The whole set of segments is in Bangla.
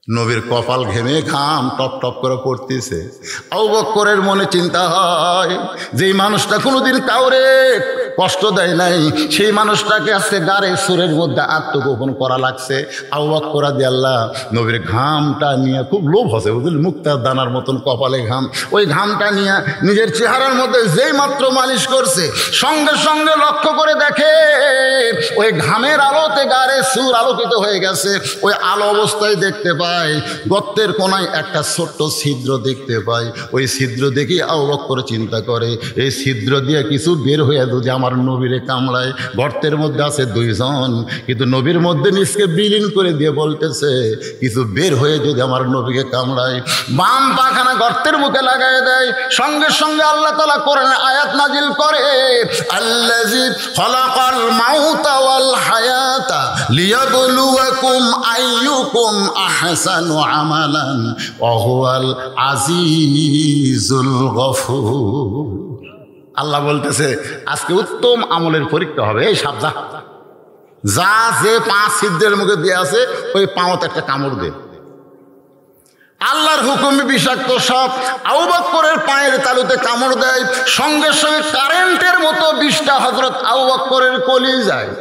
নবীর কপাল ঘেমে ঘাম টপ টপ করে পড়তেছে। আবু বকরের মনে চিন্তা হয়, যেই মানুষটা কোনোদিন কাউরে কষ্ট দেয় নাই, সেই মানুষটাকে আজকে গাড়ে সুরের মধ্যে আত্মগোপন করা লাগছে। আবু বকর রাদিয়াল্লাহু নবীর ঘামটা নিয়ে খুব লোভ হচ্ছে, বুঝলেন, মুক্তার দানার মতন কপালে ঘাম, ওই ঘামটা নিয়ে নিজের চেহারার মধ্যে যেই মাত্র মালিশ করছে, সঙ্গে সঙ্গে লক্ষ্য করে দেখে ওই ঘামের আলোতে গাড়ে সুর আলোকিত হয়ে গেছে। ওই আলো অবস্থায় দেখতে পায় গর্তের কোনায় একটা ছোট্ট ছিদ্র দেখতে পায়। ওই ছিদ্র দেখে আবু বকর চিন্তা করে, এই ছিদ্র দিয়ে কিছু বের হয়ে যদি আমার নবীরে কামড়ায়। গর্তের মধ্যে আছে দুইজন, কিন্তু নবীর মধ্যে নিজকে বিলীন করে দিয়ে বলতেছে, কিছু বের হয়ে যদি আমার নবীকে কামড়ায়। বাম পাখানা গর্তের মুখে লাগাই দেয়। সঙ্গে সঙ্গে আল্লাহ তাআলা কোরআনে আয়াত নাজিল করে, আল্লাযী খালাকাল মাউতা ওয়াল হায়াতা লিয়াবলুয়াকুম আইয়ুকুম আহসানু আমালান ওয়া হুয়াল আজিজুল গফুর। আল্লাহ বলতেছে, আজকে উত্তম আমলের পরীক্ষা হবে। এই সাবজা যা যে 5 ছিদ্রের মুখে দিয়ে আছে, ওই পাওতে একটা কামড় দে। আল্লাহর হুকুমে বিষাক্ত সাপ আবু বকরের পায়ের তালুতে কামড় দেয়। সঙ্গে সঙ্গে কারেন্টের মতো বিষটা হযরত আবু বকরের কলিজায়।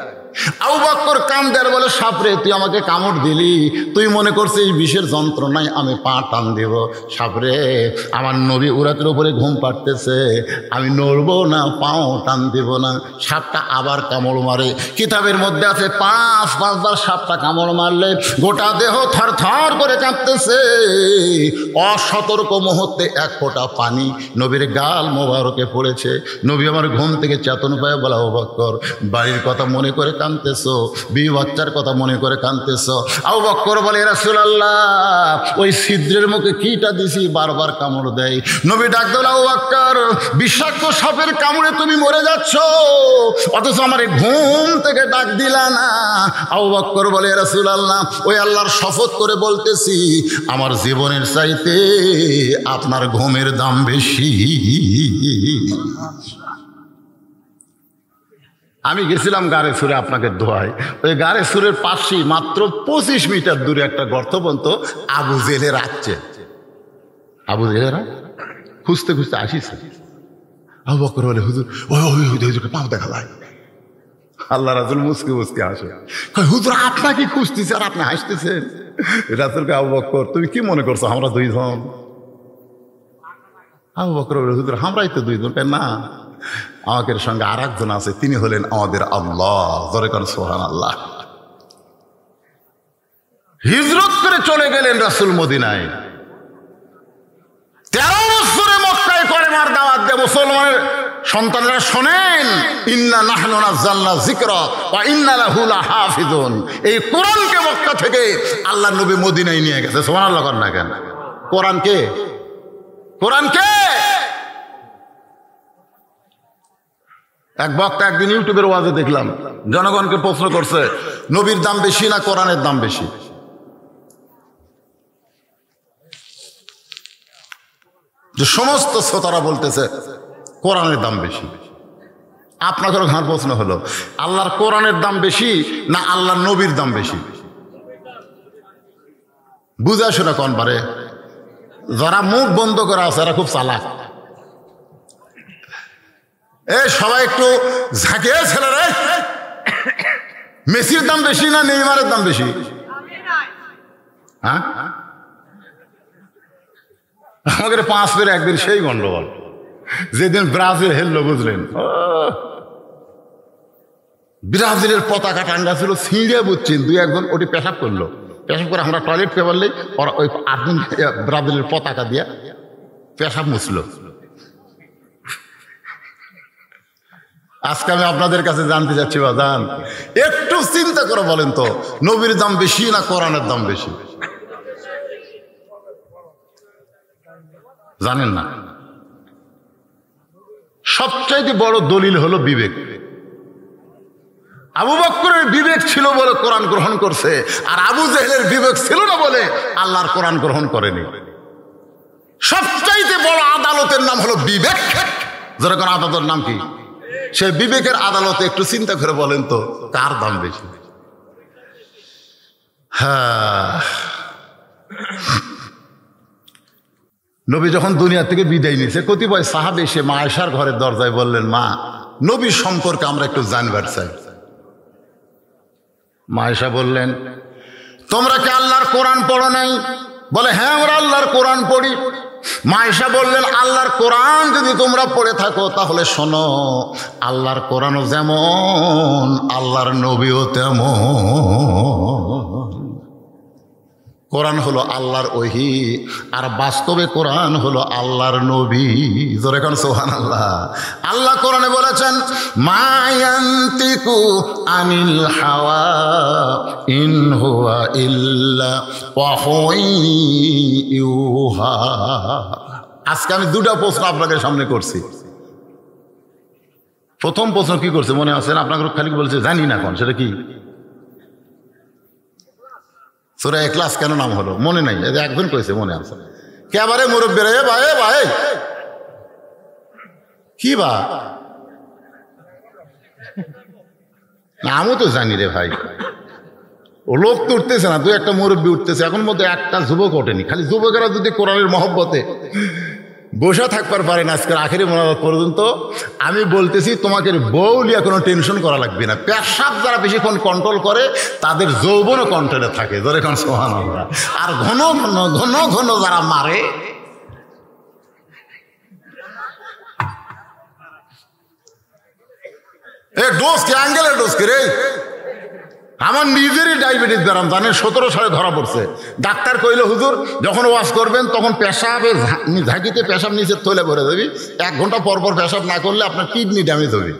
আবু বকর কান্দে আর বলে, সাপরে তুই আমাকে কামড় দিলি, তুই মনে করছিস বিষের যন্ত্রণায় আমি পা টান দেব? সাপরে, আমার নবী উরাতের উপরে ঘুম পাড়তেছে, আমি নড়বো না, পাও টান দেব না। সাপটা আবার কামড় মারে। কিতাবের মধ্যে আছে 5বার সাপটা কামড় মারলে গোটা দেহ থর থর করে কাঁপতেছে। অসতর্ক মুহূর্তে এক ফোঁটা পানি নবীর গাল মোবারকে পড়েছে। নবী আমার ঘুম থেকে চেতন পায়, বলে, আবু বকর, বাড়ির কথা মনে করে কাঁদতেছো, বিবি বাচ্চার কথা মনে করে কাঁদতেছো। আবু বকর বলে, রাসূলুল্লাহ, ওই ছিদ্রের মুখে কিটা দিছি, বারবার কামড় দেয়। নবী ডাক দিল, আবু বকর, বিষাক্ত সাপের কামড়ে তুমি মরে যাচ্ছ, অথচ আমার ঘুম থেকে ডাক দিলা না। আবু বকর বলে, রাসূলুল্লাহ, ওই আল্লাহর শপথ করে বলতেছি, আমার জীবনের চাইতে আপনার ঘুমের দাম বেশি। আমি গেছিলাম গাড়ে সুরে আপনাকে দোয়ায়, ওই গাড়ে সুরের পাশেই মাত্র 25 মিটার দূরে একটা গর্ত পর্যন্ত আবু জেলের আসছে। আবু জেলেরা খুঁজতে খুঁজতে আসিছে। আবু বকর বলে, হুজুর, ওই হুজুরকে পাও দেখা যায়। আল্লাহ রাসূল মুসকে মুসকে হাসে, হুজুর আপনাকে খুঁজতেছে আর আপনি হাসতেছেন। রাসূলকে, আবু বকর, তুমি কি মনে করছো আমরা দুইজন? আবু বকর বলে, হুজুর আমরাই তো দুইজন। না, আমাদের সঙ্গে আর একজন আছে, তিনি হলেন আমাদের আল্লাহ। জোরে কোন সুবহানাল্লাহ। হিজরত করে চলে গেলেন রাসূল মদিনায়। 13 বছরে মক্কায় কলেমার দাওয়াত দিয়ে মুসলমানের সন্তানেরা শোনেন, ইন্না নাহনু নাযালনা যিকরা ওয়া ইন্না লাহু লাহাফিজুন। এই কোরআনকে মক্কা থেকে আল্লাহ নবী মদিনায় নিয়ে গেছে। সুবহানাল্লাহ কর না কেন? কোরআনকে এক বক্তা একদিন ইউটিউবের ওয়াজে দেখলাম, জনগণকে প্রশ্ন করছে, নবীর দাম বেশি না কোরআনের দাম বেশি? যে সমস্ত শ্রোতারা বলতেছে কোরআনের দাম বেশি। আপনাদের ঘাড় প্রশ্ন হলো, আল্লাহর কোরআনের দাম বেশি না আল্লাহর নবীর দাম বেশি? বুঝা শোনা কোন পারে? যারা মুখ বন্ধ করা আছে এরা খুব চালাক। সবাই একটু ঝাঁকিয়ে ছেলেরা, মেসির দাম বেশি না নেইমারের দাম বেশি? হ্যাঁ, আমাদের 5 ফের একদিন সেই গন্ডগোল, যেদিন ব্রাজিল হেললো, বুঝলেন, ব্রাজিলের পতাকা টাঙ্গা ছিল, ছিঁড়ে বুঝছেন 2-1 ওটি পেশাব করলো। পেশাব করে আমরা টয়লেট পেপারলেই ওরা ওই আর্জেন্টিনা ব্রাজিলের পতাকা দিয়ে পেশাব মুছল। আজকে আমি আপনাদের কাছে জানতে চাচ্ছি, বাজান, একটু চিন্তা করে বলেন তো, নবীর দাম বেশি না কোরআনের দাম বেশি? জানেন না? সবচাইতে বড় দলিল হলো বিবেক। আবু বকরের বিবেক ছিল বলে কোরআন গ্রহণ করছে, আর আবু জেহেলের বিবেক ছিল না বলে আল্লাহর কোরআন গ্রহণ করেনি। সবচাইতে বড় আদালতের নাম হলো বিবেক। যেরকম আদালতের নাম কি? সেই বিবেকের আদালতে একটু চিন্তা করে বলেন তো, কার দাম বেশি? হ্যাঁ, নবী যখন দুনিয়া থেকে বিদায় নিয়েছে কতিপয় সাহাবী এসে মা আয়েশার ঘরের দরজায় বললেন, মা, নবীর সম্পর্কে আমরা একটু জানবার চাই। মা আয়েশা বললেন, তোমরা কি আল্লাহর কোরআন পড়ো নাই? বলে, হ্যাঁ, আমরা আল্লাহর কোরআন পড়ি। মা আয়েশা বললেন, আল্লাহর কোরআন যদি তোমরা পড়ে থাকো তাহলে শোনো, আল্লাহর কোরআনও যেমন আল্লাহর নবীও তেমন। কোরআন হলো আল্লাহর ওহী, আর বাস্তবে কোরআন হলো আল্লাহর নবী। জোরে কোন সুবহানাল্লাহ। আল্লাহ কোরআনে বলেছেন, মা ইয়ান্তিকু আনিল হাওয়া ইন হুয়া ইল্লা ওয়াহয়ুন ইউহা। আজকে আমি দুটা প্রশ্ন আপনাদের সামনে করছি। প্রথম প্রশ্ন কি করছে মনে আছেন? আপনাকে খালি বলছে জানি না কোন, সেটা কি? সূরা ইখলাস কেন নাম হলো মনে নাই? একজন কইছে মনে আছে। কেবারে মুরব্বীরা, এ ভাই, এ ভাই, কি বা নামও তো জানি রে ভাই। ও লোক তো উঠতেছে না, 2-1টা মুরব্বী উঠতেছে, এখন মধ্যে একটা যুবক ওঠেনি। খালি যুবকেরা যদি কোরআনের মহব্বতে বসে থাকবার পারেন আজকের আখেরি মোনাজাত পর্যন্ত, আমি বলতেছি তোমাকে বউ লিয়া কোনো টেনশন করা লাগবে না। পেশাব যারা বেশিক্ষণ কন্ট্রোল করে তাদের যৌবনও কন্ট্রোলে থাকে। ধরে এখন সুবহানাল্লাহ। আর ঘন ঘন ঘন ঘন যারা মারে, এ ডোজ কে অ্যাঙ্গেলের ডোজ কে রে? আমার নিজেরই ডায়াবেটিস ব্যারাম জানেন, 17 সালে ধরা পড়ছে। ডাক্তার কইল, হুজুর যখন ওয়াশ করবেন তখন পেশাবে ঝাঁকিতে পেশাব নিচে তৈলে ভরে দেবি, 1 ঘন্টা পর পর পেশাব না করলে আপনার কিডনি ড্যামেজ হবে।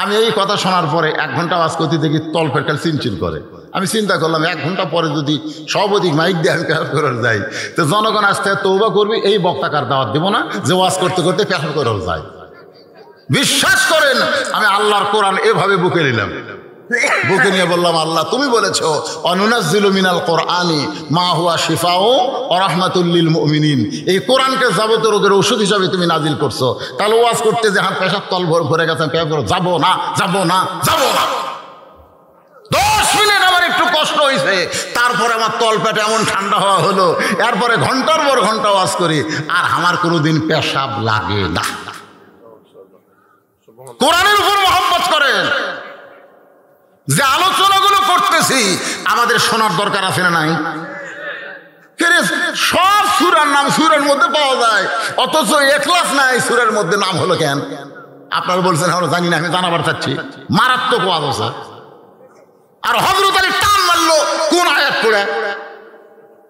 আমি এই কথা শোনার পরে 1 ঘন্টা ওয়াশ করতে দেখি তলপেট খালি চিনচিন করে। আমি চিন্তা করলাম 1 ঘন্টা পরে যদি সর্বাধিক মাইক দিয়ে আমি পেশাব করে যাই তো জনগণ আসতে তওবা করবি, এই বক্তাকার দাওয়াত দেব না যে ওয়াশ করতে করতে পেশাব করে যায়। বিশ্বাস করেন, আমি আল্লাহর কোরআন এভাবে বুকে নিলাম, বুকে নিয়ে বললাম, আল্লাহ তুমি বলেছো অনুনাজ্জিলু মিনাল কোরআনি মা হুয়া শিফাউ ওয়া রাহমাতুল লিল মুমিনিন। এই কোরআনকে যাবতীয় রোগের ওষুধ হিসাবে তুমি নাজিল করছো। তাহলে ওয়াজ করতে যে হাত পেশাব তল ভরে গেছে, যাবো না, যাবো না, যাবো না। 10 মিনিট আমার একটু কষ্ট হয়েছে, তারপরে আমার তল পেটে এমন ঠান্ডা হওয়া হলো, এরপরে ঘন্টার পর ঘন্টা ওয়াজ করি, আর আমার কোনোদিন পেশাব লাগে না। কোরআনের উপর মহব্বত করেন। যে আলোচনাগুলো করতেছি আমাদের শোনার দরকার আছে না নাই? সব সূরার নাম সূরার মধ্যে পাওয়া যায়, অথচ ইখলাস নাই সূরার মধ্যে। নাম হলো কেন? আপনারা বলছেন আমরা জানি না, আমি জানাবার চাচ্ছি। মারাত্মক ওয়াজ আছে। আর হযরত আলী টান মারলো কোন আয়াত পড়ে?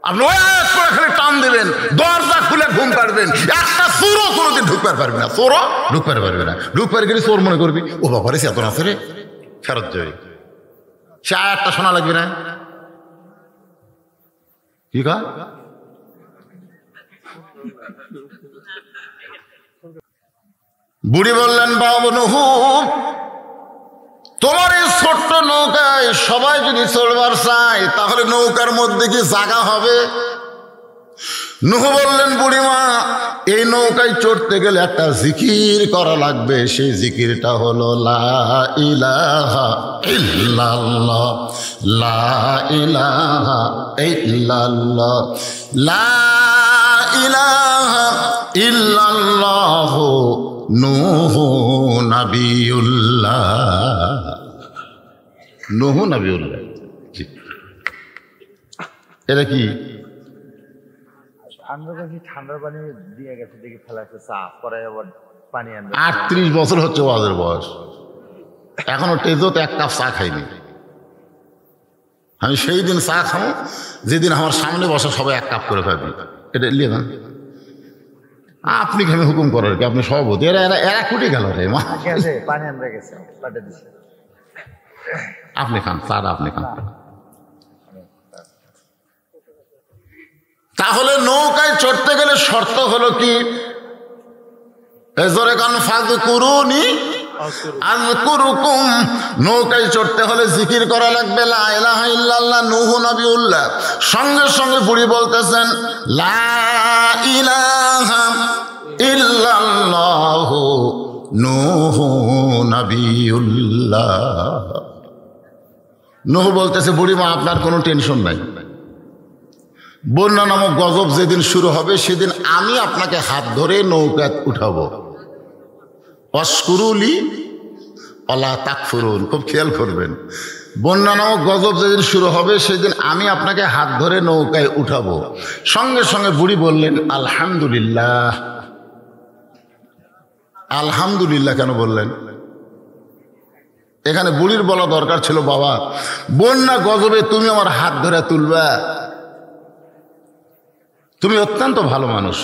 আপনি ওই আয়াত পড়ে খালি টান দেবেন, দরজা খুলে ঘুম পাড়বেন, একটা চোরও কোনোদিন ঢুকতে পারবে না। চোরও ঢুকতে পারবে না। ঢুকতে গেলে চোর মনে করবি, ও বাবা রে চেতন আছে রে, ফেরত যাবে। সে আয়াতটা শোনা লাগবে না? কি কয়? বুড়ি বললেন, বাবা নুহু, তোমার এই ছোট্ট নৌকায় সবাই যদি চলবার চায় তাহলে নৌকার মধ্যে কি জায়গা হবে? নূহ বললেন, বুড়িমা, এই নৌকায় চড়তে গেলে একটা জিকির করা লাগবে। সেই জিকিরটা হলো লা ইলাহা ইল্লাল্লাহ, লা ইলাহা ইল্লাল্লাহ, লা ইলাহা ইল্লাল্লাহ নূহ নবিয়ুল্লাহ। নূহ নবিয়ুল্লাহ, এটা কি? ঠান্ডার পানি দিয়ে গেছে, দেখি ফেলাছে সাফ করে, আবার পানি আনবে। 38 বছর হচ্ছে ওয়াজের বয়স, এখনো টেজোতে 1 কাপ চা খাইনি। আমি সেই দিন চা খাবো যেদিন আমার সামনে বসা সবাই 1 কাপ করে খাবি। এটা লিয়ে দেন। আপনি কেন হুকুম করার কি? আপনি সভাপতি। এরা কুটি গেল রে মা, পানি আনবে গেছে, আপনি খান চাটা, আপনি খান। তাহলে নৌকায় চড়তে গেলে শর্ত হলো কি? জোরে কান ফাযকুরুনি আযকুরুকুম। নৌকায় চড়তে হলে জিকির করা লাগবে লা ইলাহা ইল্লাল্লাহ নূহ নবিয়ুল্লাহ। সঙ্গে সঙ্গে বুড়ি বলতেছেন লা ইলাহা ইল্লাল্লাহ নূহ নবিয়ুল্লাহ। নূহ বলতেছে, বুড়িমা আপনার কোনো টেনশন নাই, বন্যা নামক গজব যেদিন শুরু হবে সেদিন আমি আপনাকে হাত ধরে নৌকায় উঠাবো। অস্কুরুলি অলা তাকফুরুন, খুব খেয়াল করবেন। বন্যা নামক গজব যেদিন শুরু হবে সেদিন আমি আপনাকে হাত ধরে নৌকায় উঠাবো। সঙ্গে সঙ্গে বুড়ি বললেন আলহামদুলিল্লাহ। আলহামদুলিল্লাহ কেন বললেন? এখানে বুড়ির বলা দরকার ছিল, বাবা বন্যা গজবে তুমি আমার হাত ধরে তুলবা, তুমি অত্যন্ত ভালো মানুষ,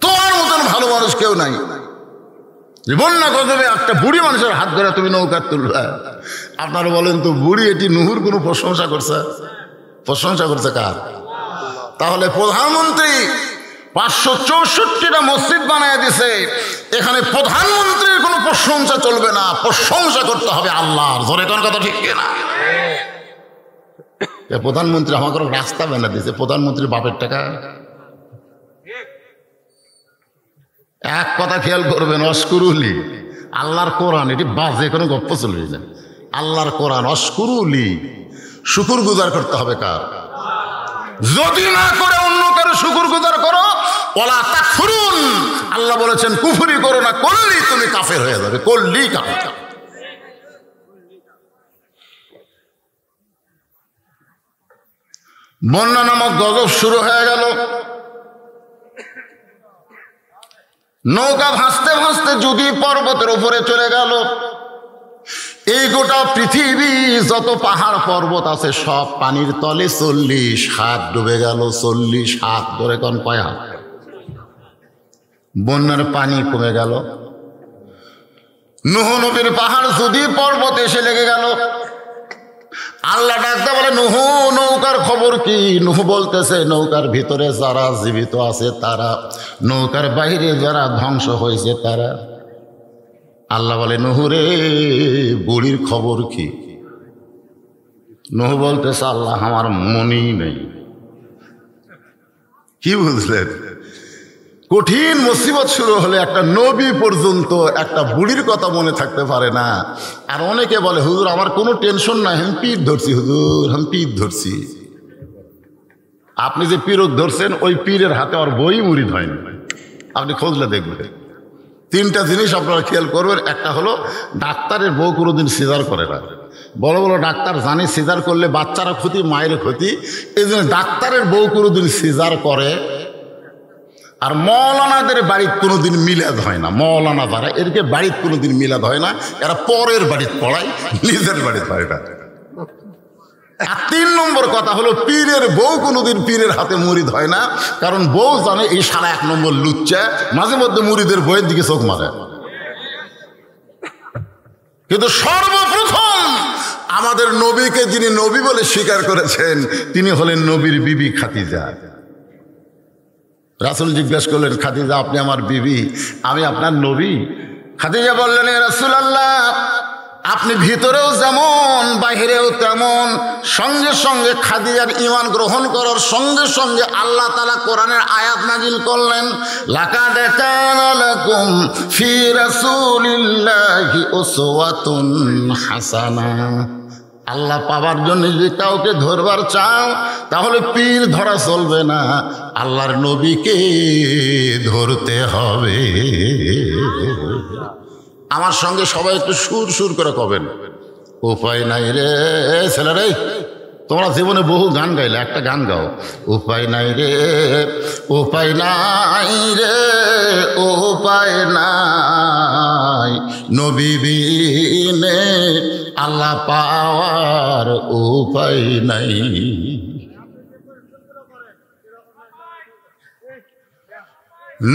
তোমার মতন ভালো মানুষ কেউ নাই। বন্যা গজবে একটা বুড়ি মানুষের হাত ধরে তুমি নৌকা তুলবা। আপনারা বলেন তো, বুড়ি এটি নুহুর কোনো প্রশংসা করছে? প্রশংসা করছে কার? তাহলে প্রধানমন্ত্রী 564টা মসজিদ বানায় দিছে, এখানে প্রধানমন্ত্রীর কোনো প্রশংসা চলবে না, প্রশংসা করতে হবে আল্লাহর। জোরে কোন কথা ঠিক কিনা? প্রধানমন্ত্রী আমাকে রাস্তা বানিয়ে দিয়েছে, প্রধানমন্ত্রীর বাপের টাকা। এক কথা খেয়াল করবেন, অস্কুরুলি আল্লাহর কোরআন, এটি বাজে কোনো গপ্প চলবে না। আল্লাহর কোরআন, অস্কুরুলি শুকুর গুজার করতে হবে কার? যদি না করে অন্য কারো শুকুর গুজার করো, ওলা তাকফুরুন, আল্লাহ বলেছেন কুফরি করো না, করলেই তুমি কাফের হয়ে যাবে, করলেই কাফের। বন্যা নামক গজব শুরু হয়ে গেল। নৌকা ভাসতে ভাসতে যদি পর্বতের উপরে চলে গেল। এই গোটা পৃথিবী যত পাহাড় পর্বত আছে সব পানির তলে 40 হাত ডুবে গেল। 40 হাত, ধরে কোন কয় হাত? বন্যার পানি কমে গেল। নূহ নবীর পাহাড় যদি পর্বতে এসে লেগে গেল। আল্লাহ ডাকতে বলে, নূহ নৌকার খবর কি? নূহ বলতেছে, নৌকার ভিতরে যারা জীবিত আছে তারা, নৌকার বাইরে যারা ধ্বংস হয়েছে তারা। আল্লাহ বলে, নূহ রে বুড়ির খবর কি? নূহ বলতেছে, আল্লাহ আমার মনেই নেই। কি বুঝলেন? কঠিন মুসিবত শুরু হলে একটা নবী পর্যন্ত একটা বুড়ির কথা মনে থাকতে পারে না। আর অনেকে বলে, হুজুর আমার কোনো টেনশন নাই, আমি পীর ধরছি হুজুর, আমি পীর ধরছি। আপনি যে পীরক ধরছেন ওই পীরের হাতে আর বই মুরিদ হয়নি। আপনি খোঁজলে দেখবেন। 3টা জিনিস আপনারা খেয়াল করবেন। একটা হলো, ডাক্তারের বউ কোনোদিন সিজার করে না। বড় বড় ডাক্তার জানে সিজার করলে বাচ্চারা ক্ষতি, মায়ের ক্ষতি, এই জন্য ডাক্তারের বউ কোনোদিন সিজার করে। আর মৌলানাদের বাড়িতে কোনোদিন মিলাদ হয় না। মৌলানা যারা, এদেরকে বাড়িতে কোনোদিন মিলাদ হয় না, এরা পরের বাড়িতে পড়ায়, নিজের বাড়িতে হয় না। আর 3 নম্বর কথা হলো, পীরের বউ কোনোদিন পীরের হাতে মুরিদ হয় না, কারণ বউ জানে এই সারা 1 নম্বর লুচ্চা, মাঝে মধ্যে মুরিদের বইয়ের দিকে চোখ মারে। কিন্তু সর্বপ্রথম আমাদের নবীকে যিনি নবী বলে স্বীকার করেছেন তিনি হলেন নবীর বিবি খাদিজা। রাসূল জিজ্ঞাসা করলেন, খাদিজা আপনি আমার বিবি, আমি আপনার নবী? খাদিজা বললেন, এ রাসূলুল্লাহ আপনি ভিতরেও যেমন বাহিরেও তেমন। সঙ্গে সঙ্গে খাদিজার ঈমান গ্রহণ করার সঙ্গে সঙ্গে আল্লাহ তাআলা কোরআনের আয়াত নাজিল করলেন, লাকাদ কানা লাকুম ফি রাসূলিল্লাহি উসওয়াতুন হাসানা। আল্লাহ পাবার জন্য যদি কাউকে ধরবার চাও তাহলে পীর ধরা চলবে না, আল্লাহর নবীকে ধরতে হবে। আমার সঙ্গে সবাই একটু সুর সুর করে কবেন, উপায় নাই রে ছেলেরে, তোমরা জীবনে বহু গান গাইলে, একটা গান গাও, উপায় নাই রে, উপায় নাই রে, উপায় নাই, নবী বিনে আল্লাহ পাওয়ার উপায় নাই।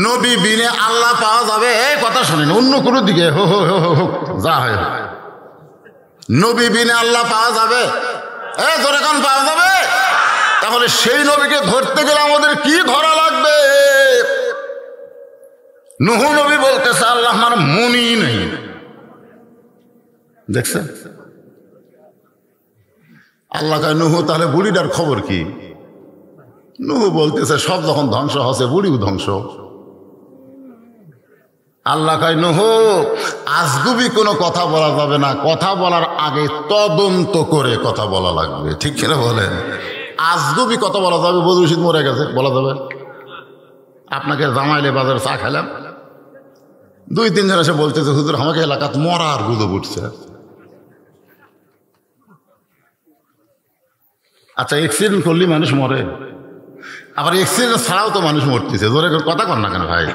নবী বিনে আল্লাহ পাওয়া যাবে, এই কথা শোনেন, অন্য কোনো দিকে হো হো হো হো যা হয়, নবী বিনে আল্লাহ পাওয়া যাবে, ধরে কান পাওয়া যাবে। তাহলে সেই নবীকে ধরতে গেলে আমাদের কি ধরা লাগবে? নূহ নবী বলতেছে, আল্লাহ আমার মনই নেই। দেখছেন? আল্লাহ কয়, নূহ তাহলে বুড়িটার খবর কি? নূহ বলতেছে, সব যখন ধ্বংস হচ্ছে বুড়িও ধ্বংস। আল্লাহ কয়, নূহ আজগুবি কোনো কথা বলা যাবে না, কথা বলার আগে তদন্ত করে কথা বলা লাগবে। ঠিক কিনা বলেন? আজগুবি কথা বলা যাবে? বদরুল রশিদ মরে গেছে, বলা যাবে? আপনাকে জামাইলে বাজারে চা খেলাম, 2-3 জন এসে বলতেছে হুজুর আমাকে এলাকাত মরার গুজব উঠছে। আচ্ছা, অ্যাক্সিডেন্ট করলে মানুষ মরে, আবার অ্যাক্সিডেন্ট ছাড়াও তো মানুষ মরতেছে, জোরে কথা কর না কেন ভাই?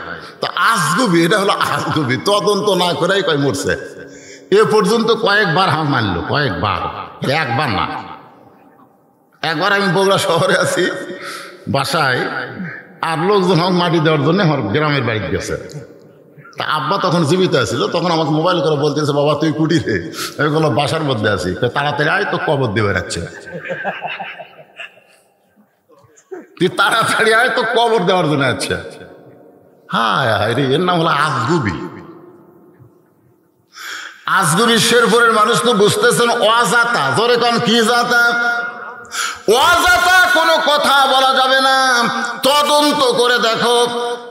তো আজগুবি, এটা হলো আজগুবি, তদন্ত না করেই কয় মরছে। এ পর্যন্ত কয়েকবার হাঁক মারলো, কয়েকবার, একবার না। একবার আমি বগুড়া শহরে আছি বাসায়, আর লোকজন হোক মাটি দেওয়ার জন্য আমার গ্রামের বাড়িতে গেছে। তা আব্বা তখন জীবিত আছিল, তখন আমাকে মোবাইল করে বলতেছে বাবা তুই কুটিরে? আমি বললাম বাসার মধ্যে আছি। তাড়াতাড়ি আয়, তো কবর দিয়ে বেড়াচ্ছে। তুই তাড়াতাড়ি আয়, তো কবর দেওয়ার জন্য আছে। হায় হায় রে, এর নাম হলো আজগুবি। আজগুবি শেরপুরের মানুষ তো বুঝতেছেন অজাতা, জোরে কন কি জাতা? অজাতা কোনো কথা বলা যাবে না। তদন্ত করে দেখো,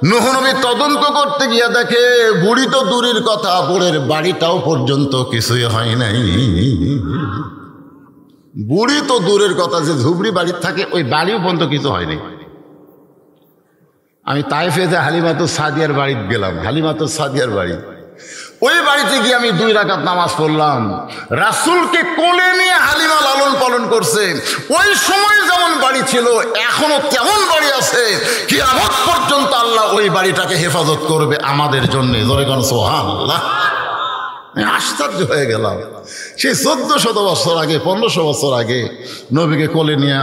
নূহ নবী তদন্ত করতে গিয়ে দেখে বুড়ি তো দূরের কথা, বুড়ের বাড়িটাও পর্যন্ত কিছুই হয় নাই। বুড়ি তো দূরের কথা, যে ঝুবড়ি বাড়ির থাকে ওই বাড়িও পর্যন্ত কিছু হয়নি। আমি তাইফে যে হালিমাতুস সাদিয়ার বাড়িতে গেলাম, হালিমাতুস সাদিয়ার বাড়ি, ওই বাড়িতে গিয়ে আমি 2 রাকাত নামাজ পড়লাম। রাসূলকে কোলে নিয়ে হালিমা লালন পালন করছে। ওই সময় যেমন বাড়ি ছিল এখনো তেমন বাড়ি আছে, কিয়ামত পর্যন্ত আল্লাহ ওই বাড়িটাকে হেফাজত করবে আমাদের জন্য। জোরে কোন সুবহানাল্লাহ। আশ্চর্য হয়ে গেলাম। সেই 1400 বছর আগে, 1500 বছর আগে নবীকে কোলে নিয়ে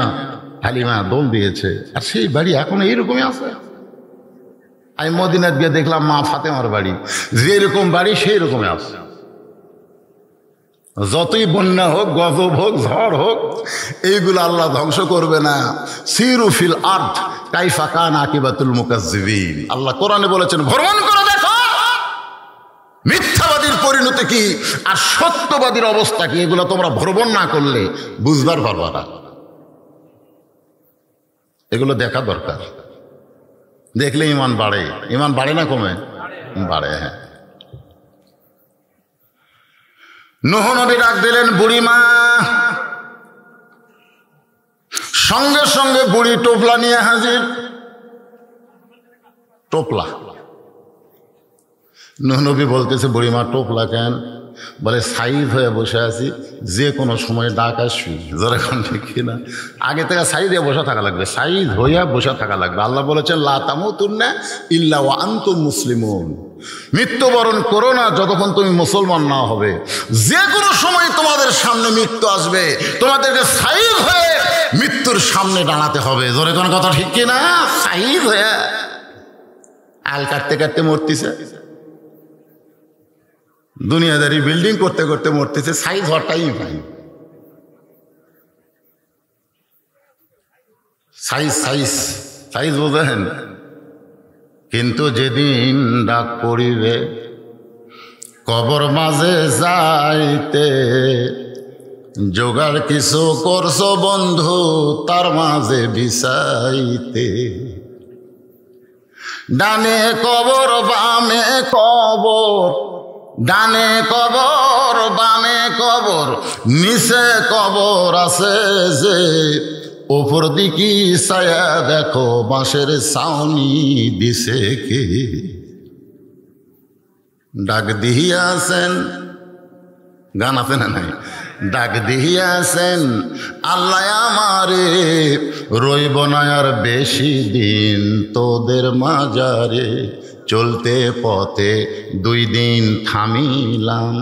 হালিমা দোল দিয়েছে, আর সেই বাড়ি এখন এইরকমই আছে। আমি মদিনাত গিয়ে দেখলাম মা ফাতেমার বাড়ি, যেরকম বাড়ি সেই রকমই আছে। যতই বন্যা হোক, গজব হোক, ঝড় হোক, এইগুলো আল্লাহ ধ্বংস করবে না। সিরু ফিল আরদ কাইফা কানা আকিবাতুল মুকাজ্জিবিন। আল্লাহ কোরআনে বলেছেন ভ্রমণ করে দেখো মিথ্যাবাদীর পরিণতি কি আর সত্যবাদীর অবস্থা কি, এগুলো তোমরা ভ্রমণ না করলে বুঝবার পারবা না। এগুলো দেখা দরকার, দেখলে ইমান বাড়ে। ইমান বাড়ে না কমে? বাড়ে। হ্যাঁ, নূহ নবী ডাক দিলেন বুড়িমা, সঙ্গে সঙ্গে বুড়ি টোপলা নিয়ে হাজির। টোপলা, নূহ নবী বলতেছে বুড়িমা টোপলা কেন? বলে সাইদ হয়ে বসে আছি, যে কোনো সময় ডাক আসবি। যেরকম ঠিক কিনা? আগে থেকে সাইদ হয়ে বসে থাকা লাগবে, সাইদ হইয়া বসে থাকা লাগবে। আল্লাহ বলেছেন লা তামুতুন্না ইল্লা ওয়া আনতুম মুসলিমুন, মৃত্যুবরণ করো না যতক্ষণ তুমি মুসলমান না হবে। যে কোনো সময় তোমাদের সামনে মৃত্যু আসবে, তোমাদেরকে সাইদ হয়ে মৃত্যুর সামনে দাঁড়াতে হবে। জোরে কোন কথা ঠিক কিনা? সাইদ হয়ে আল কাটতে কাটতে মরতেছে, দুনিয়াদারি বিল্ডিং করতে করতে মরতেছে, সাইজ হওয়াটাই পাই। সাইজ সাইজ সাইজ বোঝেন? কিন্তু যেদিন ডাক পড়িবে কবর মাঝে যাইতে, জোগাড় কিছু করছো বন্ধু তার মাঝে বিছাইতে। ডানে কবর বামে কবর, ডানে কবর বামে কবর, নিচে কবর আছে যে, ওপর দিকে ছায়া দেখো বাঁশের ছাউনি দিছে কে। ডাক দিয়াছেন, গান আছে না নাই? ডাক দিয়াছেন আল্লাহ আমারে, রইব না আর বেশি দিন তোদের মাজারে। চলতে পথে 2 দিন থামিলাম,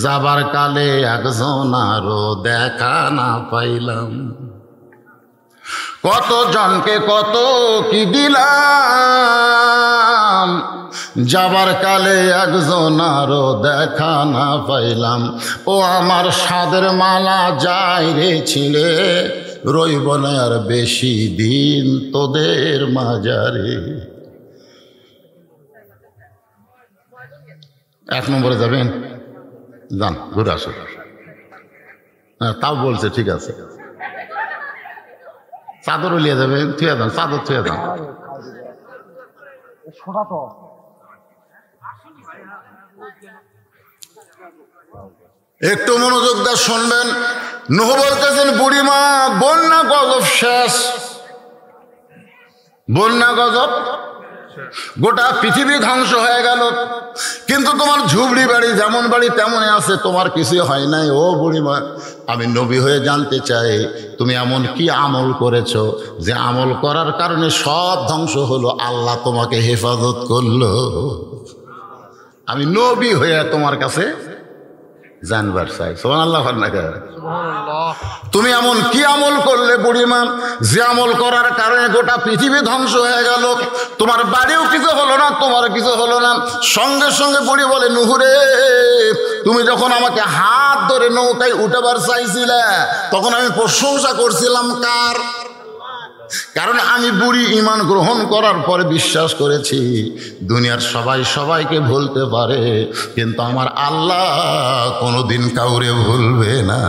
যাবার কালে একজন আরো দেখা না পাইলাম। কত জনকে কত কি দিলাম, যাবার কালে একজন আরো দেখা না পাইলাম। ও আমার সাদের মালা যাই রে ছিলে, রইব না আর বেশি দিন তোদের মাজারে। 1 নম্বরে যাবেন? যান, ঘুরে আসো। হ্যাঁ, তাও বলছে ঠিক আছে। চাদর লিয়ে যাবেন, থুয়ে যান, চাদর থুয়ে যান। একটু মনোযোগ দিয়ে শুনবেন। নূহ বলতেছেন, বুড়িমা বন্যা গজব শেষ, বন্যা গজব, গোটা পৃথিবী ধ্বংস হয়ে গেল, কিন্তু তোমার ঝুবড়ি বাড়ি যেমন বাড়ি তেমনই আছে, তোমার কিছু হয় নাই। ও বুড়িমা, আমি নবী হয়ে জানতে চাই তুমি এমন কি আমল করেছো যে আমল করার কারণে সব ধ্বংস হলো, আল্লাহ তোমাকে হেফাজত করলো। আমি নবী হয়ে তোমার কাছে জানবার চাই। সুবহানাল্লাহ। তুমি এমন কি আমল করলে বুড়িমা যে আমল করার কারণে গোটা পৃথিবী ধ্বংস হয়ে গেল, তোমার বাড়িও কিছু হলো না, তোমার কিছু হলো না। সঙ্গে সঙ্গে বুড়ি বলে, নুহুরে, তুমি যখন আমাকে হাত ধরে নৌকায় উঠাবার চাইছিলে তখন আমি প্রশংসা করছিলাম কার? কারণ আমি বুড়ি ঈমান গ্রহণ করার পরে বিশ্বাস করেছি দুনিয়ার সবাই সবাইকে ভুলতে পারে, কিন্তু আমার আল্লাহ কোনোদিন কাউরে ভুলবে না।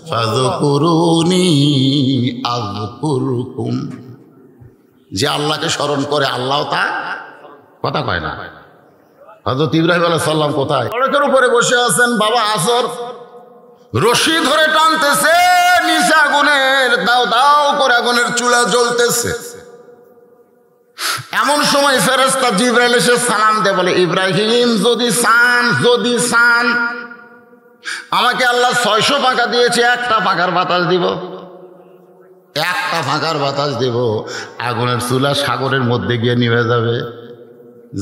ফাযকুরুনি আযকুরকুম। যে আল্লাহকে স্মরণ করে আল্লাহ তা কথা কয় না। হযরত ইব্রাহিম আলাইহিস সালাম কোথায়? সড়কের উপরে বসে আছেন, বাবা আসর রশি ধরে টানতেছে, নিচে আগুনের দাও দাও করে আগুনের চুলা জ্বলতেছে। এমন সময় ফেরেশতা জিবরাইল এসে সালাম দেয়, বলে, ইব্রাহিম যদি চান আমাকে আল্লাহ 600 পাকা দিয়েছে, একটা পাকার বাতাস দিব, একটা ফাঁকার বাতাস দেব, আগুনের চুলা সাগরের মধ্যে গিয়ে নিভে যাবে।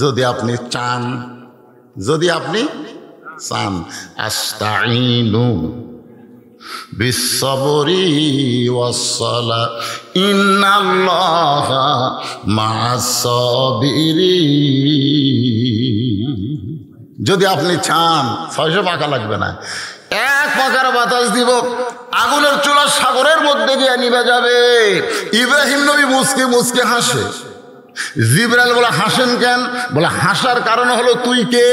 যদি আপনি চান, যদি আপনি চান। আস্তাইনু বিসসবরি ওয়াসসালাহ ইন্নাল্লাহা মা'আস সাবিরিন। যদি আপনি চান 600 পাকা লাগবে না, এক পাকার বাতাস দিব, আগুনের চুলা সাগরের মধ্যে গিয়ে নিভে যাবে। ইব্রাহিম নবী মুচকে মুচকে হাসে। জিবরাইল বলে, হাসেন কেন? বলে, হাসার কারণ হলো তুই কে?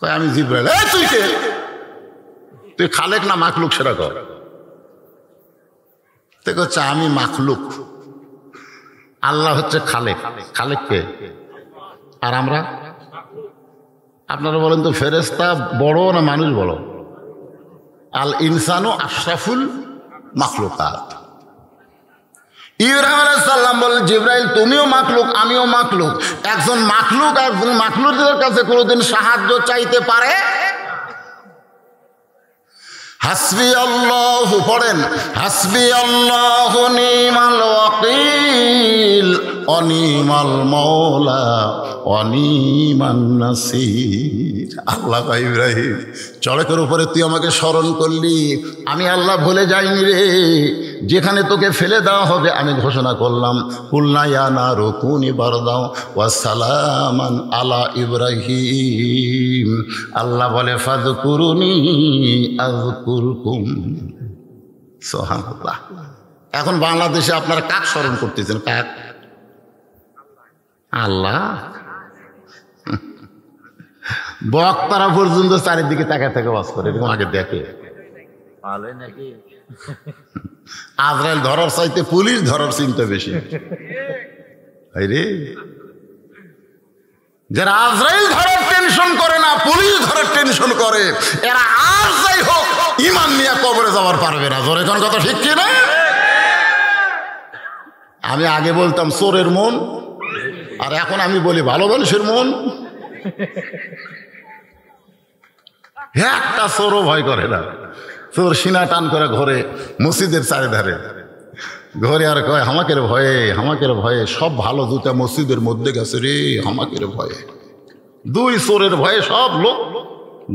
আমি জিবরাইল। তুই কে? তুই খালেক না মাখলুক সেটা কর। হচ্ছে আমি মাখলুক, আল্লাহ হচ্ছে খালেক। খালেক কে? আর আমরা? আপনারা বলেন তো, ফেরেশতা বড় না মানুষ বড়? আল ইনসানু আশরাফুল মাখলুকাত। ইব্রাহিম আলাইহিস সালাম বলেন, জিবরাইল তুমিও মাখলুক, আমিও মাখলুক। একজন মাখলুক আর মাখলুকের কাছে কোনোদিন সাহায্য চাইতে পারে? হাসবি আল্লাহু, পড়েন, হাসবি আল্লাহু নিমাল ওয়াকিল অনিমাল মওলা অনিমান নাসির। আল্লাহ কয়, ইব্রাহিম চড়কের উপরে তুই আমাকে স্মরণ করলি, আমি আল্লাহ ভুলে যাইনি রে। যেখানে তোকে ফেলে দেওয়া হবে আমি ঘোষণা করলাম, কুলনা ইয়া নারু কুনি বারদাও ওয়া সালামান আলা ইব্রাহিম। আল্লাহ বলে, ফাযকুরুনি আযকুরকুম। সুবহানাল্লাহ। এখন বাংলাদেশে আপনারা কাক স্মরণ করতেছেন? কাক? আল্লাহ। বক্তারা পর্যন্ত চারিদিকে তাকায় থেকে বাস করে, এরকম আগে দেখে। আজরাইল ধরার চাইতে পুলিশ ধরার চিন্তা বেশি। রে, যারা আজরাইল ধরার টেনশন করে না, পুলিশ ধরার টেনশন করে, এরা আর যাই হোক ঈমান নিয়ে কবরে যাওয়ার পারবে না। জোরে কোন কথা ঠিক কি না? আমি আগে বলতাম চোরের মন, আর এখন আমি বলি ভালো মানুষের মন। একটা চোরও ভয় করে না। চোর সিনা টান করে ঘরে, মসজিদের চারিধারে ঘরে, আর কয় হামাকের ভয়ে, হামাকের ভয়ে সব ভালো জুতা মসজিদের মধ্যে গেছে রে, হামাকের ভয়ে। দুই চোরের ভয়ে সব লোক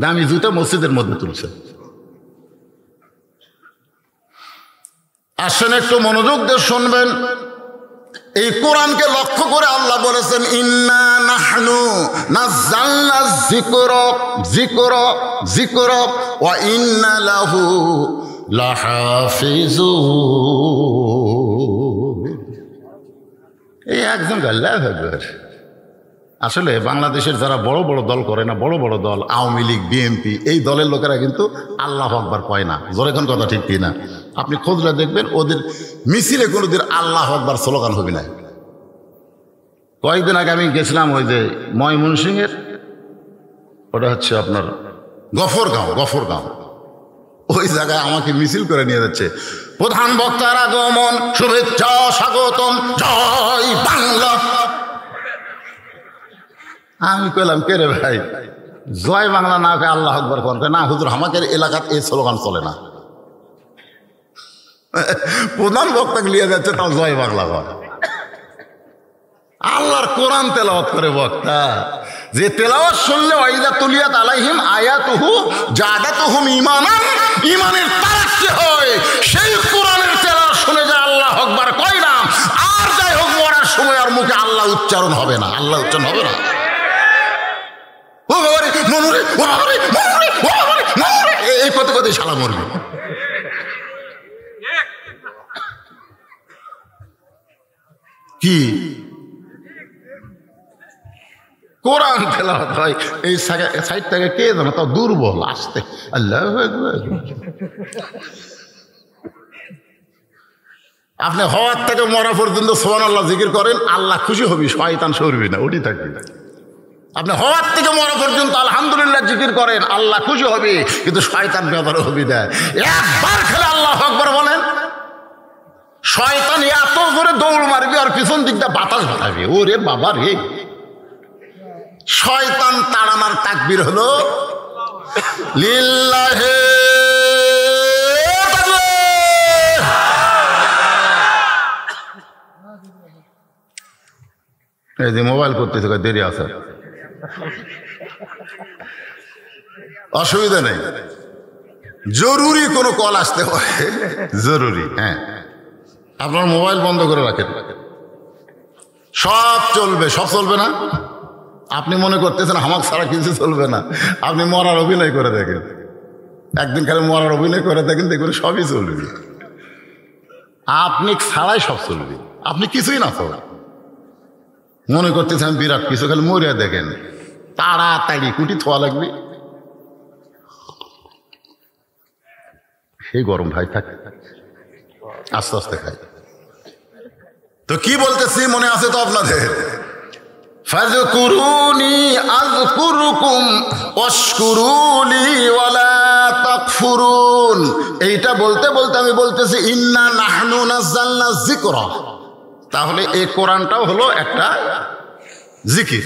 দামি জুতা মসজিদের মধ্যে তুলছে। আসেন একটু মনোযোগ দিয়ে শুনবেন। এই কোরআনকে লক্ষ্য করে আল্লাহ বলেছেন, ইন্না নাহনু নাযালনা যিকরা ওয়া ইন্না লাহু লাহাফিজুন। এই একজন আল্লাহু আকবার। আসলে বাংলাদেশের যারা বড় বড় দল করে না, বড় বড় দল, আওয়ামী লীগ, বিএনপি, এই দলের লোকেরা কিন্তু আল্লাহু আকবার কয় না। জোরে কোন কথা ঠিক কিনা? আপনি খোঁজলে দেখবেন ওদের মিছিলে কোনোদিন আল্লাহু আকবার স্লোগান হবে না। কয়েকদিন আগে আমি গেছিলাম ওই যে ময়মনসিংহের ওটা হচ্ছে আপনার গফরগাঁও। ওই জায়গায় আমাকে মিছিল করে নিয়ে যাচ্ছে। প্রধান বক্তার আগমন, শুভেচ্ছা স্বাগতম, জয় বাংলা। আমি কইলাম কে রে ভাই, জয় বাংলা না কে আল্লাহ আকবার কোন? না হুজুর, আমাদের এলাকার এই স্লোগান চলে না। প্রধান বক্তাকে নিয়ে যাচ্ছে, তাও জয় বাংলা কর। আল্লাহর কোরআন তেলাওয়াত করে বক্তা, যে তেলাওয়াত শুনলে ওয়াইদা তুলিয়াত আলাইহিম আয়াতুহু জাদাতুহুম ঈমানান, ঈমানের তারাক্কি হয়। সেই কোরআনের তেলাওয়াত শুনে যে আল্লাহ আকবার কয় না, আর যাই হোক মরার সময় আর মুখে আল্লাহ উচ্চারণ হবে না, আল্লাহ উচ্চারণ হবে না। ও বাবারে মনুরে, ও বাবারে মনুরে, ও বাবারে মনুরে, এই কত শালা মরবে। কি কোরআন তেলাওয়াত হয় এই সাইড থেকে, কে জানো তাও দুর্বল আসতে। আল্লাহু আকবার। আপনি হওয়ার থেকে মরা পর্যন্ত সুবহানাল্লাহ জিকির করেন, আল্লাহ খুশি হবি, শয়তান সরবি না, ওটি থাকবে। আপনি হওয়ার থেকে মরা পর্যন্ত আলহামদুলিল্লাহ জিকির করেন, আল্লাহ খুশি হবে, কিন্তু শয়তান বেদার হবি দেয়। একবার খেলে আল্লাহ আকবার বলেন, শয়তান এত করে দৌড় মারবি আর পিছন দিকটা বাতাস বাড়াবে। ওরে বাবা রে, শয়তান তাড়ানোর তাকবীর হলো লিল্লাহে। এই যে মোবাইল করতেছে, দেরি আছে, অসুবিধা নেই। জরুরি কোনো কল আসতে পারে, জরুরি। হ্যাঁ, আপনার মোবাইল বন্ধ করে রাখেন, সব চলবে। সব চলবে না, আপনি মনে করতেছেন আমার ছাড়া কিছু চলবে না। আপনি মরার অভিনয় করে দেখেন, একদিন খালি মরার অভিনয় করে দেখেন, দেখবেন সবই চলবে। আপনি ছাড়াই সব চলবে, আপনি কিছুই না চলবে। মনে করতেছেন বিরাট কিছু, খালি মরিয়া দেখেন, তাড়াতাড়ি কুটি থোয়া লাগবে। সেই গরম ভাই থাকে, আস্তে আস্তে খাই। তো কি বলতেছি মনে আছে তো আপনাদের? ফাযকুরুনি আযকুরুকুম ওয়াশকুরুলি ওয়ালা তাকফুরুন। এইটা বলতে বলতে আমি বলতেছি ইন্না নাহনু নাযালনা যিকরা। তাহলে এই কোরআনটাও হলো একটা জিকির।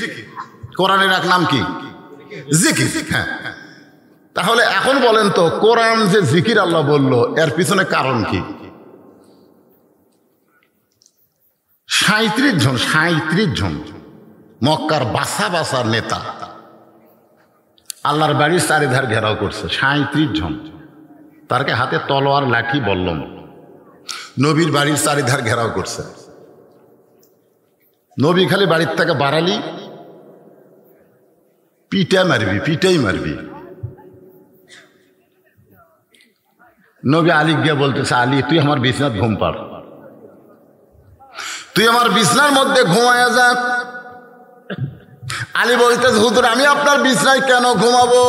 কোরআনের এক নাম কি? জিকির। হ্যাঁ, তাহলে এখন বলেন তো, কোরআন যে জিকির আল্লাহ বললো, এর পিছনে কারণ কি? 37 জন মক্কার বাসা নেতা আল্লাহর বাড়ির চারিধার ঘেরাও করছে। 37 জন, তারকে হাতে তলোয়ার লাঠি বল্লম, নবীর বাড়ির চারিধার ঘেরাও করছে। নবী খালি বাড়ির থেকে বাড়ালি পিটাই মারবি। নবী আলী গিয়া বলতেছে, আলী তুই আমার বিছনাত ঘুম পাড়, তুই আমার বিছনার মধ্যে ঘুমায়া যা। আলী বলতেছে, হুজুর আমি আপনার বিছনায় কেন ঘুমাবো?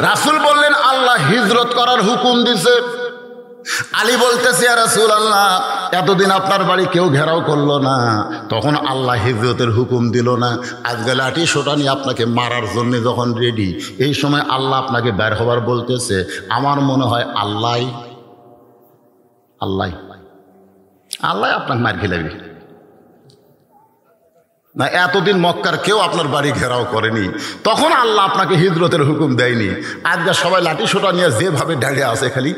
রাসূল বললেন, আল্লাহ হিজরত করার হুকুম দিছে। আলী বলতেছে, ইয়া রাসূলুল্লাহ, এতদিন আপনার বাড়ি কেউ ঘেরাও করলো না, তখন আল্লাহ হিজরতের হুকুম দিল না। আজকে লাঠি সোটা নিয়ে আপনাকে মারার জন্য যখন রেডি, এই সময় আল্লাহ আপনাকে বের হবার বলতেছে। আমার মনে হয় আল্লাহ আপনাকে মার খেলাবে না। এতদিন মক্কার কেউ আপনার বাড়ি ঘেরাও করেনি, তখন আল্লাহ আপনাকে হিজরতের হুকুম দেয়নি। আজকে সবাই লাঠি সোটা নিয়ে যেভাবে দাঁড়িয়ে আছে, খালি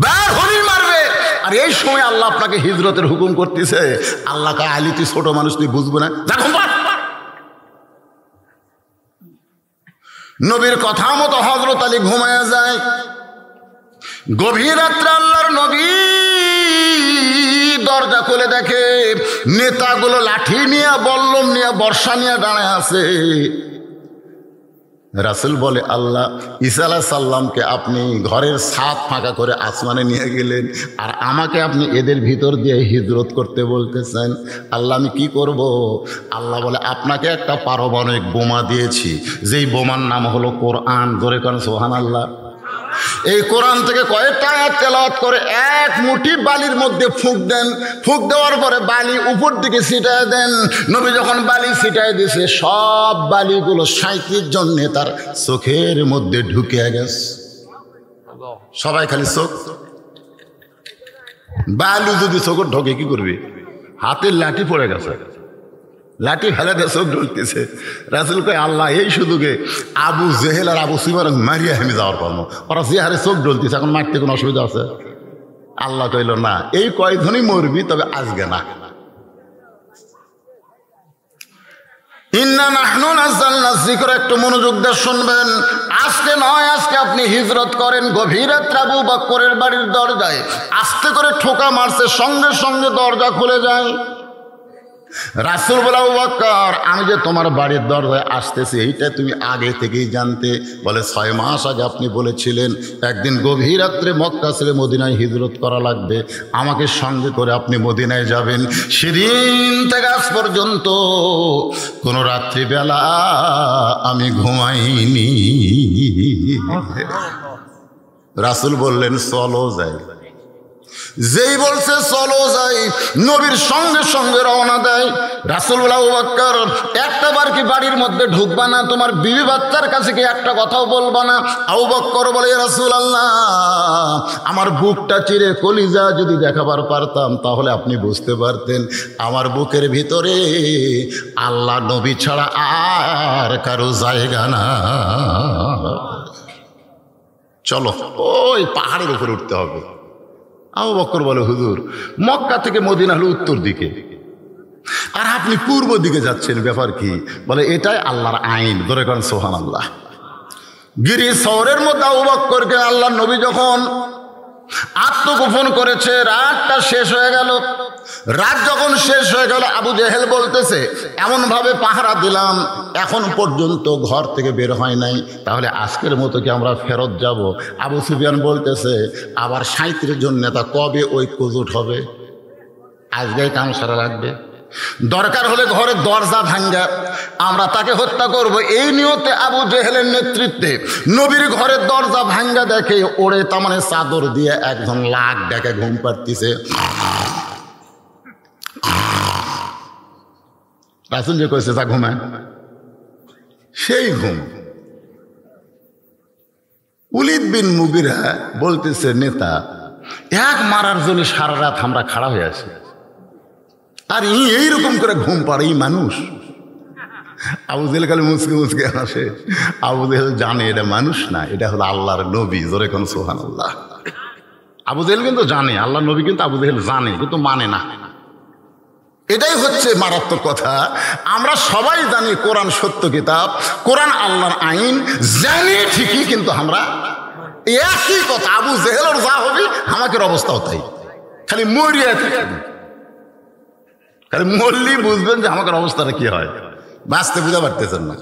বের হলেই মারবে। আর এই সময় আল্লাহ আপনাকে হিজরতের হুকুম করতেছে। আল্লাহ কা আলী তুই ছোট মানুষ, তুই বুঝবো না, নবীর কথা মতো হযরত আলী ঘুমায়া যায়। গভীর রাত্রে আল্লাহর নবী দরজা খুলে দেখে নেতাগুলো লাঠি নিয়ে, বল্লম নিয়ে, বর্ষা নিয়ে দাঁড়ায় আছে। রাসূল বলে, আল্লাহ ঈসা আলাইহিস সালামকে আপনি ঘরের ছাদ ফাঁকা করে আসমানে নিয়ে গেলেন, আর আমাকে আপনি এদের ভিতর দিয়ে হিজরত করতে বলতেছেন। আল্লাহ আমি কি করব? আল্লাহ বলে, আপনাকে একটা পারমাণবিক বোমা দিয়েছি, যেই বোমার নাম হলো কোরআন। জোরে করেন সুবহানাল্লাহ। এই কোরআন থেকে কয়েকটা আয়াত তেলাওয়াত করে এক মুঠি বালির মধ্যে ফুঁক দেন, ফুঁক দেওয়ার পরে বালি উপর দিকে ছিটায় দেন। নবী যখন বালি ছিটায় দিছে সব বালিগুলো 37 জন নেতার চোখের মধ্যে ঢুকে গেছে। সবাই খালি চোখ, বালু যদি চোখ ঢোকে কি করবি? হাতের লাঠি পড়ে গেছে, লাঠি ফেলে দিয়ে চোখ ঢুকতেছে। রাসূল কয় আল্লাহ এই সুযোগে আবু জেহেল আর আবু সুফিয়ান মারিয়া হেমে যাওয়ার পারবো, ওরা যে হারে চোখ ঢুলতেছে, এখন মারতে কোনো অসুবিধা আছে? আল্লাহ কইল না, এই কয়জনই মরবি, তবে আজকে না। ইন্না নাহনু নাযালনা যিকর, একটু মনোযোগ দিয়ে শুনবেন। আজকে নয়, আজকে আপনি হিজরত করেন, গভীর রাত্রে আবু বকরের বাড়ির দরজায় আস্তে করে ঠোকা মারছে, সঙ্গে সঙ্গে দরজা খুলে যায়। রাসূল বলে আবু বকর, আমি যে তোমার বাড়ির দরজায় আসতেছি এইটা তুমি আগে থেকেই জানতে? বলে 6 মাস আগে আপনি বলেছিলেন একদিন গভীর রাত্রে মক্কা ছেড়ে মদিনায় হিজরত করা লাগবে, আমাকে সঙ্গে করে আপনি মদিনায় যাবেন। সেদিন থেকে আজ পর্যন্ত কোনো রাত্রিবেলা আমি ঘুমাইনি। রাসূল বললেন চলো যাই। যেই বলছে চলো যাই, নবীর সঙ্গে সঙ্গে রওনা দেয়। রাসূল বলে আবু বকর, একটা বার কি বাড়ির মধ্যে ঢুকবা না? তোমার বিবি বাচ্চার কাছে কি একটা কথাও বলবা না? আবু বকর বলে ইয়া রাসূলুল্লাহ, আমার বুকটা চিরে কলিজা যদি দেখাবার পারতাম তাহলে আপনি বুঝতে পারতেন আমার বুকের ভিতরে আল্লাহ নবী ছাড়া আর কারো জায়গা না। চলো ওই পাহাড়ের উপরে উঠতে হবে। আবু বকর বলে হুজুর, মক্কা থেকে মদিনা হলো উত্তর দিকে, আর আপনি পূর্ব দিকে যাচ্ছেন, ব্যাপার কি? বলে এটাই আল্লাহর আইন। ধরে করেন সুবহানাল্লাহ। গিরি শহরের মধ্যে আবু বকরকে আল্লাহ নবী যখন আত্মগোপন করেছে, রাতটা শেষ হয়ে গেল। রাত যখন শেষ হয়ে গেল, আবু জেহেল বলতেছে এমনভাবে পাহারা দিলাম এখন পর্যন্ত ঘর থেকে বের হয় নাই, তাহলে আজকের মতো কি আমরা ফেরত যাব? আবু সুফিয়ান বলতেছে আবার 37 জন নেতা কবে ঐক্যজোট হবে? আজকেই কাম সারা লাগবে, দরকার হলে ঘরের দরজা ভাঙ্গা আমরা তাকে হত্যা করব, এই নিয়তে আবু জেহেলের নেতৃত্বে নবীর ঘরের দরজা ভাঙ্গা দেখে ওরে তামানে চাদর দিয়ে একজন লাখ ডেকে ঘুম পাড়তিছে। রাসূল যে কইছে যা ঘুমায়, সেই ঘুম। উলিদ বিন মুগিরা বলতেছে নেতা এক মারার জন্য সারা রাত আমরা খাড়া হয়ে আছি, আর এইরকম করে ঘুম পাড়ে এই মানুষ। আবু জেহেল খালি মুসকে মুসকে আসে। আবু জেহেল জানে এটা মানুষ না, এটা হলো আল্লাহর নবী। জোরে কোন সুবহানাল্লাহ। আবু জেহেল কিন্তু জানে আল্লাহর নবী, কিন্তু আবু জেহেল জানে কিন্তু মানে না। এটাই হচ্ছে মারাত্মক কথা। আমরা সবাই জানি কোরআন সত্য কিতাব, কোরআন আল্লাহর আইন, জানি ঠিকই, কিন্তু আমরা একই কথা। আবু জেহেলের যা হবে আমাকে অবস্থাও তাই, খালি মরিয়া থাকবে, খালি মরলেই বুঝবেন যে আমাদের অবস্থাটা কি হয়। বাঁচতে বুঝতে পারতেছেন না।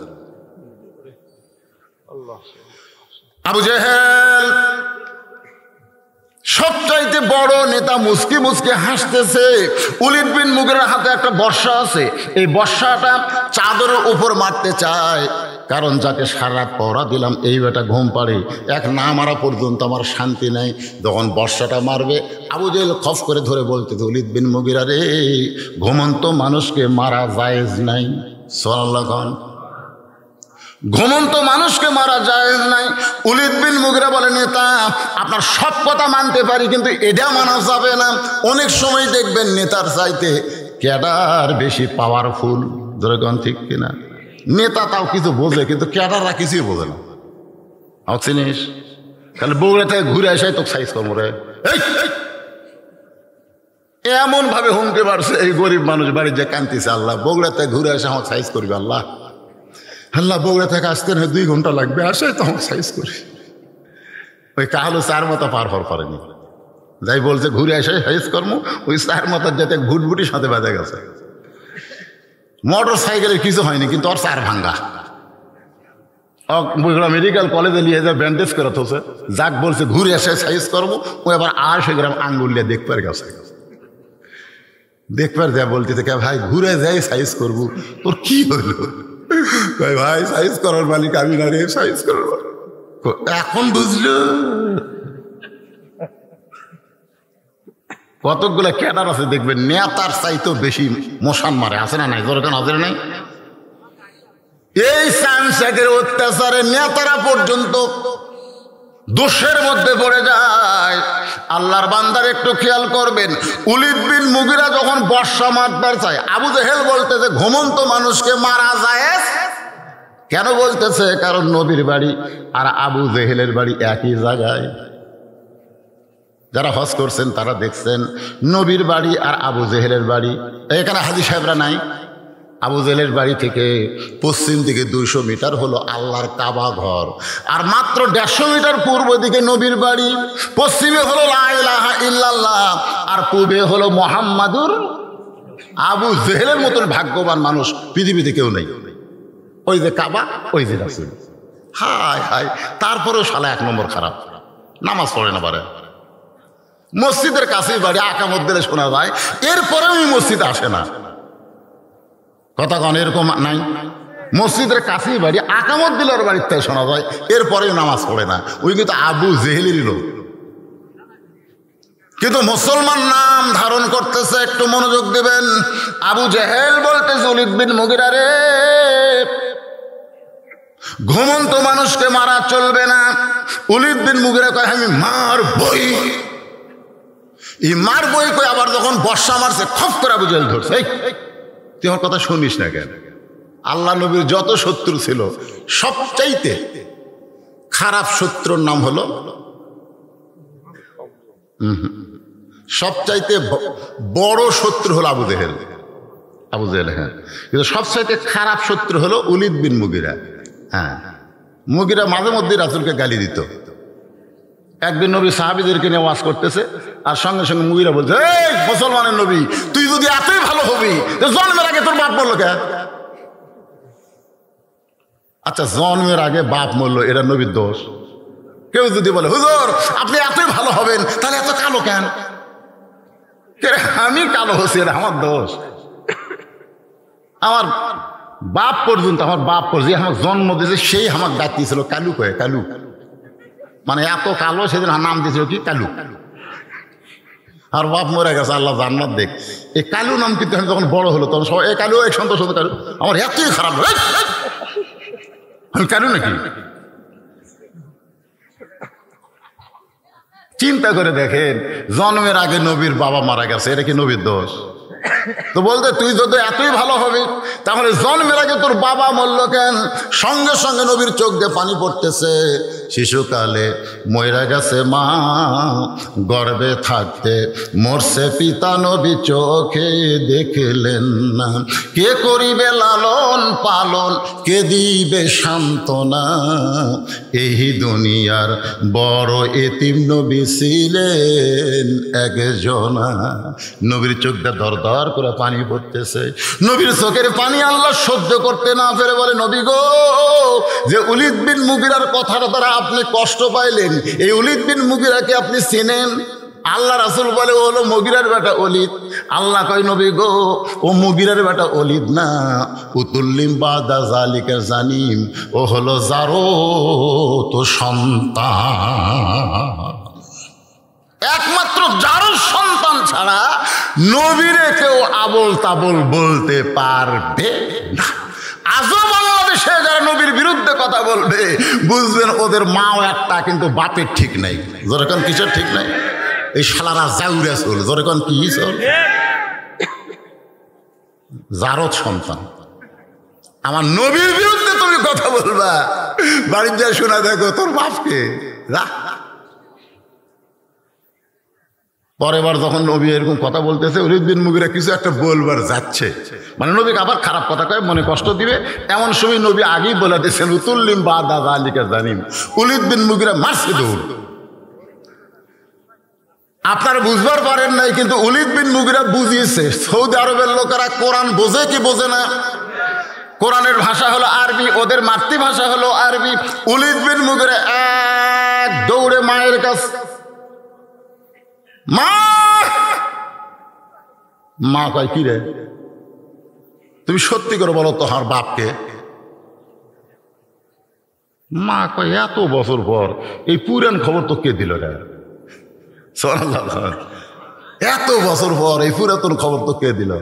আবু জেহেল সবচাইতে বড় নেতা, মুসকি মুসকি হাসতেছে। উলিদ বিন মুগিরার হাতে একটা বর্ষা আছে, এই বর্ষাটা চাদরের উপর মারতে চায়, কারণ যাকে সারা রাত পহরা দিলাম এই বেটা ঘুম পাড়ে, এক না মারা পর্যন্ত আমার শান্তি নাই। যখন বর্ষাটা মারবে আবু জেহেল খফ করে ধরে বলতে, উলিদ বিন মুগিরা রে, ঘুমন্ত মানুষকে মারা জায়েজ নাই। সুবহানাল্লাহ। ঘুমন্ত মানুষকে মারা জায়েজ নাই। উলিদ বিন মুগিরা বলে নেতা আপনার সব কথা মানতে পারি, কিন্তু এটা মানা যাবে না। অনেক সময় দেখবেন নেতার চাইতে ক্যাডার বেশি পাওয়ারফুল। ধরে গণ ঠিক কিনা? নেতা তাও কিছু বোঝে, কিন্তু ক্যাডাররা কিছুই বোঝে না। আমার চিনিস তাহলে বগুড়া থেকে ঘুরে আসাই তো সাইজ করবো রে, এমন ভাবে হুমকে পারছে এই গরিব মানুষ বাড়ি যে কান্দিছে। আল্লাহ বগুড়া থেকে ঘুরে আসে আমার সাইজ করবে। আল্লাহ আল্লাহ বগুড়া থেকে আসতে না 2 ঘন্টা লাগবে, আসে তো আমার সাইজ করি। ওই কাহলো 4 মাথা পার করেনি, যাই বলছে ঘুরে আসে সাইজ কর্ম, ওই 4 মাথার যাতে ভুটভুটির সাথে বাঁধা গেছে। মোটর সাইকেলের কিছু হয়নি, কিন্তু ওর 4 ভাঙ্গা। বগুড়া মেডিকেল কলেজে নিয়ে যা ব্যান্ডেজ করে থোছে, যাক বলছে ঘুরে আসে সাইজ করবো, ও আবার 800 গ্রাম আঙ্গুল নিয়ে দেখবার গেছে। দেখবার যা বলতে থেকে ভাই ঘুরে যাই সাইজ করবো, তোর কি হইলো? ভাই সাইজ করার মালিক আমি না রে, সাইজ করার এখন বুঝলো। কতকগুলো ক্যাডার আছে দেখবেন নেতার চাইতেও বেশি মশান মারে, আছে না নাই? জোরকান হাজির নাই? এই সাংসারিক অত্যাচারে নেতারা পর্যন্ত দোষের মধ্যে পড়ে যায়। আল্লাহর বান্দার একটু খেয়াল করবেন, উলিদ বিন মুগিরা যখন বর্ষা মারবার চায়, আবু জেহেল বলতেছে ঘুমন্ত মানুষকে মারা যায়। কেন বলতেছে? কারণ নবীর বাড়ি আর আবু জেহেলের বাড়ি একই জায়গায়। যারা হজ করছেন তারা দেখছেন নবীর বাড়ি আর আবু জেহেলের বাড়ি এখানে। হাজী সাহেবরা নাই? আবু জেহেলের বাড়ি থেকে পশ্চিম দিকে 200 মিটার হলো আল্লাহর কাবা ঘর, আর মাত্র 150 মিটার পূর্ব দিকে নবীর বাড়ি। পশ্চিমে হলো লা ইলাহা ইল্লাল্লাহ, আর পূবে হলো মুহাম্মাদুর। আবু জেহেলের মতন ভাগ্যবান মানুষ পৃথিবীতে কেউ নেই। ওই যে কাবা, ওই যে রাসূল। হায় হায়, তারপরেও শালা 1 নম্বর খারাপ, নামাজ পড়ে না পারে। মসজিদের কাছেই বাড়ি, আকামত দিলে শোনা যায়, এরপরেও এই মসজিদে আসে না। কথা কন এরকম নাই? মসজিদের কাছেই বাড়ি, আকামত দিলে ওর বাড়ির থেকে শোনা যায়, এরপরেও নামাজ পড়ে না। ওই কিন্তু আবু জেহেলেরই লোক, কিন্তু মুসলমান নাম ধারণ করতেছে। একটু মনোযোগ দেবেন। আবু জেহেল বলতেছে উলিদ বিন মুগিরা রে, ঘুমন্ত মানুষকে মারা চলবে না। উলিদ বিন মুগিরা কয় আমি মারবই। এই মারবই কই আবার যখন বর্ষা মারছে খপ করে আবু জেহেল ধরছে। তুই আমার কথা শুনিস না কেন? আল্লাহ নবীর যত শত্রু ছিল সবচাইতে খারাপ শত্রুর নাম হলো, সবচাইতে বড় শত্রু হলো আবু জেহেল। আবু জেহেল, হ্যাঁ। কিন্তু সবচাইতে খারাপ শত্রু হলো উলিদ বিন মুগিরা। হ্যাঁ, মুগিরা মাঝে মধ্যে রাসূলকে গালি দিত। একদিন নবী সাহাবীদেরকে নিয়ে ওয়াজ করতেছে, আর সঙ্গে সঙ্গে মুগিরা বলছে, এই মুসলমানের নবী, তুই যদি এতই ভালো হবি জন্মের আগে তোর বাপ মরলো কে? আচ্ছা, জন্মের আগে বাপ মরলো, এটা নবীর দোষ? কেউ যদি বলে হুজুর আপনি এতই ভালো হবেন তাহলে এত কালো কেন? আমি কালো হচ্ছি, এটা আমার দোষ? আমার বাপ পর্যন্ত, আমার বাপ যে আমাকে জন্ম দিয়েছে সেই আমাকে ডাক দিয়েছিল কালু কয়ে, কালু মানে এত কালো, সেদিন নাম দিয়েছিল কি কালু। আর বাপ মরে গেছে, আল্লাহ জান্নাত দেখ। এই কালু নাম কিন্তু আমি যখন বড় হলো তখন সবাই এই কালু, এক সন্তোষ হতো কালু। আমার এতই খারাপ, আমি কালু নাকি? চিন্তা করে দেখেন, জন্মের আগে নবীর বাবা মারা গেছে, এটা কি নবীর দোষ? তো বলতে তুই যদি এতই ভালো হবি তাহলে জন্মের আগে তোর বাবা মরল কেন? সঙ্গে সঙ্গে নবীর চোখ দিয়ে পানি পড়তেছে। শিশুকালে মইরা গেছে মা, গর্ভে থাকতে মরছে পিতা, নবী চোখে দেখলেন না। কে করিবে লালন পালন, কে দিবে সান্ত্বনা? এই দুনিয়ার বড় এতিম নবী ছিলেন একজনা। নবীর চোখ দিয়ে দর দর করে পানি পড়তেছে। নবীর চোখের পানি আল্লাহ সহ্য করতে না পেরে বলে, নবী গো, যে উলিদ বিন মুগিরার কথার দ্বারা আপনি কষ্ট পাইলেন, এই উলিদ বিন মুগিরাকে আপনি চেনেন? আল্লাহ রাসূল বলে ও হলো মুগিরার বেটা অলিদ। আল্লাহ কয় নবী গো, ও মুগিরার বেটা অলিদ না, উতুল্লিম বাদা জালিকা জানিম, ও হলো যারো তো সন্তান। একমাত্র যারো সন্তান ছাড়া নবীরে কেউ আবল তাবল বলতে পারবে না। আজও বাংলাদেশে যারা নবীর বিরুদ্ধে কথা বলবে বুঝবেন ওদের মাও একটা, কিন্তু বাপের ঠিক নাই। যেরকম কিসের ঠিক নাই? এই শালারা জাউরা চল, যেরকম কি চল, জারদ সন্তান। আমার নবীর বিরুদ্ধে তুমি কথা বলবা, বাড়ির যা শোনা দেখো তোর বাপকে। পরের বার যখন নবী এরকম কথা বলতেছে, উলিদ বিন মুগিরা কিছু একটা বলবার যাচ্ছে, মানে নবীকে আবার খারাপ কথা কয়, মনে কষ্ট দিবে, এমন সময় নবী আগেই বলে দিয়েছেন উতুল্লিম বাদা যালিকা জানিম। উলিদ বিন মুগিরা মারছে দৌড়। আপনারা বুঝবার পারেন নাই, কিন্তু উলিদ বিন মুগিরা বুঝিয়েছে। সৌদি আরবের লোকেরা কোরআন বোঝে কি বোঝে না? কোরআনের ভাষা হলো আরবি, ওদের মাতৃভাষা হলো আরবি। উলিদ বিন মুগিরা এক দৌড়ে মায়ের কাছে, মা, মা কয় কি রে, তুমি সত্যি করে বলো তোমার বাপকে? মা কয় এত বছর পর এই পুরান খবর তো কে দিল রে? এত বছর পর এই পুরাতন খবর তো কে দিল?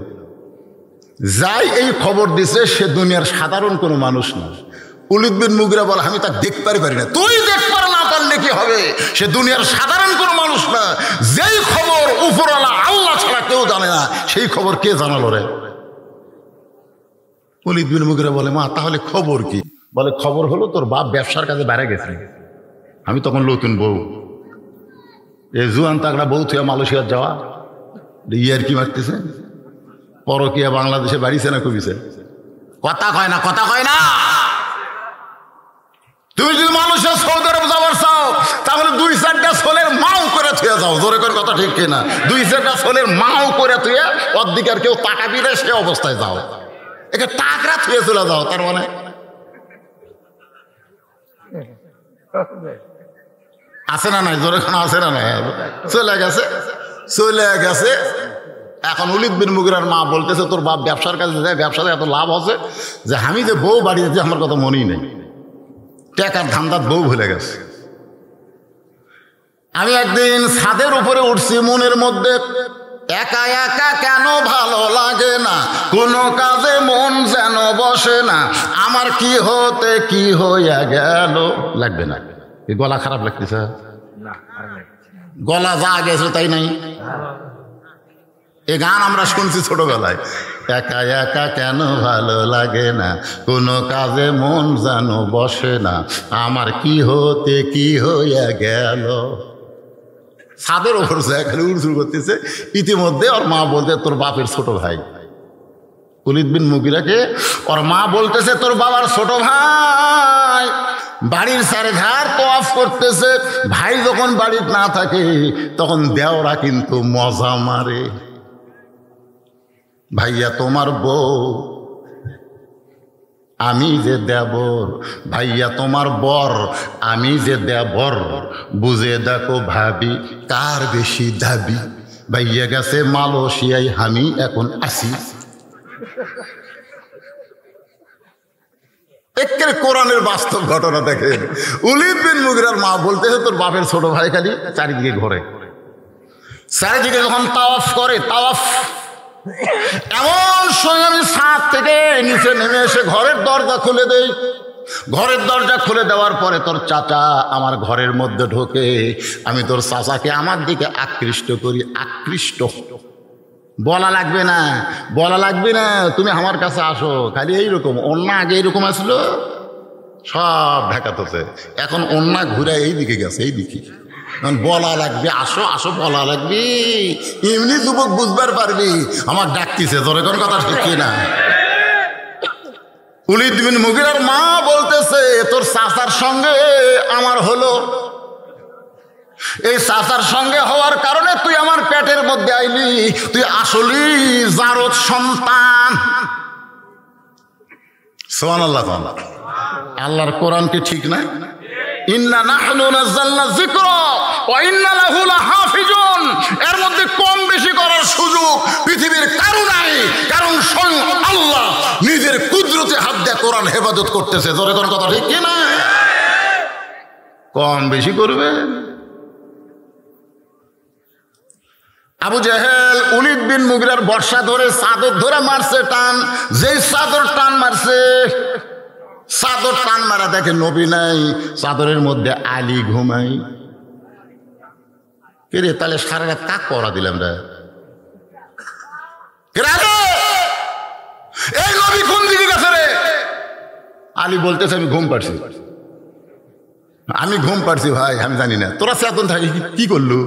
যাই এই খবর দিছে সে দুনিয়ার সাধারণ কোনো মানুষ না। ওলীদ বিন মুগিরা বলে আমি তা দেখতে পারি না। তুই দেখতে না পারলে কি হবে? সে দুনিয়ার সাধারণ কোনো মানুষ না। যেই খবর উপরওয়ালা আল্লাহ ছাড়া কেউ জানে না, সেই খবর কে জানালো রে? ওলীদ বিন মুগিরা বলে মা তাহলে খবর কি? বলে খবর হলো তোর বাপ ব্যবসার কাজে বাইরে গেছে। আমি তখন নতুন বউ, এই জুয়ান তাগড়া বউ থুয়া মালয়েশিয়ার যাওয়া, ইয়ার কি মারতেছে, পরকিয়া বাংলাদেশে বাড়িছে না কমিছে? কথা কয় না, কথা কয় না। তুমি যদি মানুষের সৌদি আরব যাওয়ার চাও তাহলে 2-4টা ছোলের মাও করে থুয়ে যাও। জোরে করে কথা ঠিক কিনা? 2-4টা ছোলের মাও করে থুয়ে অর্ধেকের কেউ টাকা দিলে সে অবস্থায় যাও, একে টাকরা থুয়ে চলে যাও। তার মানে আছে না নাই? জোরে কোনো আছে না নাই? চলে গেছে, চলে গেছে। এখন ওলীদ বিন মুগিরার মা বলতেছে তোর বাপ ব্যবসার কাজে যায়, ব্যবসাতে এত লাভ আছে যে আমি যে বউ বাড়িতে আমার কথা মনেই নেই, টাকার ধান্দাত বউ ভুলে গেছে। আমি একদিন ছাদের উপরে উঠছি, মনের মধ্যে একা একা কেন ভালো লাগে না, কোনো কাজে মন যেন বসে না, আমার কি হতে কি হইয়া গেল। লাগবে না? গলা খারাপ লাগতেছে? গলা যা গেছে তাই নাই? এ গান আমরা শুনছি ছোটবেলায়। একা একা কেন ভালো লাগে না, কোনো কাজে মন যেন বসে না, আমার কি হতে কি হইয়া গেল। ছাদের ওপর এখানে উড়ঝুড় করতেছে। ইতিমধ্যে ওর মা বলতে তোর বাপের ছোট ভাই ওলীদ বিন মুগিরাকে ওর মা বলতেছে তোর বাবার ছোট ভাই বাড়ির চারিধার তওয়াফ করতেছে। ভাই যখন বাড়ির না থাকে তখন দেওরা কিন্তু মজা মারে। ভাইয়া তোমার বউ, আমি যে দেবর, ভাইয়া তোমার বর, আমি যে দেবর, বুঝে দেখো ভাবি কার বেশি দাবি। ভাইয়া গেছে মালয়েশিয়ায়, আমি এখন আসি। একের কোরআনের বাস্তব ঘটনা দেখেন। ওলীদ বিন মুগিরার মা বলতেছে তোর বাপের ছোট ভাই খালি চারিদিকে ঘোরে, চারিদিকে যখন তাওয়াফ করে, তাওয়াফ এমন সময় আমি ছাদ থেকে নিচে নেমে এসে ঘরের দরজা খুলে দেই। ঘরের দরজা খুলে দেওয়ার পরে তোর চাচা আমার ঘরের মধ্যে ঢোকে। আমি তোর চাচাকে আমার দিকে আকৃষ্ট করি। আকৃষ্ট বলা লাগবে না, বলা লাগবে না, তুমি আমার কাছে আসো। খালি এইরকম অন্যা আগে এইরকম আসলো, সব ঢাকাতেছে। এখন অন্যা ঘুরে এই দিকে গেছে, এই দিকে। বলা লাগবে আসো আসো, বলা লাগবে। এমনি যুবক বুঝবার পারবি আমার ডাকতিছে। তোর কোন কথা ঠিক না? ওলীদ বিন মুগিরার মা বলতেছে তোর চাচার সঙ্গে আমার হলো, এই চাচার সঙ্গে হওয়ার কারণে তুই আমার পেটের মধ্যে আইলি, তুই আসলি জারদ সন্তান। সুবহানাল্লাহ। আল্লাহর কোরআন কি ঠিক না? ইন্না নাহনু নাযালনা যিকরা ওয়া ইন্না লাহু লাহাফিজুন। এর মধ্যে কম বেশি করার সুযোগ পৃথিবীর কারো নাই, কারণ স্বয়ং আল্লাহ নিজের কুদরতে হাত দিয়ে কোরআন হেফাজত করতেছে। জোরে কোন কথা ঠিক কি না? কম বেশি করবে। আবু জেহেল ওলীদ বিন মুগিরার বর্ষা ধরে চাদর ধরে মারছে টান। যেই চাদর টান মারছে, চাদর টান মারা দেখে নবী নাই, চাদরের মধ্যে আলী ঘুমাই। কে রে তাহলে সারা রাত কাক পড়া দিলাম রে? এই নবী কোন দিকে গেছে রে? আলী বলতেছে আমি ঘুম পাড়ছি, আমি ঘুম পাড়ছি ভাই, আমি জানি না। তোরা চেতন থাকি কি করলু?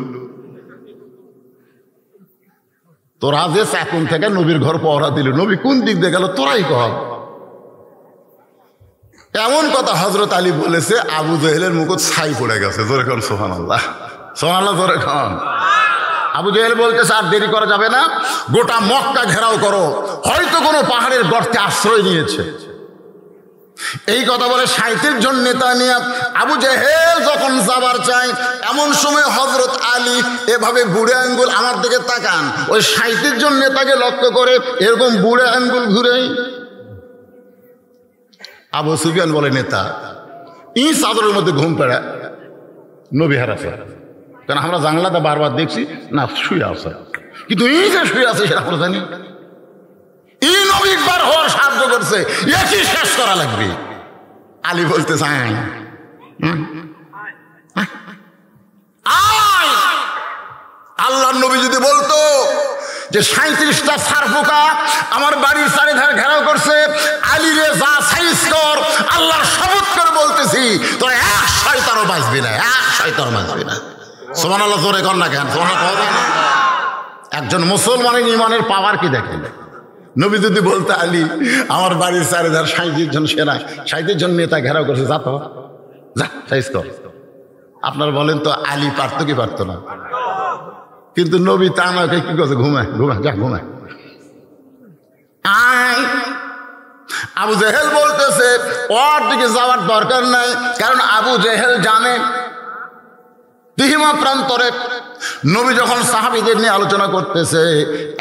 তোরা যে চেতন থেকে নবীর ঘর পহরা দিল, নবী কোন দিক দিয়ে গেল তোরাই কহ। এমন কথা হযরত আলী বলেছে, আবু জেহেলের মুকুট ছাই পড়ে গেছে। জোরে খান সুবহানাল্লাহ, সুবহানাল্লাহ জোরে খান। আবু জেহেল বলতেছে আর দেরি করা যাবে না, গোটা মক্কা ঘেরাও করো, হয়তো কোনো পাহাড়ের গর্তে আশ্রয় নিয়েছে। এই কথা বলে 37 জন নেতা নিয়ে আবু জেহেল যখন যাবার চায়, এমন সময় হযরত আলী এভাবে বুড়ে আঙ্গুল আমার দিকে তাকান, ওই 37 জন নেতাকে লক্ষ্য করে এরকম বুড়ে আঙ্গুল ঘুরেই। আবু সুফিয়ান বলে নেতা এই চাদরের মধ্যে ঘুম পেড়া নবী হারাছে, কারণ আমরা জানলাতে বারবার দেখছি না শুয়ে আছে। কিন্তু এই যে শুয়ে আছে সেটা আমরা জানি। এই নবী একবার হওয়ার সাহায্য করছে, একই শেষ করা লাগবে। আলী বলতে চাই আল্লাহ নবী যদি বলতো যে 37টা সার পোকা আমার বাড়ির চারিধারে ঘেরাও করছে, আলী রে যা সাইজ কর, আল্লাহর শপথ করে বলতেছি তোর এক শয়তানও বাঁচবি না, এক শয়তান বাঁচবি না। সুবহানাল্লাহ জোরে কর না কেন? একজন মুসলমানের ইমানের পাওয়ার কি দেখেন। নবী যদি বলতে আলী আমার বাড়ির চারিধার 37 জন সেনা 37 জন নেতা ঘেরাও করছে, যা তো যা সাইজ কর। আপনারা বলেন তো আলী পারতো কি পারতো না? কিন্তু নবী তা নয়, কি করছে? ঘুমায় ঘুমায় যা ঘুমায়। আবু জেহেল বলতেছে ওর দিকে যাওয়ার দরকার নাই, কারণ আবু জেহেল জানে তিহিমা প্রান্তরে নবী যখন সাহাবীদের নিয়ে আলোচনা করতেছে,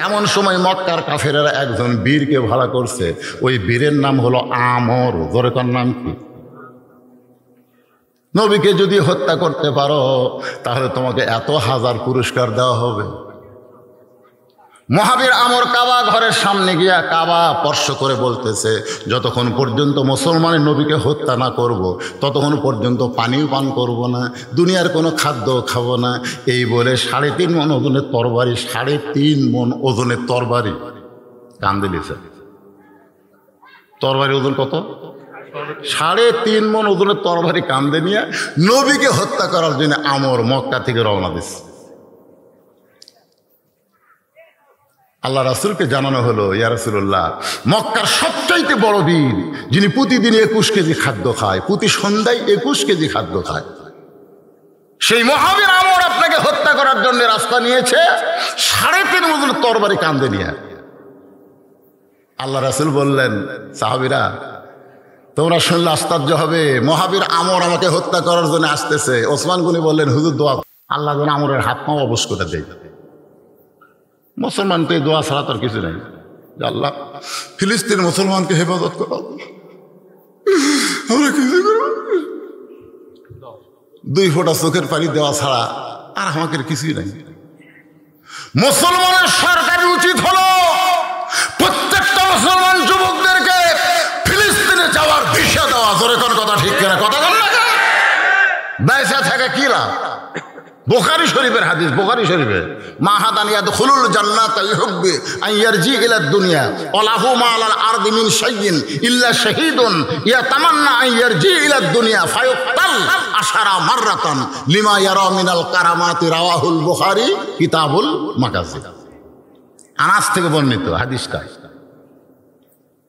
এমন সময় মক্কার কাফেরেরা একজন বীরকে ভাড়া করছে। ওই বীরের নাম হলো আমর। জোরেকার নাম কি? নবীকে যদি হত্যা করতে পারো তাহলে তোমাকে এত হাজার পুরস্কার দেওয়া হবে। মহাবীর আমর কাবা ঘরের সামনে গিয়া কাবা স্পর্শ করে বলতেছে, যতক্ষণ পর্যন্ত মুসলমানের নবীকে হত্যা না করব ততক্ষণ পর্যন্ত পানিও পান করব না, দুনিয়ার কোনো খাদ্য খাবো না। এই বলে 3.5 মণ ওজনের তরবারি, 3.5 মণ ওজনের তরবারি কান্দে দিয়েছে। তরবারি ওজন কত? 3.5 মণ ওজনের তরবারি কান্দে নিয়ে নবীকে হত্যা করার জন্য আমর মক্কা থেকে রওনা দিচ্ছে। আল্লাহ রাসূলকে জানানো হলো, ইয়া রাসূলুল্লাহ, মক্কার সবচাইতে বড় বীর যিনি প্রতিদিন 21 কেজি খাদ্য খায়, প্রতি সন্ধ্যায় 21 কেজি খাদ্য খায়, সেই মহাবীর আমর আপনাকে হত্যা করার জন্য রাস্তা নিয়েছে 3.5 ওজনের তরবারি কান্দে নিয়ে। আল্লাহ রাসূল বললেন, সাহাবীরা তোমরা শুনলে আশ্চর্য হবে, মহাবীর আমর আমাকে হত্যা করার জন্য আসতেছে। ওসমান গনি বললেন, হুজুর দোয়া আল্লাহ যেন আমরের হাত পা অবশ করে দেয়। মুসলমান তো এই দোয়া ছাড়া তোর কিছু নেই, আল্লাহ ফিলিস্তিন মুসলমানকে হেফাজত করো, আমরা কিছু করব। 2 ফোঁটা চোখের পানি দেওয়া ছাড়া আর আমাকে কিছুই নাই। মুসলমানের সরকারের উচিত হলো প্রত্যেকটা মুসলমান যুবকদেরকে ফিলিস্তিনে যাওয়ার ভিসা দেওয়া। জোরে কোন কথা ঠিক কিনা? কথা বল না, বেঁচে থাকে কি লাভ? বুখারী শরীফের হাদিস, বুখারী শরীফে মাহাদান ইয়াদখুলুল জান্নাতা ইহুব্বি আন ইয়ারজি ইলা দুনিয়া ওয়া লাহু মা আলাল আরদি মিন শাইইন ইল্লা শাহীদুন ইয়াতামান্না আন ইয়ারজি ইলা দুনিয়া ফায়ুক্তাল 10 মাররাতান লিমা ইয়ারা মিনাল কারামাতি। রাওয়াহুল বুখারী কিতাবুল মাগাজি। আনাস থেকে বর্ণিত হাদিসটা।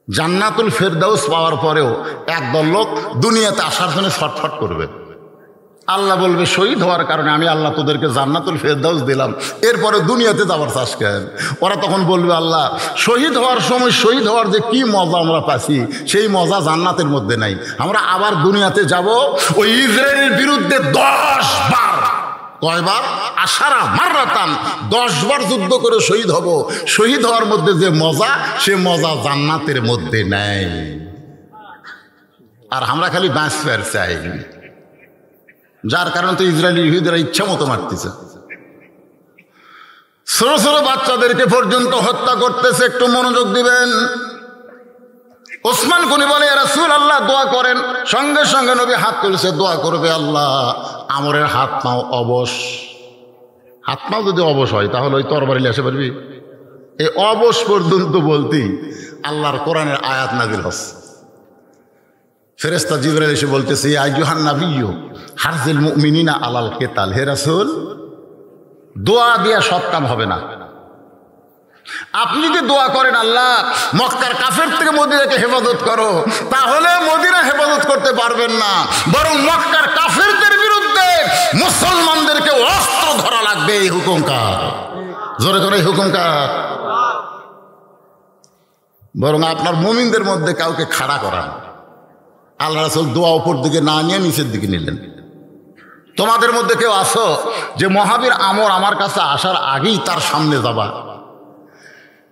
জান্নাতুল ফেরদাউস পাওয়ার পরেও একদল লোক দুনিয়াতে আসার জন্য ছটফট করবে। আল্লাহ বলবে, শহীদ হওয়ার কারণে আমি আল্লাহ তোদেরকে জান্নাতুল ফেরদাউস দিলাম, এরপরে দুনিয়াতে যাবার চাষ করেন। ওরা তখন বলবে, আল্লাহ শহীদ হওয়ার সময় শহীদ হওয়ার যে কি মজা আমরা পাচ্ছি, সেই মজা জান্নাতের মধ্যে নাই। আমরা আবার দুনিয়াতে যাব, ওই ইসরায়েলের বিরুদ্ধে 10 বার, কয়বার? 10 মাররাতান, 10 বার যুদ্ধ করে শহীদ হব। শহীদ হওয়ার মধ্যে যে মজা, সে মজা জান্নাতের মধ্যে নাই। আর আমরা খালি বাঁচ ফের চাই, যার কারণে তো ইসরায়েলি ইহুদিরা ইচ্ছা মতো মারতেছে। ছোট ছোট বাচ্চাদেরকে পর্যন্ত হত্যা করতেছে। একটু মনোযোগ দিবেন। ওসমান গনি বলে, ইয়া রাসূলুল্লাহ দোয়া করেন। সঙ্গে সঙ্গে নবী হাত তুলেছে, দোয়া করবে, আল্লাহ আমরের হাত পাও অবশ। হাত পাও যদি অবশ হয় তাহলে ওই তরবারি আসে পারবি? এই অবশ পর্যন্ত বলতেই আল্লাহর কোরআনের আয়াত নাযিল হচ্ছে। ফেরেশতা জিবরাইল এসে বলতেছে, ইয়া আইয়ুহান নাবিয়্যু হারজিল মুমিনিনা আলাল কিতাল। হে রাসূল, দোয়া দিয়া সব কাম হবে না। আপনি যদি দোয়া করেন, আল্লাহ মক্কার কাফের থেকে মদিনাকে হেফাজত করো, তাহলে মদিনা হেফাজত করতে পারবেন না, বরং মক্কার কাফেরদের বিরুদ্ধে মুসলমানদেরকে অস্ত্র ধরা লাগবে। এই হুকুম কার? জোরে করে এই হুকুম কার? বরং আপনার মুমিনদের মধ্যে কাউকে খাড়া করান। আল্লাহ রাসূল দোয়া উপর দিকে না নিয়ে নিচের দিকে নিলেন। তোমাদের মধ্যে কেউ আসো যে মহাবীর আমর আমার কাছে আসার আগেই তার সামনে যাবা?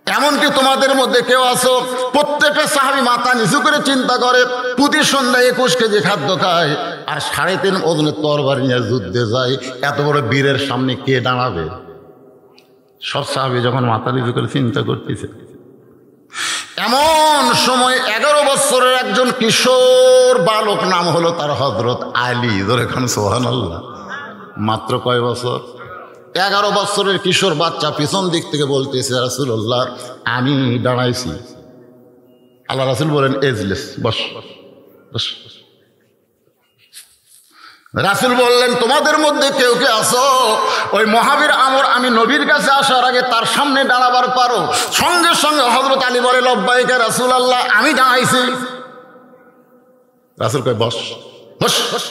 এমনকি তোমাদের মধ্যে কেউ আসো প্রত্যেকটা সাহাবী মাথা নিচু করে চিন্তা করে, প্রতি সন্ধ্যায় 21 কেজি খাদ্য খায়, আর 3.5 ওজনের তরবারি নিয়ে যুদ্ধে যায়। এত বড় বীরের সামনে কে দাঁড়াবে? সব সাহাবী যখন মাথা নিচু করে চিন্তা করতেছে, এমন সময় 11 বছরের একজন কিশোর বালক, নাম হলো তার হযরত আলী। ধরে খান সুবহানাল্লাহ। মাত্র কয় বছর? 11 বছরের কিশোর বাচ্চা পিছন দিক থেকে বলতেছে, রাসূলুল্লাহ আমি দাঁড়াইছি। আল্লাহ রাসূল বলেন এজলিস, বস বস। রাসূল বললেন তোমাদের মধ্যে কেউ কে আছো ওই মহাবীর আমর আমি নবীর কাছে আসার আগে তার সামনে দাঁড়াবার পারো? সঙ্গে সঙ্গে হযরত আলী বলে লব্বাইক ইয়া রাসূলুল্লাহ, আমি দাঁড়াইছি। রাসূল কয় বস বস বস।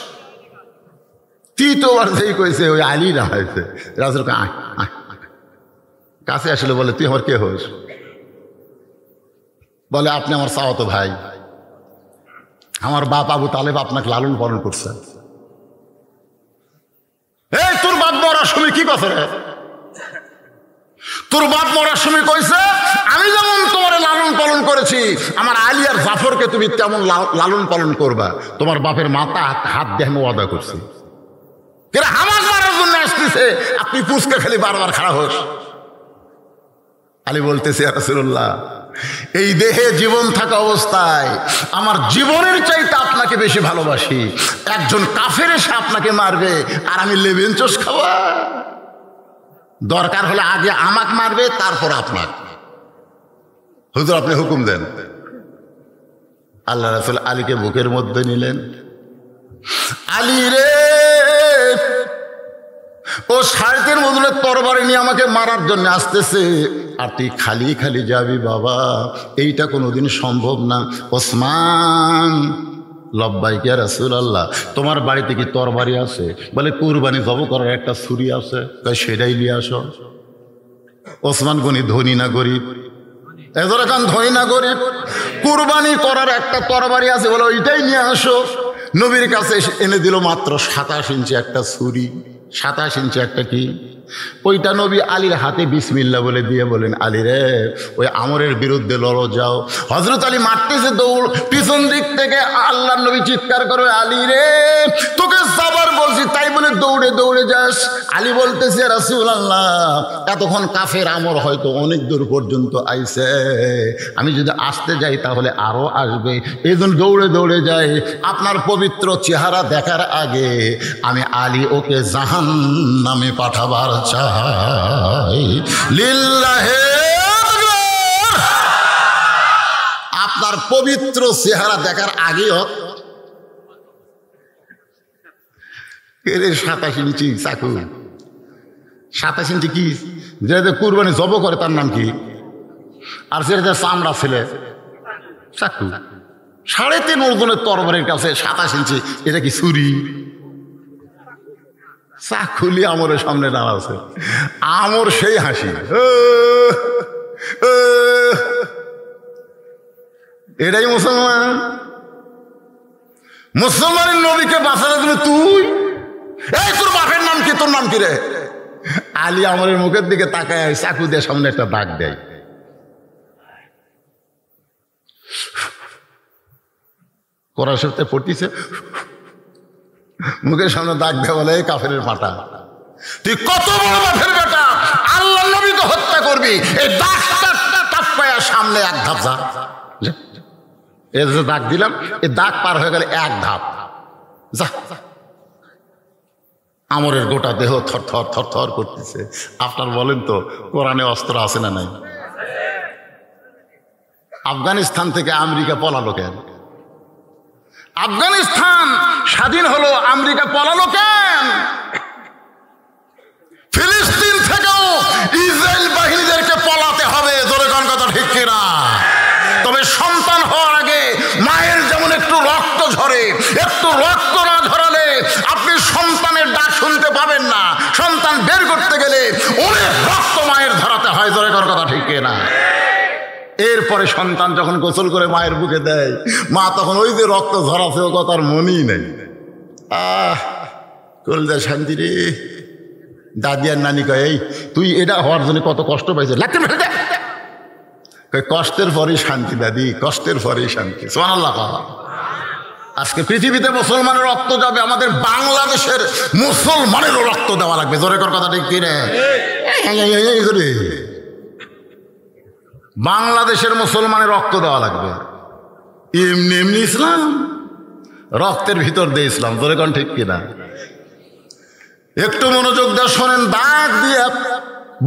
তৃতীয়বার যেই কইছে ওই আলী দাঁড়াইছে। রাসূল কয় আয় আয়। কাছে আসলে বলে তুই আমার কে হোস? বলে আপনি আমার চাওয়াতো ভাই, আমার বাপ আবু তালেব আপনাকে লালন পালন করছে। এই তোর বাপ মরার সময় কি কথা রে? তোর বাপ মরার সময় কইছে আমি যেমন তোমার লালন পালন করেছি আমার আলী আর জাফরকে তুমি তেমন লালন পালন করবা। তোমার বাপের মাথা হাত দিয়ে আমি ওয়াদা করছি। এরা হামাজ মারার জন্য আসতেছে, আপনি পুচকা খালি বারবার খাড়া হোস। আলী বলতেছে ইয়া রাসূলুল্লাহ এই দেহে জীবন থাকা অবস্থায় আমার জীবনের চাইতে আপনাকে বেশি ভালোবাসি। একজন কাফের এসে আপনাকে মারবে আর আমি লেবেন চোষ খাওয়া? দরকার হলে আগে আমাকে মারবে তারপর আপনার। হুজুর আপনি হুকুম দেন। আল্লাহ রাসূল আলীকে বুকের মধ্যে নিলেন। আলী রে, ও শারীরের মধ্যে তরবারি নিয়ে আমাকে মারার জন্য আসতেছে আর তুই খালি খালি যাবি বাবা, এইটা কোনোদিন সম্ভব না। ওসমান লব্বাইক ইয়া রাসূলুল্লাহ তোমার বাড়িতে কি তরবারি আছে? বলে কুরবানি জব করার একটা ছুরি আছে। সেটাই নিয়ে আসো। ওসমান গনি ধনী না গরিব? এজরা খান ধনী না গরিব? কুরবানি করার একটা তরবারি আছে, বলে ওইটাই নিয়ে আসো। নবীর কাছে এনে দিল মাত্র 27 ইঞ্চি একটা ছুরি। 27 ইঞ্চি একটা কি? ওইটা নবী আলীর হাতে বিসমিল্লাহ বলে দিয়ে বলেন আলী রে ওই আমরের বিরুদ্ধে লড়ো যাও। হযরত আলী মারতেছে দৌড়, পিছন দিক থেকে আল্লাহর নবী চিৎকার করে আলী রে তোকে যাবার বলছি তাই বলে দৌড়ে দৌড়ে যাস। আলী বলতেছে ইয়া রাসূলুল্লাহ এতক্ষণ কাফের আমর হয়তো অনেক দূর পর্যন্ত আইছে, আমি যদি আসতে যাই তাহলে আরো আসবে, এই জন্য দৌড়ে দৌড়ে যাই। আপনার পবিত্র চেহারা দেখার আগে আমি আলী ওকে জাহান্নামে পাঠাবার চাই। লিল্লাহে আপনার পবিত্র চেহারা দেখার আগে 27 ইঞ্চি চাকু। 27 ইঞ্চি কি? যেটা কুরবানি জব করে তার নাম কি? আর সেটা চামড়া ছেলে চাকু। 3.5 ওজনের তরবারির কাছে 27 ইঞ্চি, এটা কি ছুরি? চাকুলি আমরের সামনে দাঁড়াচ্ছে। আমর সেই হাসি, এটাই মুসলমান। মুসলমানের নবীকে বাঁচানোর জন্য তুই এই তোর বাপের নাম কি? তোর নাম কি রে? আলী আমরের মুখের দিকে তাকায় চাকু দিয়ে সামনে একটা দাগ দেয়। কোরআন শরীফে পড়তিছে, মুখের সামনে দাগ দেওয়া বলে এই কাফের পাটা, তুই কত বড় বাপের বেটা, আল্লাহর নবীকে হত্যা করবি, এই দাগটা টাপকায়া সামনে এক ধাপ যা। এই যে দাগ দিলাম, এই দাগ পার হয়ে গেলে এক ধাপ যা। আমরের গোটা দেহ থর থর থর থর করতেছে। আপনার বলেন তো কোরআনে অস্ত্র আছে না নাই? আফগানিস্তান থেকে আমেরিকা পলালো কেন? আফগানিস্তান স্বাধীন হলো, আমেরিকা পলালো কেন? ফিলিস্তিন থেকেও ইসরায়েল বাহিনীদেরকে পলাতে হবে। জোরে কোন কথা ঠিক কিনা? তবে সন্তান হওয়ার আগে মায়ের যেমন একটু রক্ত ঝরে, একটু রক্ত না ঝরালে আপনি সন্তানের ডাক শুনতে পাবেন না। সন্তান বের করতে গেলে অনেক রক্ত মায়ের ধরাতে হয়। জোরে কোন কথা ঠিক কিনা? এরপরে সন্তান যখন গোসল করে মায়ের বুকে দেয়, মা তখন ওই যে রক্ত ঝরাছে ও কথার মনেই নেই। কলজা শান্তি রে। দাদি আর নানি কয় এই তুই এটা হওয়ার জন্য কত কষ্ট পাইছে, লাগতে কষ্টের পরেই শান্তি দাদি, কষ্টের পরেই শান্তি। সুবহানাল্লাহ। আজকে পৃথিবীতে মুসলমানের রক্ত যাবে, আমাদের বাংলাদেশের মুসলমানেরও রক্ত দেওয়া লাগবে। জোরে কর কথা ঠিক কিনে, বাংলাদেশের মুসলমানের রক্ত দেওয়া লাগবে। এমনি এমনি ইসলাম, রক্তের ভিতর দিয়ে ইসলাম। জোরে কর ঠিক কিনা। একটু মনোযোগ দিয়ে শোনেন, দাগ দিয়ে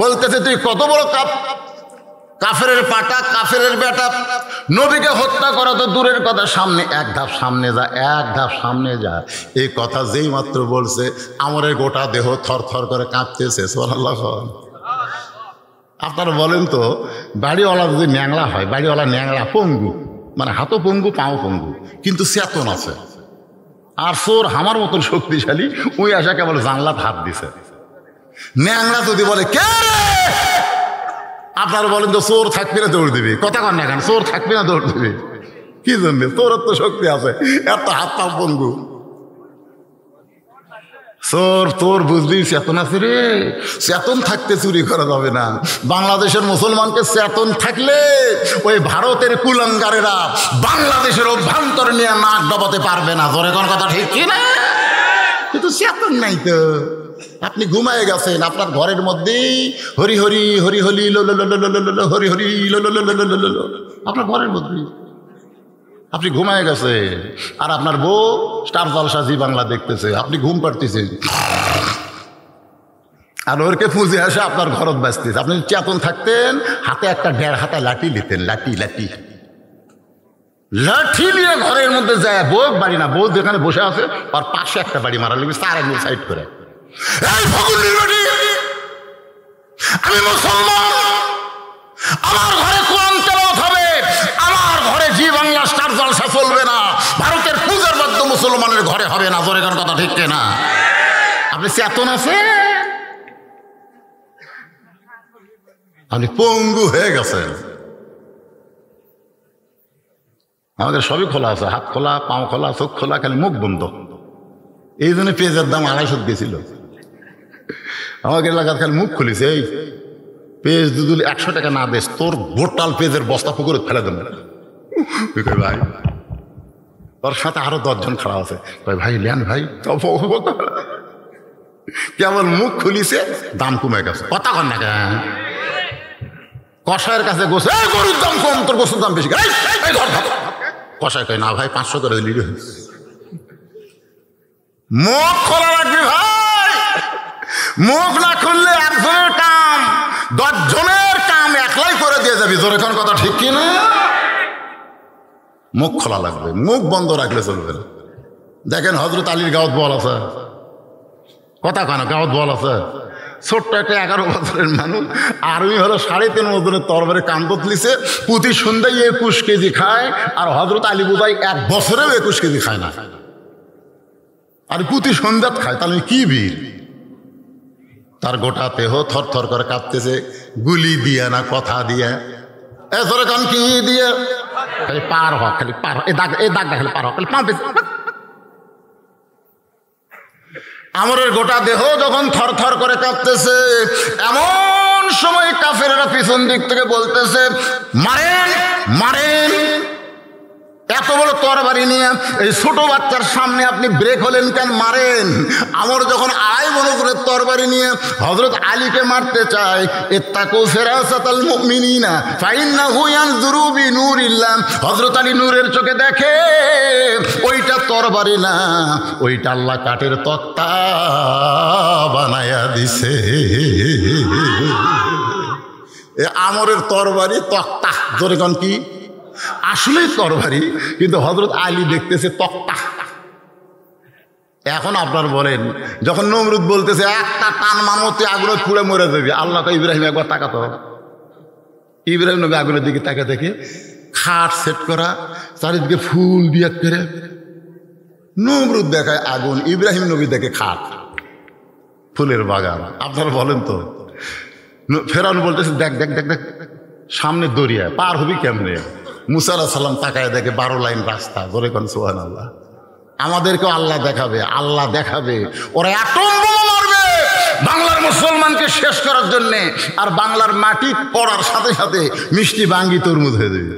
বলতেছে তুই কত বড় কাফেরের পাটা, কাফেরের বেটা। নবীকে হত্যা করা তো দূরের কথা, সামনে এক ধাপ সামনে যা, এক ধাপ সামনে যা। এই কথা যেই মাত্র বলছে আমরের গোটা দেহ থর থর করে কাঁপতেছে। সুবহানাল্লাহ। আপনারা বলেন তো, বাড়িওয়ালা যদি ন্যাংলা হয়, বাড়িওয়ালা ন্যাংলা পঙ্গু, মানে হাতও পঙ্গু পাও পঙ্গু, কিন্তু চেতন আছে। আর চোর আমার মতন শক্তিশালী, ওই আশা কেবল জানলাত হাত দিছে। ন্যাংরা যদি বলে কে, আপনারা বলেন তো চোর থাকবে না দৌড় দিবি, কথা কন না কেন, চোর থাকবে না দৌড় দিবি কি জন্য? তোর তো শক্তি আছে, এত হাত পা পঙ্গু। চোর তোর বুঝবি চেতন আছে রে, চেতন থাকতে চুরি করা যাবে না। বাংলাদেশের মুসলমানকে চেতন থাকলে ওই ভারতের কুলাঙ্গারেরা বাংলাদেশের অভ্যন্তর নিয়ে নাক ডবাতে পারবে না। জোরে কোন কথা ঠিক কি না? কিন্তু চেতন নাই তো। আপনি ঘুমায় গেছেন, আপনার ঘরের মধ্যেই হরি হরি হরি হরি হরি হরি আপনার ঘরের মধ্যেই আপনি ঘুমায় গেছে, আর আপনার বউ স্টার জলসা জি বাংলা দেখতেছে, আপনি ঘুম পাড়তেছেন, আর ওরকে পুঁজে আসে আপনার ঘরত বাঁচতেছে। আপনি চেতন থাকতেন, হাতে একটা 1.5 হাতা লাঠি নিতেন, লাঠি লাঠি লাঠি নিয়ে ঘরের মধ্যে যায়। বউ বাড়ি না, বউ যেখানে বসে আছে আর পাশে একটা বাড়ি মারা লাগবে, 4 আঙ্গুল সাইড করে। আমি মুসলমান, আমার ঘরে কোরআন তেলাওয়াত হবে, আমার ঘরে জি বাংলা স্টার জলসা চলবে না, ভারতের পূজার বাদ্য মুসলমানের ঘরে হবে না। জোরে কথা ঠিক না? আপনি চেতন আছে, আপনি পঙ্গু হয়ে গেছেন। আমাদের সবই খোলা আছে, হাত খোলা, পাও খোলা, চোখ খোলা, খালি মুখ বন্ধ। এই জন্য পেঁয়াজের দাম 250 গেছিল। আমাদের এলাকার খালি মুখ খুলিছে, এই পেঁয়াজ দুদুল 100 টাকা না বেশ, তোর বোটাল পেঁয়াজের বস্তা পুকুরে ফেলে দেন ভাই। ওর সাথে আরো 10 জন খাড়া আছে, ভাই লেন ভাই, কেবল মুখ খুলিছে, দাম কমে গেছে। কথা কন না কেন? কষায়ের কাছে গোস, গরুর দাম কম, তোর গোসের দাম বেশি। কষায় কয় না ভাই, 500 করে দিলি। মুখ খোলা রাখবি ভাই, মুখ না খুললে একজনের কাম 10 জনের কাম একলাই করে দিয়ে যাবি। জোরে কোন কথা ঠিক কি না? মুখ খোলা লাগবে, মুখ বন্ধ রাখলে চলবে না। দেখেন হযরত আলীর গাওয়াত বল আছে, কথা কেন গাওয়াত বল আছে। ছোট্ট একটা 11 বছরের মানুষ, আর্মি হলো 3.5 ওজনের তরবারি কান্দত লিছে, প্রতি সন্ধ্যায় 21 কেজি খায়, আর হযরত আলী বোধহয় 1 বছরেও 21 কেজি খায় না, আর প্রতি সন্ধ্যাত খায়। তাহলে কি বীর? তার গোটা দেহ থর থর করে কাঁপতেছে। গুলি দিয়ে না কথা দিয়ে, এসরে কান কি দিয়ে, খালি পার হ, খালি পার, এই দাগটা খালি পার হ, খালি পাঁপে। আমরের গোটা দেহ যখন থর থর করে কাঁপতেছে, এমন সময় কাফেরেরা পিছন দিক থেকে বলতেছে, মারেন মারেন। এত বড় তরবারি নিয়ে এই ছোট বাচ্চার সামনে আপনি ব্রেক হলেন কেন? মারেন। আমর যখন 2.5 মণ ওজনের তরবারি নিয়ে হযরত আলীকে মারতে চায়, ইত্তাকু ফিরাসাতাল মুমিনিনা ফাইন্নাহু ইয়ানজুরু বিনুরিল্লাহ। হযরত আলী নূরের চোখে দেখে ওইটা তরবারি না, ওইটা আল্লাহ কাঠের তক্তা বানায়া দিছে। এ আমরের তরবারি তক্তা। জোরে কোন কি? আসলেই তরবারি, কিন্তু হযরত আলী দেখতেছে তক্তা। এখন আপনার বলেন, যখন নমরুদ বলতেছে একটা টান মানতে আগুনে পুড়ে মরে যাবে, আল্লাহ তো ইব্রাহিম একবার তাকাতো। ইব্রাহিম নবী আগুনের দিকে তাকে দেখে, খাট সেট করা, চারিদিকে ফুল দিয়ে করে। নমরুদ দেখায় আগুন, ইব্রাহিম নবী দেখে খাট, ফুলের বাগান। আপনারা বলেন তো, ফেরাউন বলতেছে দেখ দেখ দেখ দেখ, সামনে দরিয়া, পার হবি কেমনে? মুসা আলাইহিস সালাম তাকায় দেখে 12 লাইন রাস্তা। বলে কোন সুবহানাল্লাহ। আমাদেরকেও আল্লাহ দেখাবে, আল্লাহ দেখাবে। ওরা অ্যাটম বোমা মারবে বাংলার মুসলমানকে শেষ করার জন্যে, আর বাংলার মাটি পড়ার সাথে সাথে মিষ্টি বাঙ্গি তরমুজ হয়ে যাবে।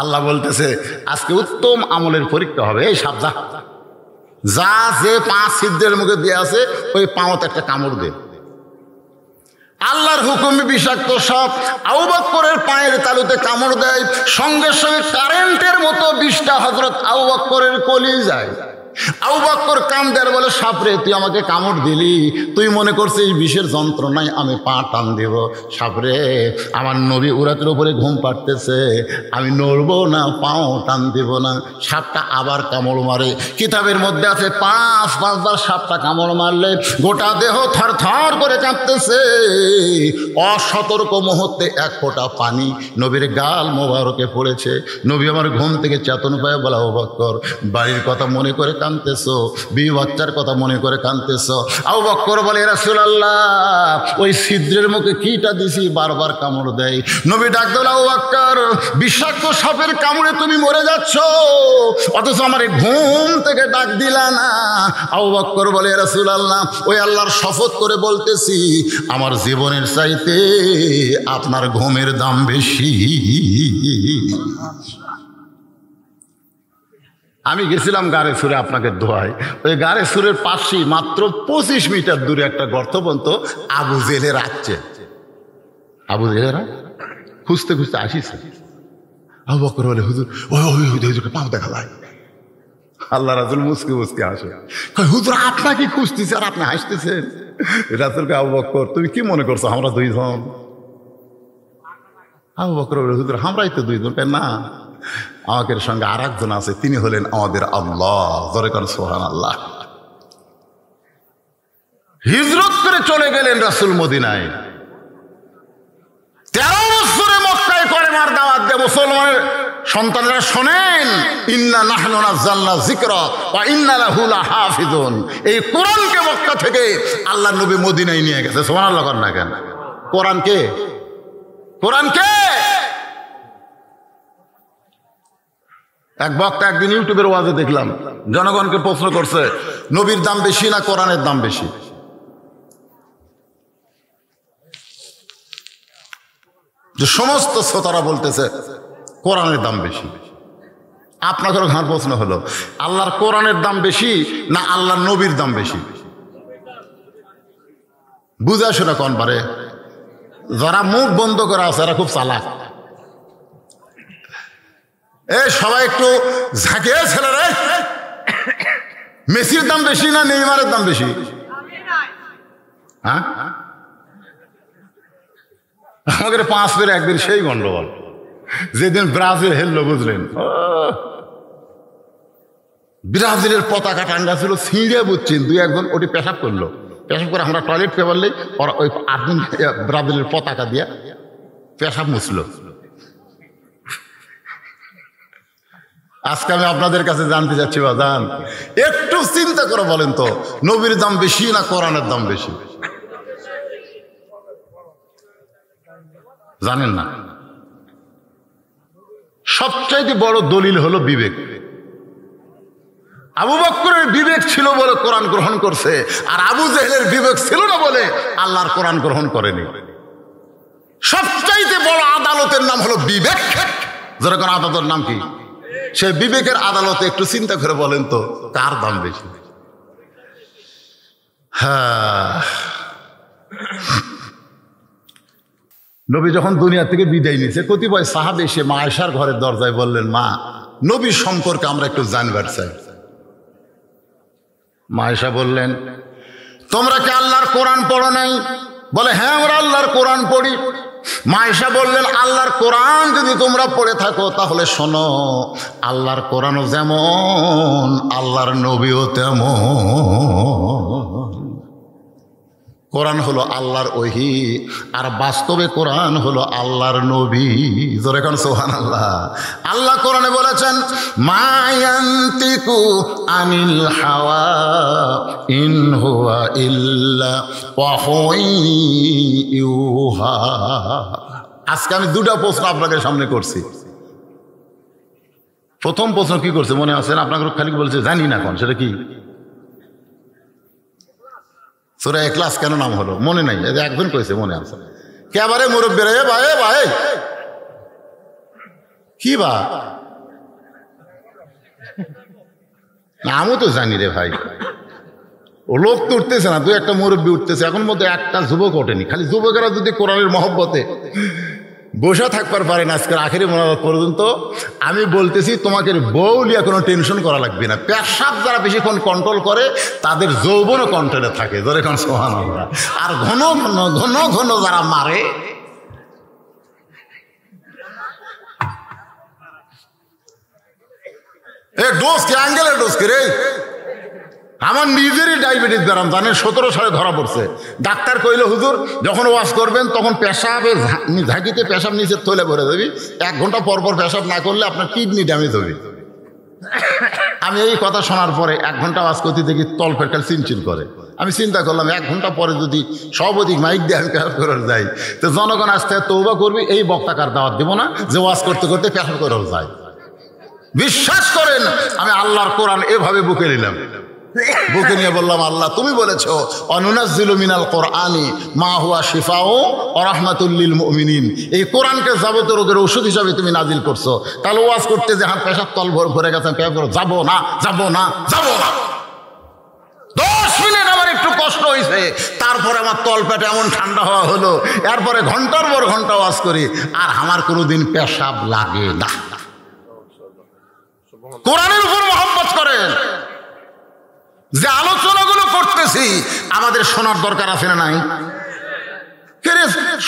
আল্লাহ বলতেছে আজকে উত্তম আমলের পরীক্ষা হবে, এই সাপ যা যা, যে 5 ছিদ্রের মুখে দিয়ে আছে ওই পাঁওতে একটা কামড় দে। আল্লাহর হুকুমে বিষাক্ত সাপ আবু বকরের পায়ের তালুতে কামড় দেয়, সঙ্গে সঙ্গে কারেন্টের মতো বিষটা হযরত আবু বকরের কলিজায়। আবু বকর কান্দে আর বলে, সাপরে তুই আমাকে কামড় দিলি, তুই মনে করছিস বিষের যন্ত্রণায় আমি পা টান দেব? সাপরে, আমার নবী উরাতের উপরে ঘুম পাড়তেছে, আমি নড়বো না, পাও টান দেব না। সাপটা আবার কামড় মারে। কিতাবের মধ্যে আছে 5বার সাপটা কামড় মারলে গোটা দেহ থরথর করে কাঁপতেছে। অসতর্ক মুহূর্তে 1 ফোঁটা পানি নবীর গাল মোবারকে পড়েছে। নবী আমার ঘুম থেকে চেতন পায়, বলা, আবু বকর বাড়ির কথা মনে করে কাঁদতেছো, বিবি বাচ্চার কথা মনে করে কাঁদতেছো। আবু বকর বলে, রাসূলুল্লাহ ওই ছিদ্রের মুখে কিটা দিছি, বারবার কামড় দেয়। নবী ডাক দিল, আবু বকর বিষাক্ত সাপের কামড়ে তুমি মরে যাচ্ছ, অথচ আমার ঘুম থেকে ডাক দিলা না। আবু বকর বলে, রাসূলুল্লাহ ওই আল্লাহর শপথ করে বলতেছি, আমার জীবনের চাইতে আপনার ঘুমের দাম বেশি। আমি গেছিলাম গাড়ে সুরে আপনাকে দোয়াই, ওই গাড়ে সুরের পাশেই মাত্র 25 মিটার দূরে একটা গর্ত পর্যন্ত আবু জেলের আসছে। আবু জেলেরা খুঁজতে খুঁজতে আসিছে। আবু বকর বলে, হুজুর ওই হুজুরকে পাও দেখা যায়। আল্লাহ রাসূল মুসকে মুসকে হাসে, হুজুর আপনাকে খুঁজতেছে আর আপনি হাসতেছেন। রাসূলকে, আবু বকর তুমি কি মনে করছো আমরা 2 জন? আবু বকর বলে, হুজুর আমরাই তো 2 জন। না, আমাদের সঙ্গে আর একজন আছে, তিনি হলেন আমাদের আল্লাহ। জোরে কোন সুবহানাল্লাহ। হিজরত করে চলে গেলেন রাসূল মদিনায়। 13 বছরে মক্কায় কলেমার দাওয়াত দিয়ে মুসলমানের সন্তানেরা শোনেন, ইন্না নাহনু নাযালনা যিকরা ওয়া ইন্না লাহু লাহাফিজুন। এই কোরআনকে মক্কা থেকে আল্লাহর নবী মদিনায় নিয়ে গেছে। সুবহানাল্লাহ কর না কেন? কোরআনকে এক বক্তা একদিন ইউটিউবের ওয়াজে দেখলাম, জনগণকে প্রশ্ন করছে, নবীর দাম বেশি না কোরআনের দাম বেশি? যে সমস্ত শ্রোতারা বলতেছে কোরআনের দাম বেশি। আপনাদের ঘাড় প্রশ্ন হলো, আল্লাহর কোরআনের দাম বেশি না আল্লাহর নবীর দাম বেশি? বুঝা শোনা কোন পারে? যারা মুখ বন্ধ করা আছে এরা খুব চালাক। সবাই একটু ঝাঁকিয়ে ছেলেরা, মেসির দাম বেশি না নেইমারের দাম বেশি? হ্যাঁ, আমাদের 5 ফের একদিন সেই গন্ডগোল, যেদিন ব্রাজিল হেললো, বুঝলেন? ব্রাজিলের পতাকা টাঙ্গা ছিল, ছিঁড়ে বুঝছেন 2-1 ওটি পেশাব করলো। পেশাব করে আমরা টয়লেট পেপারলেই ওরা ওই ব্রাজিলের পতাকা দিয়া পেশাব মুছল। আজকে আমি আপনাদের কাছে জানতে চাচ্ছি, বাজান একটু চিন্তা করে বলেন তো, নবীর দাম বেশি না কোরআনের দাম বেশি? জানেন না? সবচাইতে বড় দলিল হলো বিবেক। আবু বকরের বিবেক ছিল বলে কোরআন গ্রহণ করছে, আর আবু জেহেলের বিবেক ছিল না বলে আল্লাহর কোরআন গ্রহণ করেনি। সবচাইতে বড় আদালতের নাম হলো বিবেক। যেরকম আদালতের নাম কি? সেই বিবেকের আদালতে একটু চিন্তা করে বলেন তো, কার দাম বেশি? হ্যাঁ, নবী যখন দুনিয়া থেকে বিদায় নিয়েছে, কতিপয় সাহাবী এসে মা আয়েশার ঘরের দরজায় বললেন, মা নবীর সম্পর্কে আমরা একটু জানবার চাই। মা আয়েশা বললেন, তোমরা কি আল্লাহর কোরআন পড়ো নাই? বলে, হ্যাঁ আমরা আল্লাহর কোরআন পড়ি। মা আয়েশা বললেন, আল্লাহর কোরআন যদি তোমরা পড়ে থাকো তাহলে শোনো, আল্লাহর কোরআনও যেমন আল্লাহর নবীও তেমন। কোরআন হলো আল্লাহর ওহী, আর বাস্তবে কোরআন হলো আল্লাহর নবী। জোরে কোন সুবহানাল্লাহ। আল্লাহ কোরআনে বলেছেন, মা ইয়ান্তিকু আনিল হাওয়া ইন হুয়া ইল্লা ওয়াহয়ুন ইউহা। আজকে আমি 2টা প্রশ্ন আপনাদের সামনে করছি। প্রথম প্রশ্ন কি করছে মনে আছেন? আপনাকে খালি বলছে জানি না কোন, সেটা কি? সূরা ইখলাস কেন নাম হলো মনে নাই, একজন কইছে মনে আছে। কেবারে মুরব্বীরা, ভাই ভাই কি বা আমিও তো জানি রে ভাই, ও লোক তো উঠতেছে না, 2-1টা মুরব্বী উঠতেছে, এখন মধ্যে একটা যুবক ওঠেনি। খালি যুবকেরা যদি কোরআনের মহব্বতে বসে থাকবার পারেন আজকের আখেরি মোনাজাত পর্যন্ত, আমি বলতেছি তোমাকে বউ নিয়ে কোনো টেনশন করা লাগবে না। পেশাব যারা বেশিক্ষণ কন্ট্রোল করে তাদের যৌবনও কন্ট্রোলে থাকে, ধরে এখন সুবহানাল্লাহ। আর ঘন ঘন ঘন ঘন যারা মারে, ডোজ কে অ্যাঙ্গেলের ডোজ কে রে, আমার নিজেরই ডায়াবেটিস ব্যারাম জানেন, 17 সালে ধরা পড়ছে। ডাক্তার কইল হুজুর যখন ওয়াশ করবেন তখন পেশাবে ঝাঁকিতে পেশাব নিচে তৈলে ভরে দেবি, 1 ঘন্টা পর পর পেশাব না করলে আপনার কিডনি ড্যামেজ হবে। আমি এই কথা শোনার পরে 1 ঘন্টা ওয়াশ করতে দেখি তলপেট খালি চিনচিন করে। আমি চিন্তা করলাম 1 ঘন্টা পরে যদি সব অধিক মাইক দিয়ে আমি পেশাব করে যাই তো জনগণ আসতে তৌবা করবি, এই বক্তাকার দাওয়াত দিব না যে ওয়াশ করতে করতে পেশাব করে যায়। বিশ্বাস করেন আমি আল্লাহর কোরআন এভাবে বুকে নিলাম, বুকে নিয়ে বললাম আল্লাহ তুমি বলেছো অনুনাজ্জিলু মিনাল কোরআনি মা হুয়া শিফাউ ওয়া রাহমাতুল লিল মুমিনিন, এই কোরআনকে যাবতীয় রোগের ওষুধ হিসাবে তুমি নাজিল করছো। তাহলে ওয়াজ করতে যে হাত পেশাব তল ভরে গেছে, যাবো না যাবো না যাবো না, 10 মিনিট আমার একটু কষ্ট হয়েছে, তারপরে আমার তল পেটে এমন ঠান্ডা হওয়া হলো, এরপরে ঘন্টার পর ঘন্টা ওয়াজ করি আর আমার কোনোদিন পেশাব লাগে না। কোরআনের উপর মহব্বত করেন। যে আলোচনাগুলো করতেছি আমাদের শোনার দরকার আছে না নাই?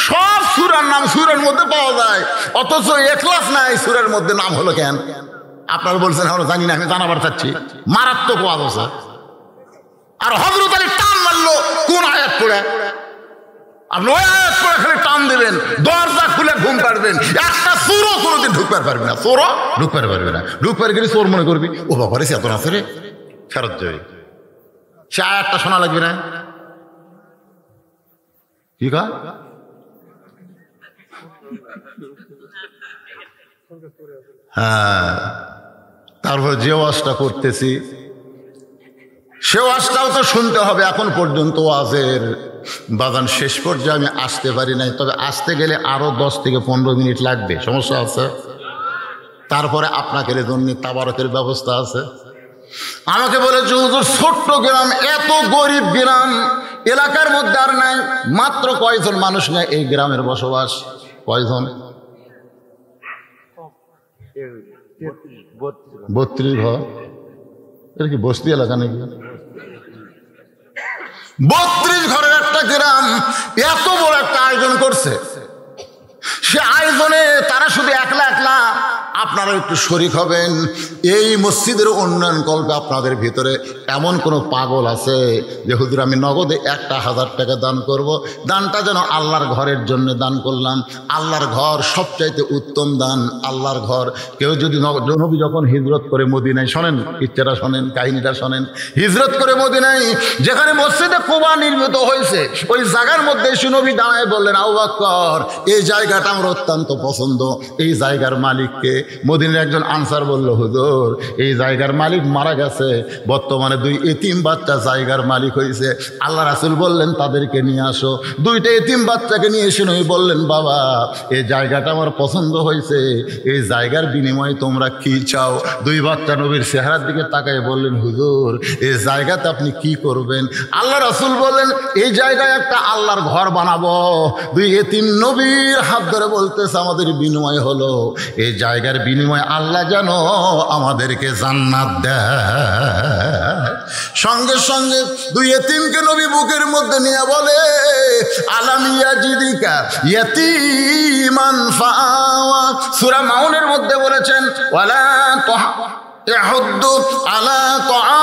সব সূরার নাম সূরার মধ্যে পাওয়া যায়, অথচ ইখলাস নাই সূরার মধ্যে, নাম হলো কেন? আপনারা বলছেন আমরা জানি না, আমি জানাবার চাচ্ছি। মারাত্মক ওয়াজ আছে। আর হযরত আলী টান মারলো কোন আয়াত পড়ে? আপনি ওই আয়াত পড়ে খালি টান দেবেন, দরজা খুলে ঘুম পাড়বেন, একটা চোরও কোনোদিন ঢুকতে পারবে না, চোরও ঢুকতে পারবে না। ঢুকতে গেলে চোর মনে করবি ও বাবা রে চেতন আছে রে, ফেরত যাবে। সে আয়াতটা শোনা লাগবে না? কি কয়? হ্যাঁ, তারপর যে ওয়াজটা করতেছি সে ওয়াজটাও তো শুনতে হবে। এখন পর্যন্ত ওয়াজের বাজান শেষ পর্যায়ে আমি আসতে পারি নাই, তবে আসতে গেলে আরো 10 থেকে 15 মিনিট লাগবে, সমস্যা আছে। তারপরে আপনাকে জন্য তাবারকের ব্যবস্থা আছে। আমাকে বলেছে হুজুর ছোট্ট গ্রাম, এত গরিব গ্রাম, এলাকার মধ্যে আর নাই, মাত্র কয়জন মানুষ নেই এই গ্রামের বসবাস? কয়জন? 32 ঘর। এটা কি বস্তি এলাকা নাকি? 32 ঘরের একটা গ্রাম এত বড় একটা আয়োজন করছে। সে আয়োজনে তারা শুধু একলা, আপনারা একটু শরীক হবেন। এই মসজিদের উন্নয়ন কল্পে আপনাদের ভিতরে এমন কোনো পাগল আছে যে হুজুর আমি নগদে 1000 টাকা দান করব, দানটা যেন আল্লাহর ঘরের জন্য দান করলাম। আল্লাহর ঘর সবচাইতে উত্তম দান, আল্লাহর ঘর। কেউ যদি নবী যখন হিজরত করে মদিনায়, শোনেন ইচ্ছাটা শোনেন, কাহিনীটা শোনেন, হিজরত করে মদিনায় যেখানে মসজিদে কুবা নির্মিত হয়েছে ওই জায়গার মধ্যে নবী দাঁড়ায় বললেন আবু বকর এই জায়গাটা আমার অত্যন্ত পছন্দ, এই জায়গার মালিককে? মদিনার একজন আনসার বলল হুজুর এই জায়গার মালিক মারা গেছে, বর্তমানে 2 এতিম বাচ্চা জায়গার মালিক হয়েছে। আল্লাহ রাসূল বললেন তাদেরকে নিয়ে আসো। 2টা এতিম বাচ্চাকে নিয়ে এসে নবী বললেন বাবা এই জায়গাটা আমার পছন্দ হয়েছে, এই জায়গার বিনিময়ে তোমরা কি চাও? 2 বাচ্চা নবীর চেহারার দিকে তাকায় বললেন হুজুর এই জায়গাতে আপনি কি করবেন? আল্লাহ রাসূল বললেন এই জায়গায় একটা আল্লাহর ঘর বানাবো। 2 এতিম নবীর হাত ধরে বলতেছে আমাদের বিনিময় হলো এই জায়গার বিনিময়ে আল্লাহ যেন আমাদেরকে জান্নাত দেয়। সঙ্গে সঙ্গে 2 এতিমকে নবী বুকের মধ্যে নিয়ে বলে আলাম ইয়াজিদিকা ইয়াতীমান ফাআওয়া। সূরা মাউনের মধ্যে বলেছেন ওয়ালা তাহুদ্দু আলা তাআ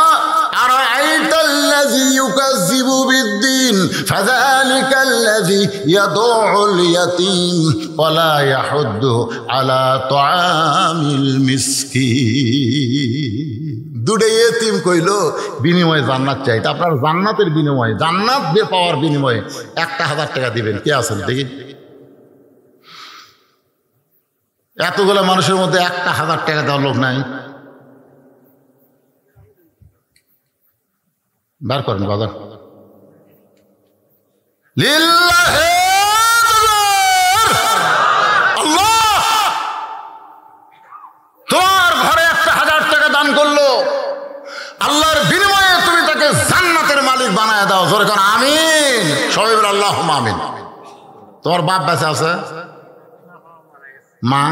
আরাআইতাল্লাযী ইউকাযযিবু বিদ্দীন ফাযালিকাল্লাযী ইয়াদউল ইয়াতীম ওয়ালা ইয়াহুদ্দু আলা তাআমিল মিসকিন। 2টা এতিম কইল বিনিময়ে জান্নাত চাইতে। আপনার জান্নাতের বিনিময়ে, জান্নাত পাওয়ার বিনিময়ে 1000 টাকা দিবেন, কে আছেন দেখি? এতগুলো মানুষের মধ্যে 1000 টাকা দেওয়ার লোক নাই? বার করেন বাজার। লিল্লাহি আল্লাহ দান করলো, আল্লাহর বিনিময়ে তুমি তাকে জান্নাতের মালিক বানায় দাও। জোরে কোন আমিন। সবাই বলে আল্লাহুম্মা আমিন। তোমার বাপ বেঁচে আছে? মা?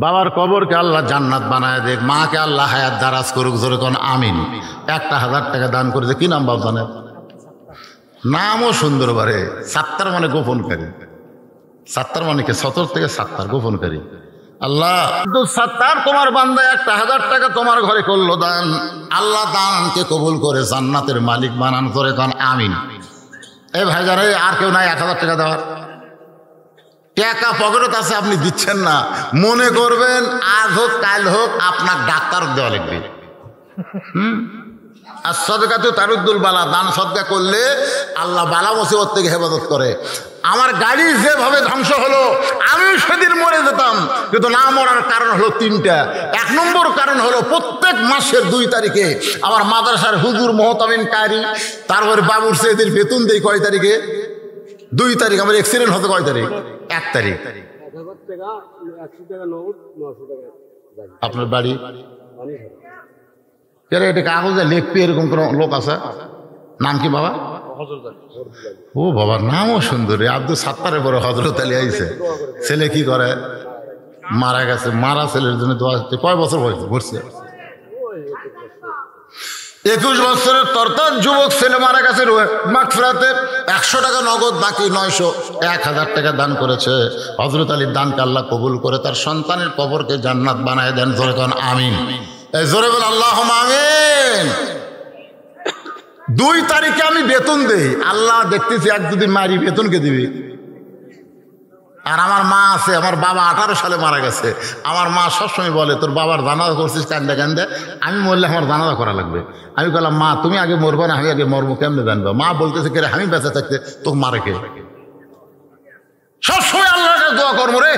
বাবার কবরকে আল্লাহ জান্নাত বানায় দেখ, মাকে আল্লাহ হায়াত দারাজ করুক। জোরে কোন আমিন। 1,000 টাকা দান করেছে। কি নাম বাপ জানেন? নামও সুন্দর বারে, সাত্তার মানে গোপনকারী। সাত্তার মানে কি? সতর থেকে সাত্তার, গোপনকারী। আল্লাহ সাত্তার তোমার বান্দা 1,000 টাকা তোমার ঘরে করলো দান, আল্লাহ দানকে কবুল করে জান্নাতের মালিক বানান। করে কোন আমিন। এই ভাইজারে আর কেউ নাই 1,000 টাকা দেওয়ার? টাকা পকেটত আছে, আপনি দিচ্ছেন না, মনে করবেন আজ হোক কাল হোক আপনার ডাক্তার দেওয়া লাগবে। আর সদকা তো তারুদ্দুল বালা, দান সদকা করলে আল্লাহ বালা মুসিবত থেকে হেফাজত করে। আমার গাড়ি যেভাবে ধ্বংস হলো, আমি সেদিন মরে যেতাম, কিন্তু না মরার কারণ হলো 3টা। 1 নম্বর কারণ হলো প্রত্যেক মাসের 2 তারিখে আমার মাদ্রাসার হুজুর মোহতামিম কারি, তারপরে বাবুর সেদিন বেতন দেই কয় তারিখে? 2 তারিখ। আমার অ্যাক্সিডেন্ট হতে কয় তারিখ? 1 তারিখ। আপনার বাড়ি এটা কাগজে লিখবি, এরকম কোন লোক আছে? নাম কি বাবা? ও বাবার নামও সুন্দর। আব্দুল সাত্তারের পরে হজরত আলী আইছে। ছেলে কি করে? মারা গেছে। মারা ছেলের জন্য দোয়া। কয় বছর বয়স ঘুরছে? 21 বছরের তরতার যুবক ছেলে মারা গেছে মাগফিরাতে। 100 টাকা নগদ, বাকি 900। 1,000 টাকা দান করেছে। হজরত আলীর দানকে আল্লাহ কবুল করে তার সন্তানের কবরকে জান্নাত বানায় দেন। জোরে কোন আমিন। এই জোরে বল আল্লাহুম্মা আমিন। 2 তারিখে আমি বেতন দেই, আল্লাহ দেখতেছি 1-2 দিন মারি বেতনকে দিবি। আর আমার মা আছে, আমার বাবা 18 সালে মারা গেছে। আমার মা সবসময় বলে তোর বাবার জানাজা করছিস কান্দে কান্দে, আমি মরলে আমার জানাজা করা লাগবে। আমি বললাম মা তুমি আগে মরবো না, আমি আগে মরবো, কেমনে জানবো? মা বলতেছে কে আমি বেঁচে থাকতে তোকে মারে কে? সবসময় আল্লাহর কাছে দোয়া করবো রে,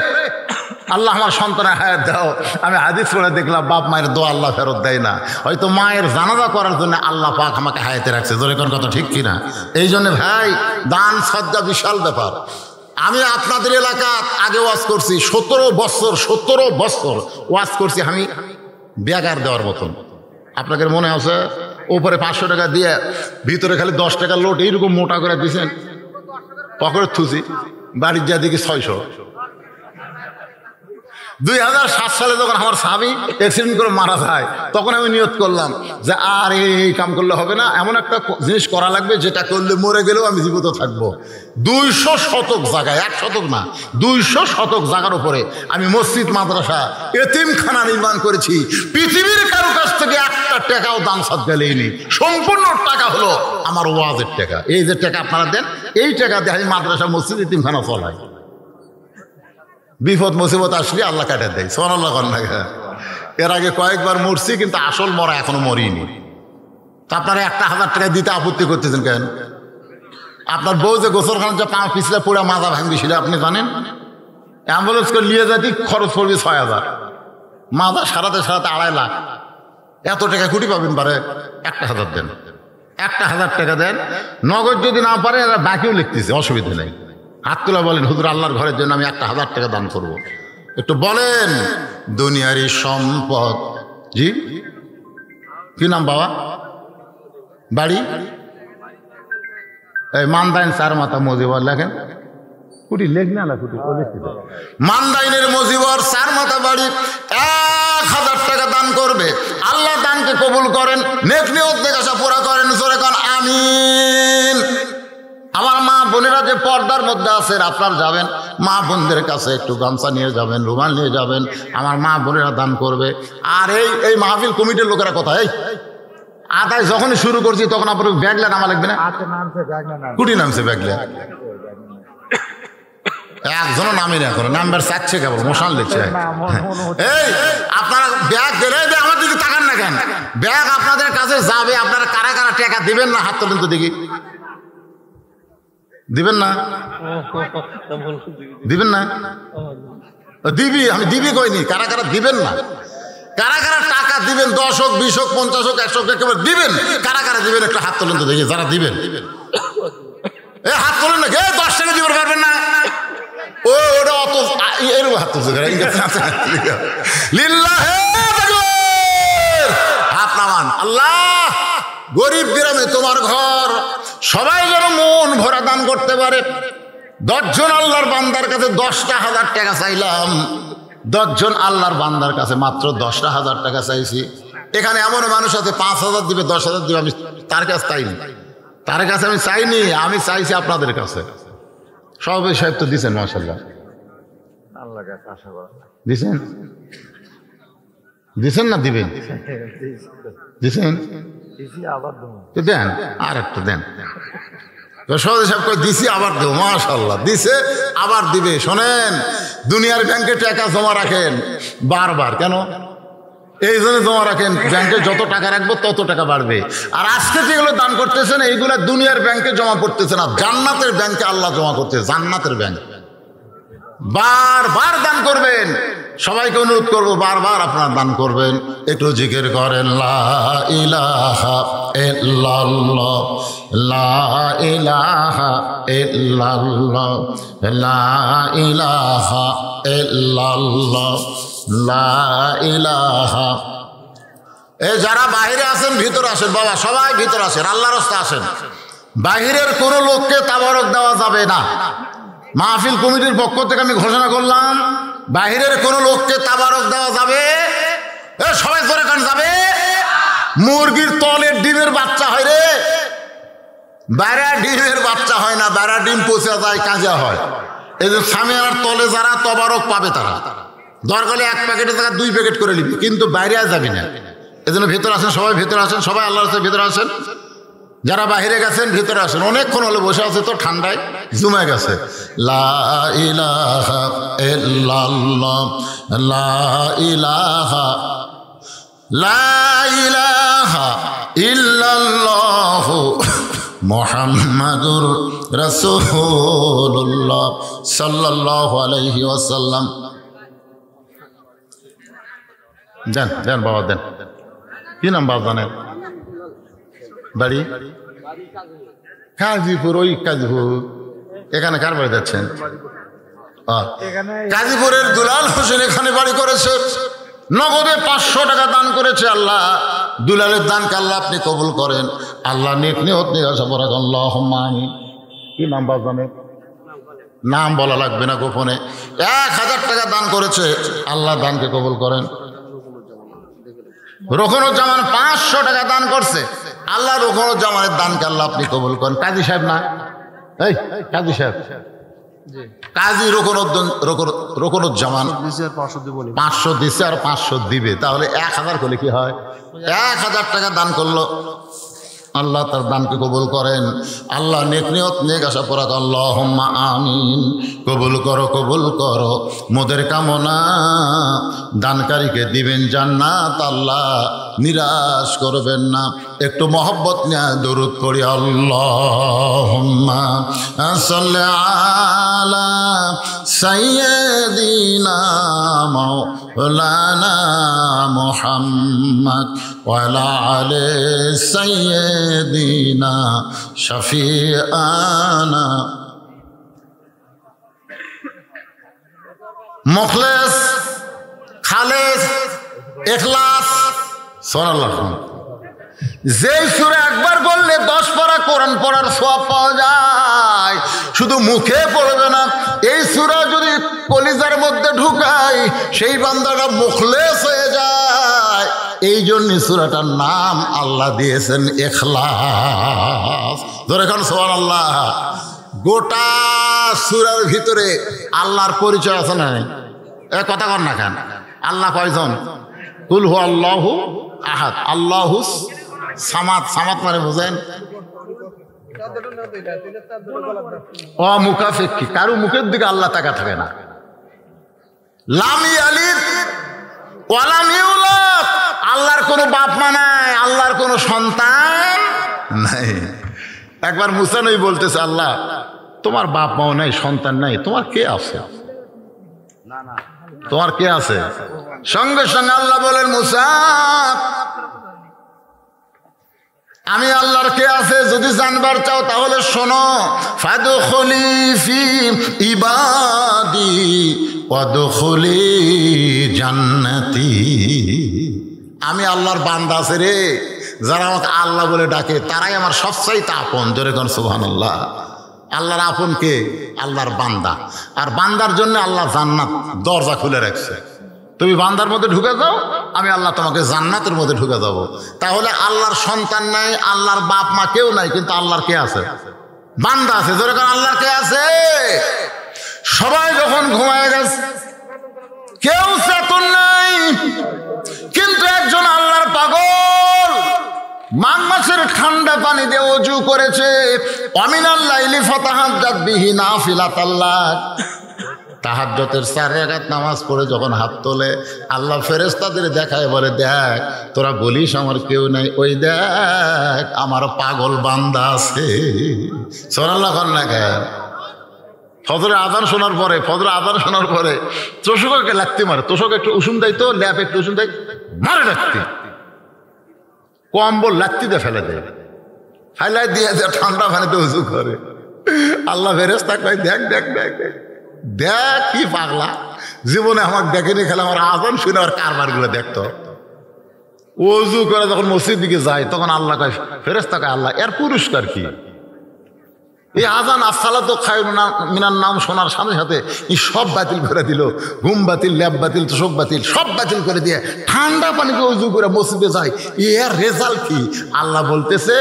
আল্লাহ আমার সন্তানের হায়াত দাও। আমি হাদিস পড়ে দেখলাম বাপ মায়ের দোয়া আল্লাহ ফেরত দেয় না। হয়তো মায়ের জানাজা করার জন্য আল্লাহ পাক আমাকে হায়াতে রাখছে। জোরে কোন কথা ঠিক কিনা? এই জন্য ভাই দান সদ্গা বিশাল ব্যাপার। আমি আপনাদের এলাকা আগে ওয়াজ করছি 17 বছর ওয়াজ করছি আমি বেগার দেওয়ার মতন। আপনাদের মনে আছে? উপরে 500 টাকা দিয়ে ভিতরে খালি 10 টাকা লোট এইরকম মোটা করে দিয়েছেন, পকেটে থুছি, বাড়ির যা দিকে 600। 2007 সালে যখন আমার স্বামী অ্যাক্সিডেন্ট করে মারা যায়, তখন আমি নিয়ত করলাম যে আর এই কাম করলে হবে না, এমন একটা জিনিস করা লাগবে যেটা করলে মরে গেলেও আমি জীবিত থাকবো। 200 শতক জায়গায়, 1 শতক না, 200 শতক জায়গার উপরে আমি মসজিদ, মাদ্রাসা, এতিমখানা নির্মাণ করেছি। পৃথিবীর কারো কাছ থেকে 1 টাকাও দান সদকা নেইনি। সম্পূর্ণ টাকা হলো আমার ওয়াজের টাকা। এই যে টাকা আপনারা দেন, এই টাকা দিয়ে আমি মাদ্রাসা, মসজিদ, এতিমখানা চলাই। বিপদ মুসিবত আসলে আল্লাহ কাটে দেয়। সুবহানাল্লাহ কন্যা। এর আগে কয়েকবার মরছি, কিন্তু আসল মরা এখনো মরিনি। তা আপনারা 1,000 টাকা দিতে আপত্তি করতেছেন কেন? আপনার বউ যে গোসলখানা যে পা পিছলে পুরা মাজা ভাঙছিল আপনি জানেন? অ্যাম্বুলেন্স করে নিয়ে যাতে খরচ পড়বে 6,000, মাজা সারাতে 2.5 লাখ। এত টাকা কুটি পাবেন পারে? 1,000 দেন, 1,000 টাকা দেন। নগদ যদি না পারে এরা বাকিও লিখতেছে, অসুবিধা নেই। হাত তোলা বলেন হুজুর আল্লাহর ঘরের জন্য আমি 1,000 টাকা দান করব। একটু বলেন। দুনিয়ারি সম্পদ। জি কি নাম বাবা? বাড়ি? এই মানদাইন 4 মাথা মজিবর লেখেন। কুটি লেখ না কুটি মানদাইনের মজিবর 4 মাথা বাড়ি। 1,000 টাকা দান করবে। আল্লাহ দানকে কবুল করেন, নেক নিয়ত নেকাশা পুরা করেন। জোরে কোন আমিন। আমার মা বোনেরা যে পর্দার মধ্যে আছেন, আপনারা যাবেন মা বোনদের কাছে একটু গামছা নিয়ে যাবেন, রুমাল নিয়ে যাবেন। আমার মা বোনেরা দান করবে। আর এই মাহফিল কমিটির লোকেরা কোথায়? আদায় যখনই শুরু করছি তখন আপনার ব্যাগলে নামা লাগবে না? কুটি নামছে ব্যাগলে? একজনও নামে না, এখন নাম্বার চাচ্ছে, কেবল মশান লিখছে। এই আপনারা ব্যাগ দিলে আমার দিকে তাকান না কেন? ব্যাগ আপনাদের কাছে যাবে, আপনারা কারা কারা টাকা দিবেন না হাত তোলেন তো দেখি। দিবেন না? দিবেন না? দিবি, আমি দিবি কইনি। কারা কারা দিবেন না? কারা কারা টাকা দিবেন? 10 হোক, 20 হোক, 50 হোক, 100 হোক, একেবারে দিবেন। কারা কারা দিবেন একটা হাত তোলেন তো দেখি। যারা দিবেন হাত তোলেন না। 10 টাকা দিবেন পারবেন না? ওটা অত এরকম হাত তুলছে লিল্লাহে আল্লাহ গরিব গ্রামে তোমার ঘর, সবাই যেন মন ভরা দান করতে পারে। 10 জন আল্লাহর বান্দার কাছে 10,000 টাকা চাইলাম, 10 জন আল্লাহর বান্দার কাছে মাত্র 10,000 টাকা চাইছি। এখানে এমন মানুষ আছে 5,000 দিবে, 10,000 দিবে, আমি তার কাছে চাইনি, তার কাছে আমি চাইনি, আমি চাইছি আপনাদের কাছে। সভাপতি সাহেব তো দিচ্ছেন, মাশাআল্লাহ দিছেন, দিছেন না দিবেন, দিছেন দেন, আর একটা দেন। সভাপতি সাহেব কই দিছি আবার দেবো, মাশাআল্লাহ দিছে আবার দিবে। শোনেন, দুনিয়ার ব্যাংকে টাকা জমা রাখেন বারবার, কেন? এই জন্য জমা রাখেন, ব্যাংকে যত টাকা রাখবো তত টাকা বাড়বে। আর আজকে যেগুলো দান করতেছেন এইগুলা দুনিয়ার ব্যাংকে জমা করতেছে না, জান্নাতের ব্যাংকে আল্লাহ জমা করছে, জান্নাতের ব্যাংক। বারবার দান করবেন, সবাইকে অনুরোধ করবো বারবার আপনারা দান করবেন। একটু জিকির করেন লা ইলাহা ইল্লাল্লাহ, লা ইলাহা ইল্লাল্লাহ, লা ইলাহা ইল্লাল্লাহ, লা ইলাহা। এই যারা বাইরে আছেন ভিতরে আসেন বাবা, সবাই ভিতরে আসেন, আল্লাহর রাস্তায় আসেন। বাহিরের কোনো লোককে তাবারক দেওয়া যাবে না। মাহফিল কমিটির পক্ষ থেকে আমি ঘোষণা করলাম, বাহিরের কোনো লোককে তাবারক দেওয়া যাবে, সবাই ধরে কান যাবে। মুরগির তলের ডিমের বাচ্চা হয় রে, বাইরা ডিমের বাচ্চা হয় না, বাইরা ডিম পচে যায়, কাঁচা হয়। এই যে সামিয়ানার তলে যারা তবারক পাবে তারা দরকার হলে 1 প্যাকেটের জায়গায় 2 প্যাকেট করে নিবি, কিন্তু বাইরে যাবি না। এই জন্য ভিতরে আসেন, সবাই ভিতরে আসেন, সবাই আল্লাহর কাছে ভিতরে আসেন। যারা বাইরে গেছেন ভিতরে আসেন, অনেকক্ষণ হলে বসে আছে তো ঠান্ডায় জমে গেছে। লা ইলাহা ইল্লাল্লাহ, লা ইলাহা, লা ইলাহা ইল্লাল্লাহ মুহাম্মাদুর রাসূলুল্লাহ সাল্লাল্লাহু আলাইহি ওয়াসাল্লাম। দেন দেন বাবা দেন। কি নাম বাবা জানেন? বাড়ি কাজীপুর। ওই কাজীপুর, এখানে কার বাড়ি যাচ্ছেন? কাজীপুরের দুলাল হোসেন এখানে বাড়ি করেছে, নগদে 500 টাকা দান করেছে। আল্লাহ দুলালের দানকে আল্লাহ আপনি কবুল করেন। আল্লাহ নেক নিয়ত নিরাশা পড়া আল্লাহুম্মা আমিন। কি নাম বাবা জানেন? নাম বলা লাগবে না, গোপনে 1000 টাকা দান করেছে। আল্লাহ দানকে কবুল করেন। রোকনুজ্জামান 500 টাকা দান করছে। আল্লাহ রোকনুজ্জামানের দানকে আল্লাহ আপনি কবুল করেন। কাজী সাহেব না, এই কাজী সাহেব, কাজী রোকনুজ্জামান 500 দিচ্ছে আর 500 দিবে, তাহলে 1000 করলে কি হয়? 1000 টাকা দান করলো। আল্লাহ তার দানকে কবুল করেন। আল্লাহ নেক নিয়ত নেক আশা পরাক আল্লাহুম্মা আমিন। কবুল করো, কবুল করো মোদের কামনা। দানকারীকে দিবেন জান্নাত, আল্লাহ নিরাশ করবেন না। একটু মহব্বত নিয়ে দরুদ পড়ি। আল্লাহুম্মা সাল্লি আলা সাইয়্যিদিনা মাওলানা মুহাম্মদ ওয়া আলা আলি সাইয়্যিদিনা শাফিআনা। মুখলেস, খালেস, ইখলাস, সুবহানাল্লাহ। যেই সূরা একবার বললে 10 পারা কোরআন পড়ার সওয়াব পাওয়া যায়, শুধু মুখে পড়বে না, এই সূরা যদি কলিজার মধ্যে ঢুকায় সেই বান্দাটা মুখলেস হয়ে যায়। এই জন্য সূরাটার নাম আল্লাহ দিয়েছেন ইখলাস। ধরে খান সুবহানাল্লাহ। গোটা সূরার ভিতরে আল্লাহর পরিচয় আছে না? এ কথা কর না কেন? আল্লাহ কয়জন? কুল হু আল্লাহু আহাদ, আল্লাহুস সামাদ। সামাদ মানে বুঝেন? অমুখাপেক্ষী, কারো মুখের দিকে আল্লাহ তাকা থাকে না। লাম ইয়ালিদ ওয়া লাম ইউলাদ, আল্লাহর কোনো বাপ মা নাই, আল্লাহর কোনো সন্তান নাই। একবার মুসা নবী বলতেছে, আল্লাহ তোমার বাপ মাও নাই, সন্তান নাই, তোমার কে আছে? তোমার কে আছে? সঙ্গে সঙ্গে আল্লাহ বলেন, মুসা আমি আল্লাহর কে আছে যদি জানবার চাও তাহলে শোনো। ফাদখুলি ফি ইবাদি ওয়াদখুলি জান্নাতি। আমি আল্লাহর বান্দা আছে রে, যারা আমাকে আল্লাহ বলে ডাকে তারাই আমার সবচাইতে আপন। জোরে কোন সুবহানাল্লাহ। আল্লাহর আপন কে? আল্লাহর বান্দা। আর বান্দার জন্য আল্লাহ জান্নাত দরজা খুলে রাখছে। তুমি বান্দার মধ্যে ঢুকে যাও, আমি আল্লাহ তোমাকে জান্নাতের মধ্যে ঢুকে যাবো। তাহলে আল্লাহর সন্তান নাই, আল্লাহর বাপ মা কেউ নাই, কিন্তু আল্লাহর কে আছে? বান্দা আছে। জোরে কোন আল্লাহর কে আছে? সবাই যখন ঘুমায় গেছে, কেউ চেতন নাই, কিন্তু একজন আল্লাহর পাগল মাঘ মাসের ঠান্ডা পানি দিয়ে ওযু করেছে। অমিনাল লাইলি ফাতাহাজ্জাত বিহি নাফিলাতাল লাক। তাহাজ্জুদের 4 রাকাত নামাজ পড়ে যখন হাত তোলে, আল্লাহ ফেরেশতাদের দেখায়, বলে দেখ তোরা বলিস আমার কেউ নাই, ওই দেখ আমার পাগল বান্দা আছে। সুবহানাল্লাহ। ফজরের আযান শোনার পরে তোষকে লাগতে মারে, তোষক একটু উষুম দেয়, তো ল্যাপ একটু উষুম দেয়, মারে লাগতে, কম্বল লাত্তি দিয়ে ফেলে দেয়, ফাইলাই দিয়ে ঠান্ডা পানিতে উজু করে। আল্লাহ ফেরেশতা কয় দেখ দেখ দেখ দেখ দেখ কি পাগলা, জীবনে আমাকে দেখেনি, খেলে আমার আযান শুনে আর কারবারগুলো দেখতো। ওযু করে যখন মসজিদ দিকে যায়, তখন আল্লাহ কয়, ফেরেশতা কয় আল্লাহ এর পুরস্কার কি? এই আযান আসসালাতু খায়রুন মিনান নাওম শোনার সাথে সাথে এই সব বাতিল করে দিল, ঘুম বাতিল, ল্যাব বাতিল, তোষক বাতিল, সব বাতিল করে দিয়ে ঠান্ডা পানিতে ওযু করে মসজিদে যায়। এর রেজাল্ট কি? আল্লাহ বলতেছে,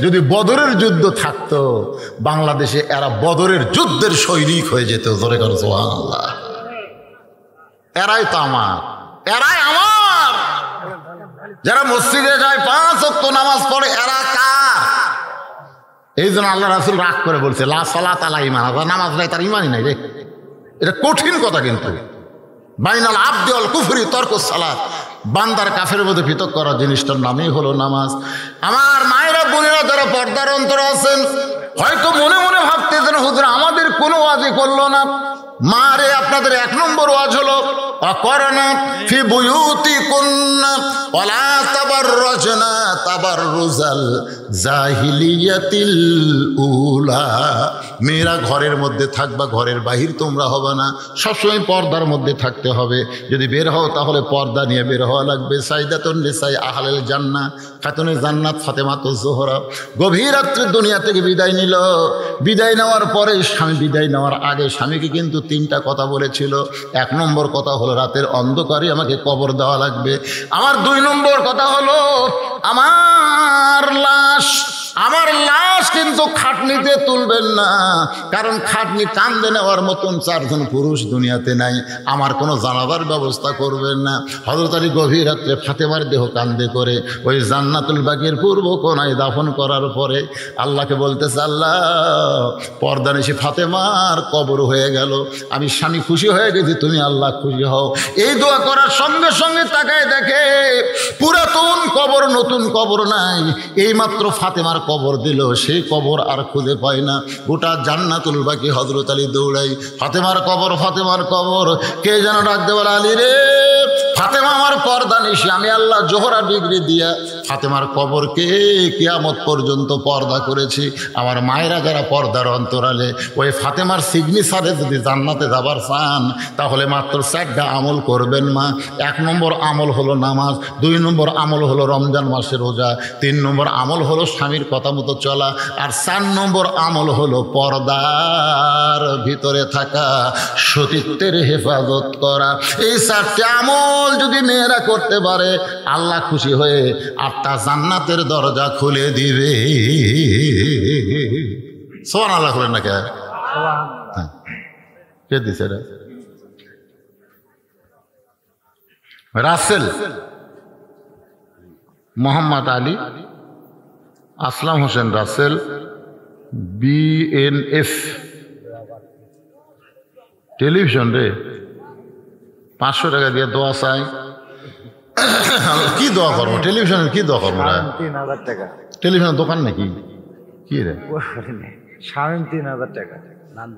যদি বদরের যুদ্ধ থাকতো বাংলাদেশে, এরা বদরের যুদ্ধের সৈনিক হয়ে যেত। জোরে করে সুবহানাল্লাহ। এরাই তো আমার, এরাই আমার। যারা মসজিদে যায় 5 ওয়াক্ত নামাজ পড়ে, এরা কার? এই জন্য আল্লাহ রাসূল রাগ করে বলছে, লা সালাত আলা ঈমান, নামাজ নাই তার ইমানই নাই রে। এটা কঠিন কথা, কিন্তু বাইনাল আবদি ওয়াল কুফরি তরকুস সালাত, বান্দার কাফের মধ্যে পৃথক করা জিনিসটার নামই হলো নামাজ। আমার মায়েরা বোনেরা যারা পর্দার অন্তর আছেন, হয়তো মনে মনে ভাবতেছেন হুজুর আমাদের কোনো ওয়াজই করলো না। মারে আপনাদের 1 নম্বর ওয়াজ হলো অকরনা ফি বুয়ুতিকুন্না ওয়ালা তাবাররাজনা তাবাররুজাল জাহিলিয়াতিল উলা। মেয়েরা ঘরের মধ্যে থাকবা, ঘরের বাহির তোমরা হবে না, সবসময় পর্দার মধ্যে থাকতে হবে। যদি বের হও তাহলে পর্দা নিয়ে বের হওয়া লাগবে। সাইদাতুন নিসাই আহলাল জান্নাহ, খাতুনে জান্নাত ফাতেমাতুজ জোহরা গভীর রাত্রে দুনিয়া থেকে বিদায় নিল। বিদায় নেওয়ার পরে, স্বামী বিদায় নেওয়ার আগে স্বামীকে কিন্তু 3টা কথা বলেছিল। 1 নম্বর কথা হলো রাতের অন্ধকারে আমাকে কবর দেওয়া লাগবে। আমার 2 নম্বর কথা হলো আমার লাশ কিন্তু খাটনিতে তুলবেন না, কারণ খাটনি কান্দে নেওয়ার মতন 4 জন পুরুষ দুনিয়াতে নাই। আমার কোনো জানাজার ব্যবস্থা করবেন না। হযরত আলী গভীর রাত্রে ফাতেমার দেহ কান্দে করে ওই জান্নাতুল বাকির পূর্ব কোণায় দাফন করার পরে আল্লাহকে বলতেছে, আল্লাহ পর্দানিশি ফাতেমার কবর হয়ে গেল, আমি স্বামী খুশি হয়ে গেছি, তুমি আল্লাহ খুশি হও। এই দোয়া করার সঙ্গে সঙ্গে তাকায় দেখে পুরাতন কবর, নতুন কবর নাই। এইমাত্র ফাতেমার কবর দিল, সেই কবর আর খুঁজে পায় না। গোটা জান্নাতুল বাকি হযরত আলী দৌড়াই, ফাতেমার কবর, ফাতেমার কবর। কে যেন ডাকতে বলে, আলী রে ফাতেমা আমার পর্দা নিশি, আমি আল্লাহ জোহরা ডিগ্রি দিয়া ফাতেমার কবরকে কিয়ামত পর্যন্ত পর্দা করেছি। আমার মায়েরা যারা পর্দার অন্তরালে, ওই ফাতেমার সিগনেচারে যদি জান্নাতে যাবার চান তাহলে মাত্র 4টা আমল করবেন মা। 1 নম্বর আমল হলো নামাজ, 2 নম্বর আমল হলো রমজান মাসের রোজা, 3 নম্বর আমল হলো স্বামীর কথা মতো চলা, আর 4 নম্বর আমল হলো পর্দার ভিতরে থাকা, সতীত্বের হেফাজত করা। এই 4টে আমল যদি মেয়েরা করতে পারে, আল্লাহ খুশি হয়ে 8টা জান্নাতের দরজা খুলে দিবে। সুবহানাল্লাহ বলেন না কে? কে দিছে রে? রাসেল মোহাম্মদ আলী আসলাম হোসেন রাসেল, BNF টেলিভিশন রে 500 টাকা দিয়ে দোয়া চাই। কি দোয়া করবো? টেলিভিশনের কি দোয়া করবো? 3000 টাকা টেলিভিশনের দোকান নাকি? কি রে? শামীম 3000 টাকা।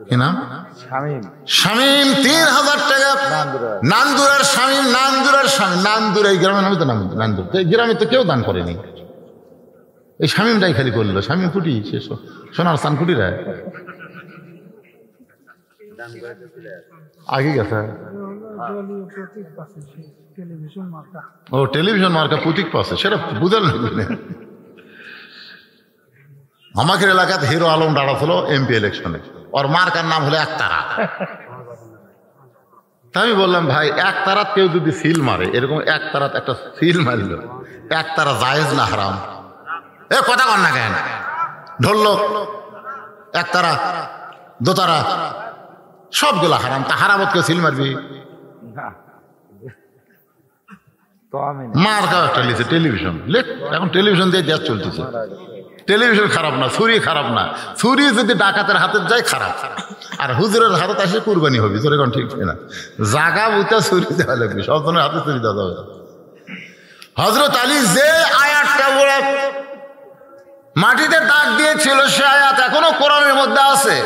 কি নাম? শামীম 3000 টাকা। নান্দুরার শামীম, নান্দুরার শামীম, নান্দুর এই গ্রামের নামে তো নাম নান্দুর। এই গ্রামে তো কেউ দান করেনি, এই শামীমটাই খালি করলো। শামীম কুটি শেষ, সোনার স্থান কুটি রায় আগে গেছে। ও টেলিভিশন মার্কা প্রতীক পাশে, সেটা বুঝার লাগবে না। আমাদের এলাকাতে হিরো আলম দাঁড়াছিল এমপি ইলেকশনে, ওর মার্কার নাম হলো একতারা। আমি বললাম ভাই একতারাত কেউ যদি সিল মারে, এরকম একতারাত একটা সিল মারিল, একতারা জায়েজ না হারাম? এ কথা কর না কেন? ধরল একতারা দোতারা সবগুলা হারাম, তা হারামত কেউ সিল মারবি? না, তো আমি না। মার্কা একটা লিখছে টেলিভিশন, লেখ এখন টেলিভিশন দিয়ে দেশ চলতেছে। টেলিভিশন খারাপ না, ছুরি খারাপ না, ছুরি যদি ডাকাতের হাতে যায় খারাপ, আর হুজুরের হাতে আসে কুরবানি হবে। তোর এখন ঠিক না, জাগা বুঝতে ছুরি দেওয়া লাগবে, সব জনের হাতে ছুরি দেওয়া যাবে। হযরত আলী যে আয়াতটা বলে মাটিতে দাগ দিয়েছিল, সে আয়াত এখনো কোরআনের মধ্যে আছে।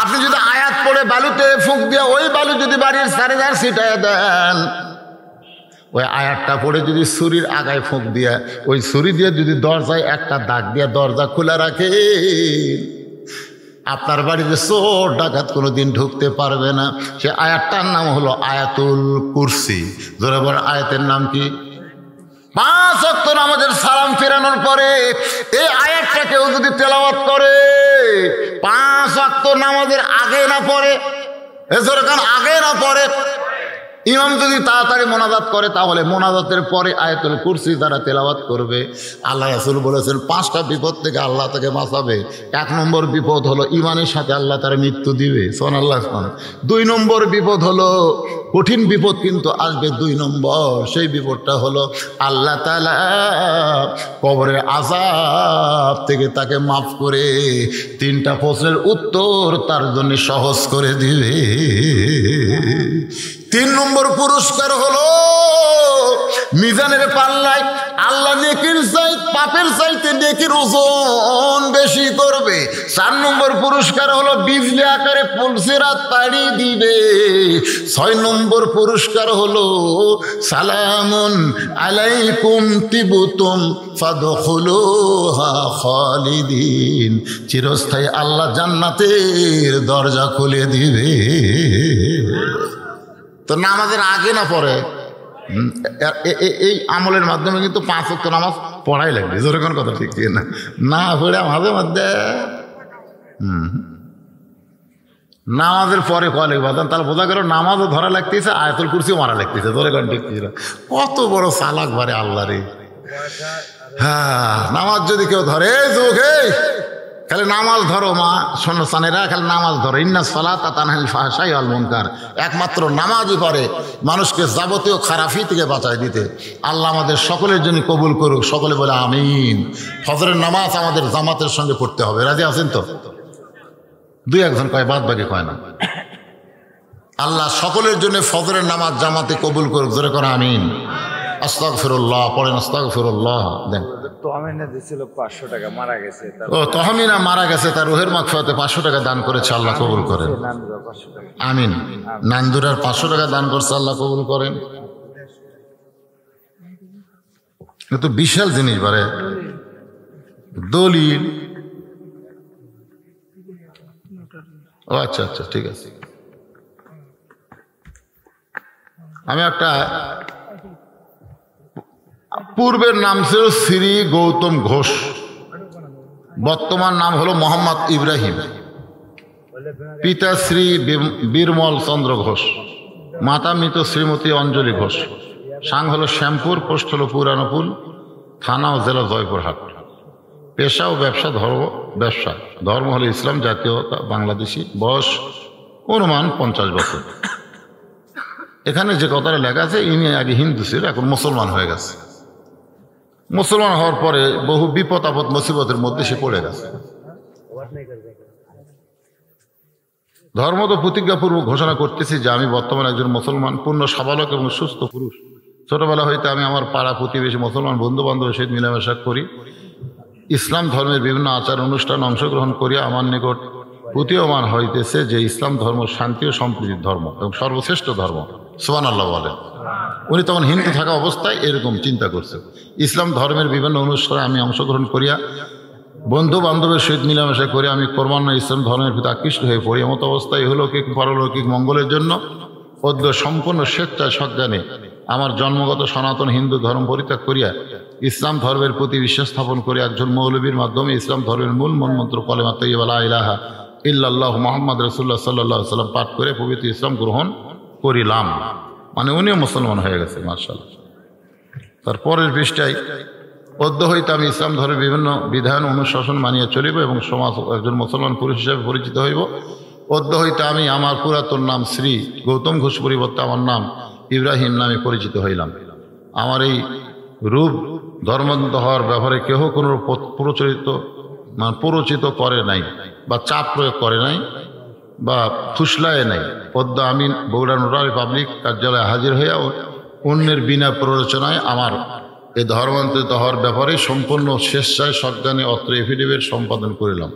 আপনি যদি আয়াত পড়ে বালুতে ফুঁক দিয়ে ওই বালু যদি বাড়ির চারিধার ছিটায় দেন, ওই আয়াতটা পড়ে যদি ছুরির আগায় ফুঁক দিয়ে ওই ছুরি দিয়ে যদি দরজায় একটা দাগ দিয়ে দরজা খোলা রাখে, আপনার বাড়িতে চোর ডাকাত কোনোদিন ঢুকতে পারবে না। সে আয়াতটার নাম হলো আয়াতুল কুরসি। ধরে বড় আয়াতের নাম কি? 5 ওয়াক্ত নামাজের সালাম ফেরানোর পরে এই আয়াতটা কেউ যদি তেলাওয়াত করে, 5 ওয়াক্ত নামাজের আগে না পড়ে, আগে না পড়ে, ইমাম যদি তাড়াতাড়ি মোনাজাত করে, তাহলে মোনাজাতের পরে আয়াতুল কুরসি যারা তেলাওয়াত করবে, আল্লাহ রাসূল বলেছেন 5টা বিপদ থেকে আল্লাহ তাকে বাঁচাবে। 1 নম্বর বিপদ হলো ইমানের সাথে আল্লাহ তার মৃত্যু দিবে, সুবহানাল্লাহ। 2 নম্বর বিপদ হলো কঠিন বিপদ কিন্তু আসবে, 2 নম্বর সেই বিপদটা হলো আল্লাহ তাআলা কবরের আযাব থেকে তাকে মাফ করে 3টা প্রশ্নের উত্তর তার জন্য সহজ করে দিবে। 3 নম্বর পুরস্কার হলো মিজানের পাল্লায় আল্লাহ নেকির চাই পাপের চাইতে নেকির ওজন বেশি করবে। 4 নম্বর পুরস্কার হলো বিজলি আকারে পুলসিরাত পাড়ি দিবে। 6 নম্বর পুরস্কার হলো সালামুন আলাইকুম তিবতুম ফাদখুলুহা খালিদিন, চিরস্থায়ী আল্লাহ জান্নাতের দরজা খুলে দিবে। তো নামাজের আগে না পরে এই আমলের মাধ্যমে কিন্তু 5 ওয়াক্ত নামাজ পড়াই লাগবে। জোরে কোন কথা ঠিক না? না পড়ে মাঝে মধ্যে নামাজের পরে কলে বাদান, তাহলে বোঝা গেল নামাজও ধরা লাগতেছে, আয়াতুল কুরসিও মারা লাগতেছে। জোরে কোন ঠিক ছিল? কত বড় চালাক বারে আল্লাহ রে। হ্যাঁ, নামাজ যদি কেউ ধরে, যোগে খালি নামাজ ধরো মা সন্ন্যাসানেরা, খালি নামাজ ধরো। ইন্না সালাতা তানহাল ফাহশাই ওয়াল মুনকার, একমাত্র নামাজই পারে মানুষকে যাবতীয় খারাপি থেকে বাঁচায় দিতে। আল্লাহ আমাদের সকলের জন্য কবুল করুক। সকলে বলে আমিন। ফজরের নামাজ আমাদের জামাতের সঙ্গে পড়তে হবে, রাজি আছেন তো? 2-1 কয়, বাদ বাকি কয় না। আল্লাহ সকলের জন্য ফজরের নামাজ জামাতে কবুল করুক। জোরে করে আমিন। আস্তাগফিরুল্লাহ পড়েন, আস্তাগফিরুল্লাহ। দেন তহমিনা দিছিল 500 টাকা, মারা গেছে। ও তহমিনা মারা গেছে, তার রুহের মাগফিরাতে 500 টাকা দান করেছে, আল্লাহ কবুল করেন। নান্দুরা 500 টাকা। আমিন। নান্দুরার 500 টাকা দান করছে, আল্লাহ কবুল করেন। তো বিশাল জিনিস বারে দলিল। ও আচ্ছা আচ্ছা, ঠিক আছে। আমি একটা, পূর্বের নাম ছিল শ্রী গৌতম ঘোষ, বর্তমান নাম হলো মোহাম্মদ ইব্রাহিম, পিতা শ্রী বীরমল চন্দ্র ঘোষ, মাতা মৃত শ্রীমতী অঞ্জলি ঘোষ। সাং হলো শ্যামপুর, পোস্ট হলো পুরানোপুল, থানা ও জেলা জয়পুরহাট। পেশা ও ব্যবসা ধর্ম হলো ইসলাম, জাতীয়তা বাংলাদেশি, বয়স অনুমান 50 বছর। এখানে যে কথাটা লেখা আছে, ইনি আগে হিন্দু ছিল, এখন মুসলমান হয়ে গেছে। মুসলমান হওয়ার পরে বহু বিপদ আপদ মুসিবতের মধ্যে সে পড়ে গেছে। ধর্ম তো প্রতিজ্ঞাপূর্বক ঘোষণা করতেছি যে আমি বর্তমানে একজন মুসলমান, পূর্ণ সাবালক এবং সুস্থ পুরুষ। ছোটবেলা হইতে আমি আমার পাড়া প্রতিবেশী মুসলমান বন্ধু বান্ধবের সহিত মিলামেশা করি। ইসলাম ধর্মের বিভিন্ন আচার অনুষ্ঠান অংশগ্রহণ করিয়া আমার নিকট প্রতীয়মান হইতেছে যে ইসলাম ধর্ম শান্তি ও সম্প্রীতির ধর্ম এবং সর্বশ্রেষ্ঠ ধর্ম। সুবহানাল্লাহ বলেন। উনি তখন হিন্দু থাকা অবস্থায় এরকম চিন্তা করছে। ইসলাম ধর্মের বিভিন্ন অনুষ্ঠানে আমি অংশগ্রহণ করিয়া বন্ধু বান্ধবের সহিত মিলামেশা করে আমি ক্রমান্বয়ে ইসলাম ধর্মের প্রতি আকৃষ্ট হয়ে পড়ি। এমত অবস্থায় ইহলৌকিক পারলৌকিক মঙ্গলের জন্য অদ্য সম্পূর্ণ স্বেচ্ছায় সজ্ঞানে আমার জন্মগত সনাতন হিন্দু ধর্ম পরিত্যাগ করিয়া ইসলাম ধর্মের প্রতি বিশ্বাস স্থাপন করে একজন মৌলবীর মাধ্যমে ইসলাম ধর্মের মূল মন্ত্র কালেমা তাইয়্যিবা লা ইলাহা ইল্লাল্লাহু মুহাম্মাদুর রাসূলুল্লাহ সাল্লাল্লাহু আলাইহি ওয়াসাল্লাম পাঠ করে পবিত্র ইসলাম গ্রহণ করিলাম। মানে উনিও মুসলমান হয়ে গেছে মাশাআল্লাহ। তারপরের পৃষ্ঠায় অদ্য হইতে আমি ইসলাম ধর্মের বিভিন্ন বিধান অনুশাসন মানিয়ে চলিব এবং সমাজ একজন মুসলমান পুরুষ হিসেবে পরিচিত হইব। অদ্য হইতে আমি আমার পুরাতন নাম শ্রী গৌতম ঘোষ পরিবর্তে আমার নাম ইব্রাহিম নামে পরিচিত হইলাম। আমার এই রূপ ধর্মান্তর হওয়ার ব্যাপারে কেহ কোনো প্ররোচিত করে নাই বা চাপ প্রয়োগ করে নাই বা ফুসলায় নাই। অদ্য আমি বগুড়া নোটারি পাবলিক কার্যালয়ে হাজির হইয়া অন্যের বিনা প্ররোচনায় আমার এই ধর্মান্তরিত হওয়ার ব্যাপারে সম্পূর্ণ স্বেচ্ছায় সজ্ঞানে অত্র এফিডেভিট সম্পাদন করিলাম।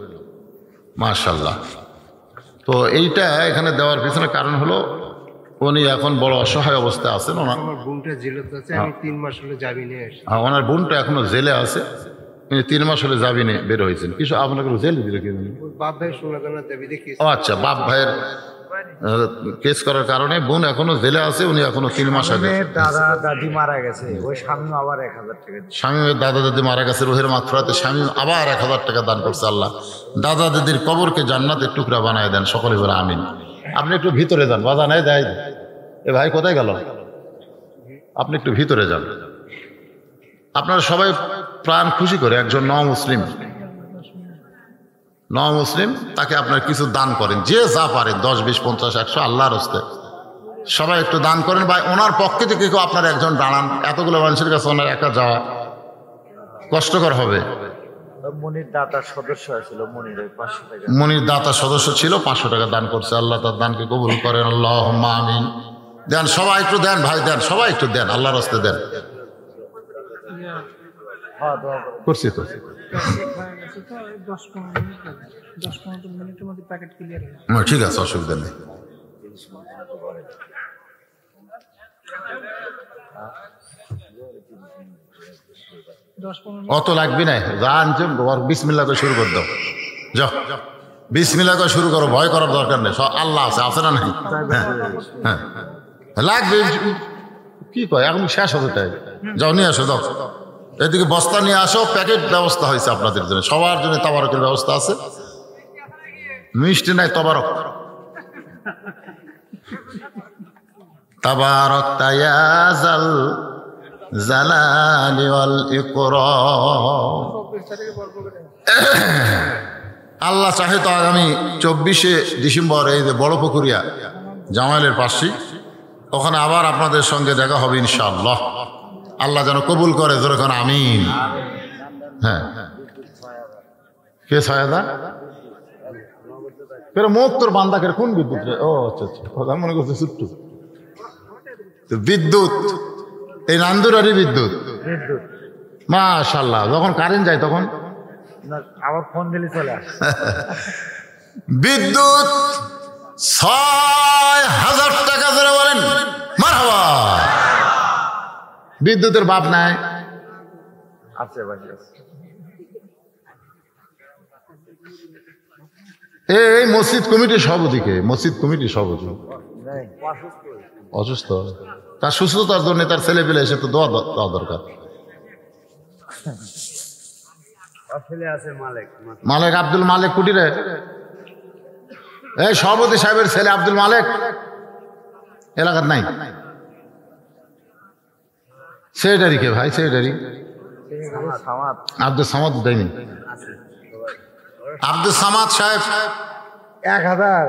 মাশাআল্লাহ। তো এইটা এখানে দেওয়ার পিছনে কারণ হলো উনি এখন বড় অসহায় অবস্থায় আছেন। ওনার বোনটা জেলে আছে, আমি 3 মাস হলো জামিনে আসি। ওনার বোনটা এখনো জেলে আছে, উনি 3 মাস হলে জামিনে বের হয়েছেন। কিছু আপনাকে জেলে দিল কি? বাপ ভাই সোনাদানা দেবী দেখি। ও আচ্ছা, বাপ ভাইয়ের কেস করার কারণে বোন এখনো জেলে আছে, উনি এখনো 3 মাস আগে। দাদা দাদি মারা গেছে, ওই স্বামী আবার 1000 টাকা দিয়েছে। স্বামীর দাদা দাদি মারা গেছে, রোহের মাগফিরাতে স্বামী আবার 1000 টাকা দান করছে। আল্লাহ দাদা দাদির কবরকে জান্নাতের টুকরা বানায় দেন, সকলে বলে আমিন। আপনি একটু ভিতরে যান, বাধা নাই দেয়। এ ভাই কোথায় গেল? আপনি একটু ভিতরে যান। আপনারা সবাই প্রাণ খুশি করে একজন ন মুসলিম তাকে আপনার কিছু দান করেন, যে যা পারেন, 10, 20, 50, 100 আল্লাহর হস্তে সবাই একটু দান করেন। বা ওনার পক্ষে থেকে কেউ আপনার একজন দাঁড়ান। এতগুলো মানুষের কাছে ওনার একা যাওয়া কষ্টকর হবে। মনির দাতার সদস্য ছিল, মনির 500 টাকা। মনির দাতা সদস্য ছিল, 500 টাকা দান করছে। আল্লাহ তার দানকে কবুল করেন। আল্লাহুম্মা আমিন। দেন, সবাই একটু দেন ভাই, দেন, সবাই একটু দেন, আল্লাহর হস্তে দেন। করছি তো 10-15 মিনিটের মধ্যে প্যাকেট ক্লিয়ার হয়ে না, ঠিক আছে, অসুবিধা নেই। অত লাগবি না, যা আনছে বিসমিল্লাহ করে শুরু করে দাও। যাও, বিসমিল্লাহ করে শুরু করো, ভয় করার দরকার নেই। সব আল্লাহ আছে না নাই? হ্যাঁ, লাগবে। কি কয় এখন শেষ হতে চাই? যাও, নিয়ে আসো, দাও। এদিকে বস্তা নিয়ে আসো, প্যাকেট ব্যবস্থা হয়েছে আপনাদের জন্য, সবার জন্য তাবারকের ব্যবস্থা আছে। মিষ্টি নাই, তবারক। তাবারক তায়াজাল জালালি ওয়াল ইকরাম। আল্লাহ চাহে তো আগামী 24শে ডিসেম্বর এই যে বড় পুকুরিয়া জামাইলের পাশে, ওখানে আবার আপনাদের সঙ্গে দেখা হবে ইনশাআল্লাহ। আল্লাহ যেন কবুল করে, যেরকম আমিন। হ্যাঁ, কে ছায়াদা মুখ তোর বান্দাকের কোন বিদ্যুৎ রে? ও আচ্ছা আচ্ছা, কথা মনে করছে ছুট্টু বিদ্যুৎ, এই নান্দুরারি বিদ্যুৎ। মাশাআল্লাহ, যখন কারেন্ট যায় তখন আবার ফোন দিলে চলে আসে। বিদ্যুৎ 6000 টাকা ধরে বলেন মারহাবা। বিদ্যুতের বাপ নাই, আছে ভাই, এই মসজিদ কমিটির সভাপতি কে? মসজিদ কমিটির সভাপতি অসুস্থ, তার সুস্থতার জন্য তার ছেলে পেলে এসে তো দোয়া দেওয়া দরকার। মালেক, আব্দুল মালেক কুটিরে, এই সভাপতি সাহেবের ছেলে আব্দুল মালেক এলাকার নাই। সেক্রেটারি কে ভাই? সেক্রেটারি আব্দুল সামাদ দেয়নি? আব্দুল সামাদ সাহেব 1000,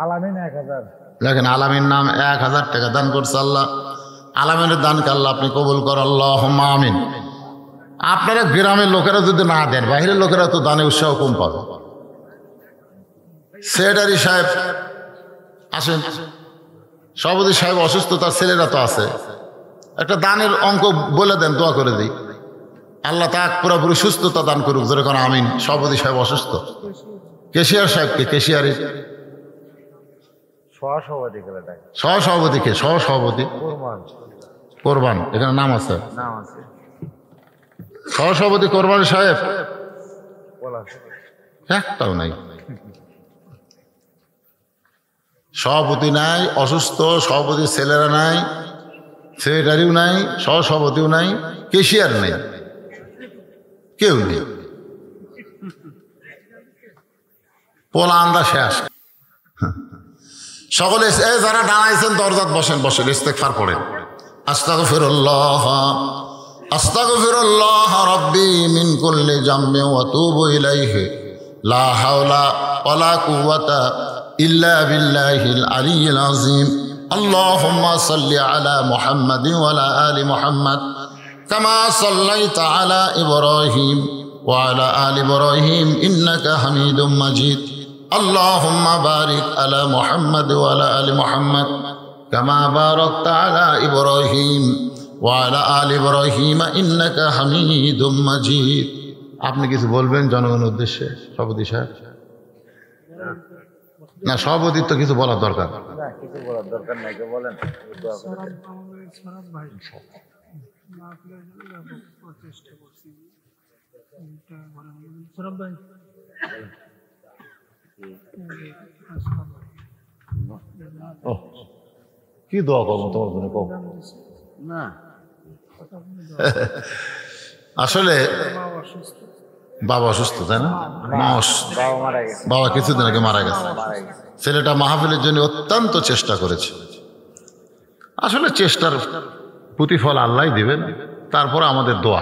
আলামিন 1000। দেখেন, আলামিন নাম 1000 টাকা দান করছে। আল্লাহ আলামিনের দানকে আল্লাহ আপনি কবুল কর, আল্লাহুম্মা আমিন। আপনারা গ্রামের লোকেরা যদি না দেন, বাইরের লোকেরা তো দানে উৎসাহ কম পাবে। সেক্রেটারি সাহেব আসেন, সভাপতি সাহেব অসুস্থ, তার ছেলেরা তো আছে, একটা দানের অঙ্ক বলে দেন, দোয়া করে দিই, আল্লাহ তাকে পুরোপুরি সুস্থতা দান করুক, যেরকম আমিন। সভাপতি সাহেব অসুস্থ। কেশিয়ার সাহেবকে, কেশিয়ারের সহসভাপতি কে? সহসভাপতি কোরবান, এখানে নাম আছে, সহসভাপতি কোরবান সাহেব একটাও নাই। সভাপতি নাই, অসুস্থ, সভাপতির ছেলেরা নাই, সেক্রেটারিও নাই, সহসভাপতিও নাই। কেশিয়ার নেই, কেউ নেই, পোলা আন্দা শেষ। সকলে যারা দাঁড়াইছেন দরজাত বসেন, বসেন, ইস্তেগফার পড়েন। আস্তাগফিরুল্লাহ আস্তাগফিরুল্লাহ রাব্বি মিন কুল্লি জামবি ওয়া তুবু ইলাইহি লা হাওলা ওয়ালা কুওয়াতা ইল্লা বিল্লাহিল আলিয়্যিল আযীম। আল্লাহুম্মা সাল্লি আলা মুহাম্মাদিন ওয়া আলা আলি মুহাম্মাদ কামা সাল্লাইতা আলা ইব্রাহিম ওয়া আলা আলি ইব্রাহিম ইন্নাকা হামিদুম মাজিদ। আল্লাহুম্মা বারিক আলা মুহাম্মাদ ওয়া আলা আলি মুহাম্মাদ কামা বারাকতা আলা ইব্রাহিম ওয়া আলা আলি ইব্রাহিম ইন্নাকা হামিদুম মাজিদ। আপনি কিছু বলবেন জনগণের উদ্দেশ্যে সভাপতি সাহেব? না, সভাপতির তো কিছু বলার দরকার। কিছু বলার দরকার নাই, বলেন। সরব ভাই মাহফিলের জন্য ব্যাপক প্রচেষ্টা করছি। সরব ভাই কি দোয়া করবো তোমার জন্য? না আসলে বাবা অসুস্থ, তাই না? বাবা কিছুদিন আগে মারা গেছে। ছেলেটা মাহফিলের জন্য অত্যন্ত চেষ্টা করেছে। আসলে চেষ্টার প্রতিফল আল্লাহ দিবেন, তারপর আমাদের দোয়া।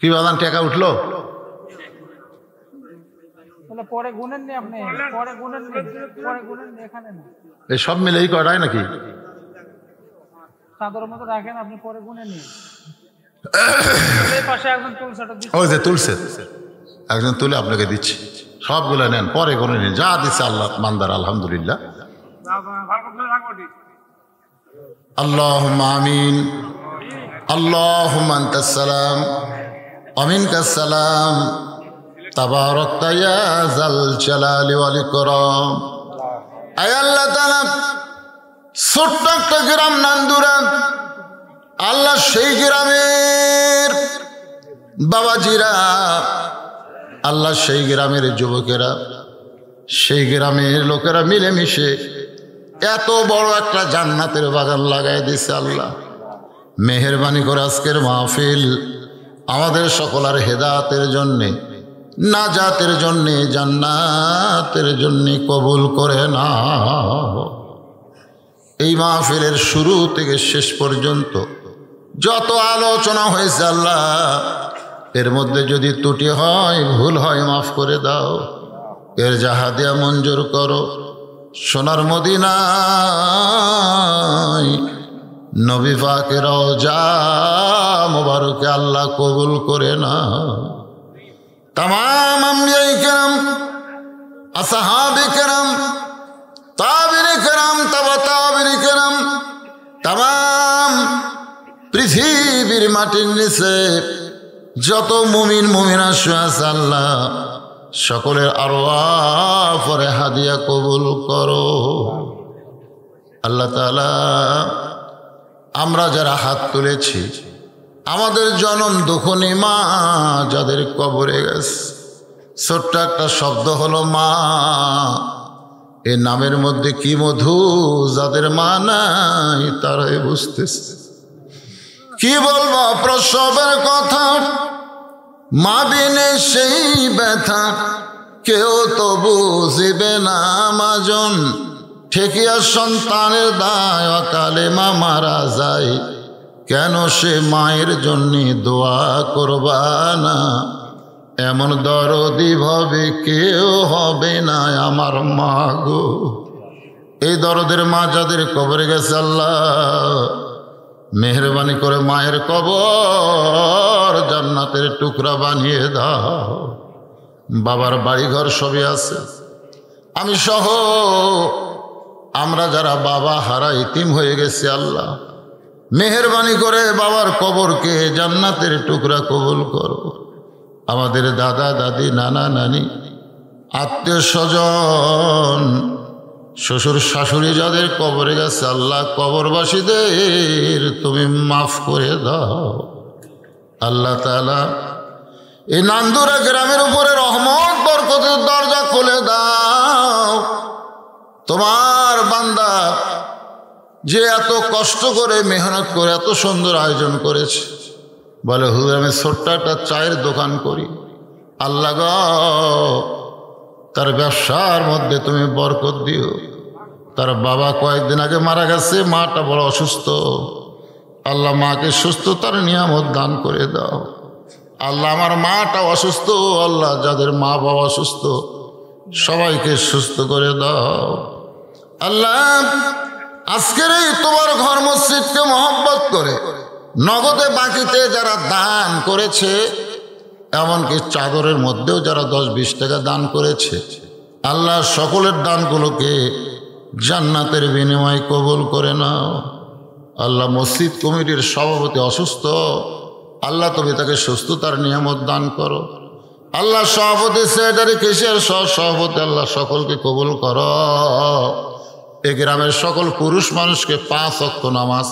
কি বাদান টাকা উঠলো? পরে গুনেন নি আপনি, পরে গুনেন নি, পরে গুনেন নি, এখানে না। এই সব মিলে এই কটাই নাকি? চাদরের মতো রাখেন, আপনি পরে গুনেন নি। এই পাশে একজন তুলছে, ওই যে তুলছে, একজন তুলে আপনাকে দিচ্ছি। সবগুলো নেন, পরে গুনে নিন, যা দিচ্ছে আল্লাহ মান্দার। আলহামদুলিল্লাহ। আল্লাহুম্মা আমিন। আল্লাহুম্মা আনতাস সালাম ওয়া মিনকাস সালাম তাবারাকতা ইয়া যাল জালালি ওয়াল ইকরাম। আয় আল্লাহ তাআলা, ছোট্ট একটা গ্রাম নান্দুরা, আল্লাহ সেই গ্রামের বাবাজিরা, আল্লাহ সেই গ্রামের যুবকেরা, সেই গ্রামের লোকেরা মিলেমিশে এত বড় একটা জান্নাতের বাগান লাগাই দিছে। আল্লাহ মেহেরবানি করে আজকের মাহফিল আমাদের সকলের হেদায়েতের জন্যে, নাজাতের জন্যে, জান্নাতের জন্যে কবুল করে নাও। এই মাহফিলের শুরু থেকে শেষ পর্যন্ত যত আলোচনা হয়েছে আল্লাহ, এর মধ্যে যদি ত্রুটি হয়, ভুল হয়, মাফ করে দাও। এর জাহাদিয়া মঞ্জুর করো। সোনার মদিনায় নবী পাকের রওজা মুবারকে আল্লাহ কবুল করে না। तमाम अंबियाए किराम, असहाबे किराम, ताबिने किराम, तबा ताबिने किराम, तमाम পৃথিবীর মাটির নিচে যত মুমিন মুমিনা শুয়ে আছে আল্লাহ সকলের আরওয়াহ পরে হাদিয়া কবুল করো। আল্লাহ তাআলা, আমরা যারা হাত তুলেছি, আমাদের জনম দুঃখনী মা যাদের কবরে গেছে, ছোট্ট একটা শব্দ হলো মা। এ নামের মধ্যে কি মধু, যাদের মা নাই তারাই বুঝতেছে। কি বলবো প্রসবের কথা, মা বিনে সেই ব্যথা কেউ তো বুঝিবে না। মাজন ঠেকিয়া সন্তানের দায়, অকালে মা মারা যায়, কেন সে মায়ের জন্য দোয়া করবা না? এমন দরদি ভাবে কেউ হবে না আমার মা গো। এই দরদের মা যাদের কবরে গেছে আল্লাহ মেহেরবানি করে মায়ের কবর জান্নাতের টুকরা বানিয়ে দাও। বাবার বাড়িঘর সবই আছে, আমি সহ আমরা যারা বাবা হারা ইতিম হয়ে গেছি আল্লাহ মেহেরবানি করে বাবার কবরকে জান্নাতের টুকরা কবুল করো। আমাদের দাদা দাদি, নানা নানি, আত্মীয় স্বজন, শ্বশুর শাশুড়ি যাদের কবরে গেছে আল্লাহ কবরবাসীদের তুমি মাফ করে দাও। আল্লাহ তাআলা এই নান্দুরা গ্রামের উপরে রহমত বরকতের দরজা খুলে দাও। তোমার বান্দা যে এত কষ্ট করে মেহনত করে এত সুন্দর আয়োজন করেছে, বলে হুজুর আমি ছোট্ট একটা চায়ের দোকান করি, আল্লাহ গো তার ব্যবসার মধ্যে তুমি বরকত দিও। তার বাবা কয়েকদিন আগে মারা গেছে, মাটা বড় অসুস্থ, আল্লাহ মাকে সুস্থতার নিয়ামত দান করে দাও। আল্লাহ আমার মাটা অসুস্থ, আল্লাহ যাদের মা বাবা অসুস্থ সবাইকে সুস্থ করে দাও। আল্লাহ আজকের এই তোমার ঘর মসজিদকে মহব্বত করে নগদে বাকিতে যারা দান করেছে, এমনকি চাদরের মধ্যেও যারা 10-20 টাকা দান করেছে, আল্লাহ সকলের দানগুলোকে জান্নাতের বিনিময়ে কবুল করে নাও। আল্লাহ মসজিদ কমিটির সভাপতি অসুস্থ, আল্লাহ তুমি তাকে সুস্থতার নিয়ামত দান করো। আল্লাহ সভাপতি, সেক্রেটারি, কেশিয়ার, সভাপতি, আল্লাহ সকলকে কবুল করো। এই গ্রামের সকল পুরুষ মানুষকে 5 ওয়াক্ত নামাজ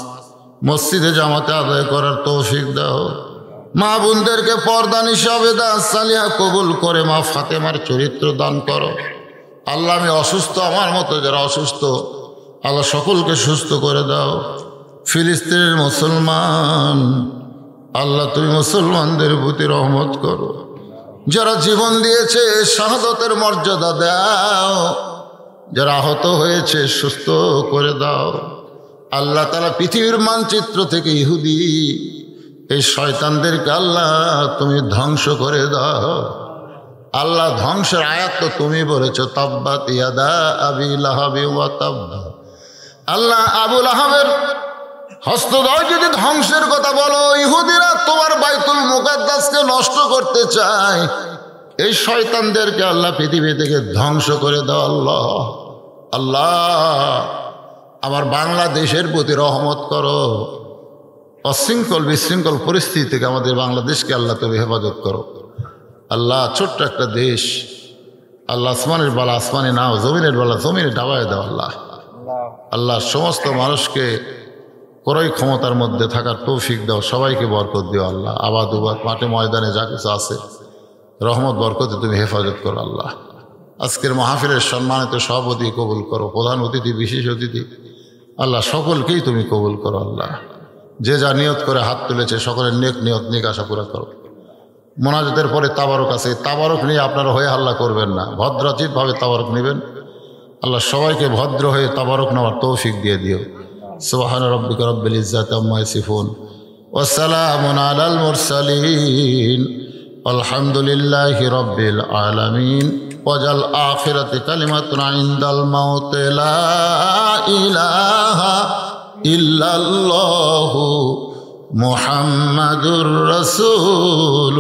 মসজিদে জামাতে আদায় করার তৌফিক দাও। মা বোনদেরকে পর্দা নিশাবে সালিহা কবুল করে মা ফাতেমার চরিত্র দান করো। আল্লাহ আমি অসুস্থ, আমার মতো যারা অসুস্থ আল্লাহ সকলকে সুস্থ করে দাও। ফিলিস্তিনের মুসলমান, আল্লাহ তুমি মুসলমানদের প্রতি রহমত করো। যারা জীবন দিয়েছে শাহাদাতের মর্যাদা দাও, যারা আহত হয়েছে সুস্থ করে দাও। আল্লাহ তাআলা পৃথিবীর মানচিত্র থেকে ইহুদি এই শয়তানদেরকে আল্লাহ তুমি ধ্বংস করে দাও। আল্লাহ ধ্বংসের আয়াত তো তুমি বলেছো, তাব্বাত ইয়াদা আবি লাহাবি ওয়া তাব্বা। আল্লাহ আবু লাহাবের হস্তদ্বয় যদি ধ্বংসের কথা বলো, ইহুদিরা তোমার বাইতুল মুকাদ্দাসকে নষ্ট করতে চায়, এই শয়তানদেরকে আল্লাহ পৃথিবী থেকে ধ্বংস করে দাও। আল্লাহ আল্লাহ আমার বাংলাদেশের প্রতি রহমত করো। অশৃঙ্খল বিশৃঙ্খল পরিস্থিতি থেকে আমাদের বাংলাদেশকে আল্লাহ তুমি হেফাজত করো। আল্লাহ ছোট্ট একটা দেশ, আল্লাহ আসমানের বালা আসমানে নাও, জমিনের বালা জমিনে ডাবায় দাও। আল্লাহ আল্লাহ সমস্ত মানুষকে ক্রয় ক্ষমতার মধ্যে থাকার তৌফিক দাও, সবাইকে বরকত দিও। আল্লাহ আবাদ উবাদ মাঠে ময়দানে যা কিছু আছে রহমত বরকতে তুমি হেফাজত করো। আল্লাহ আজকের মাহফিলের সম্মানিত সভাপতি কবুল করো, প্রধান অতিথি, বিশেষ অতিথি, আল্লাহ সকলকেই তুমি কবুল করো। আল্লাহ যে যা নিয়ত করে হাত তুলেছে সকলের নেক নিয়ত নেক আশা পুরা করো। মোনাজাতের পরে তাবারক আছে, তাবারক নিয়ে আপনারা হয়ে হাল্লা করবেন না, ভদ্রাচিতভাবে তাবারক নেবেন। আল্লাহ সবাইকে ভদ্র হয়ে তাবারক নেওয়ার তৌফিক দিয়ে দিও। সুবহান রাব্বিকা রাব্বিল ইজ্জাতি আম্মা ইয়াসিফুন ওয়া সালামুন আলাল মুরসালিন আলহামদুলিল্লাহি রাব্বিল আলামিন। ওয়াজাল আখিরাতি কালিমাতুন ইনদাল মাউত লা ইলাহা ইল্লাল্লাহু মুহাম্মাদুর রাসূল।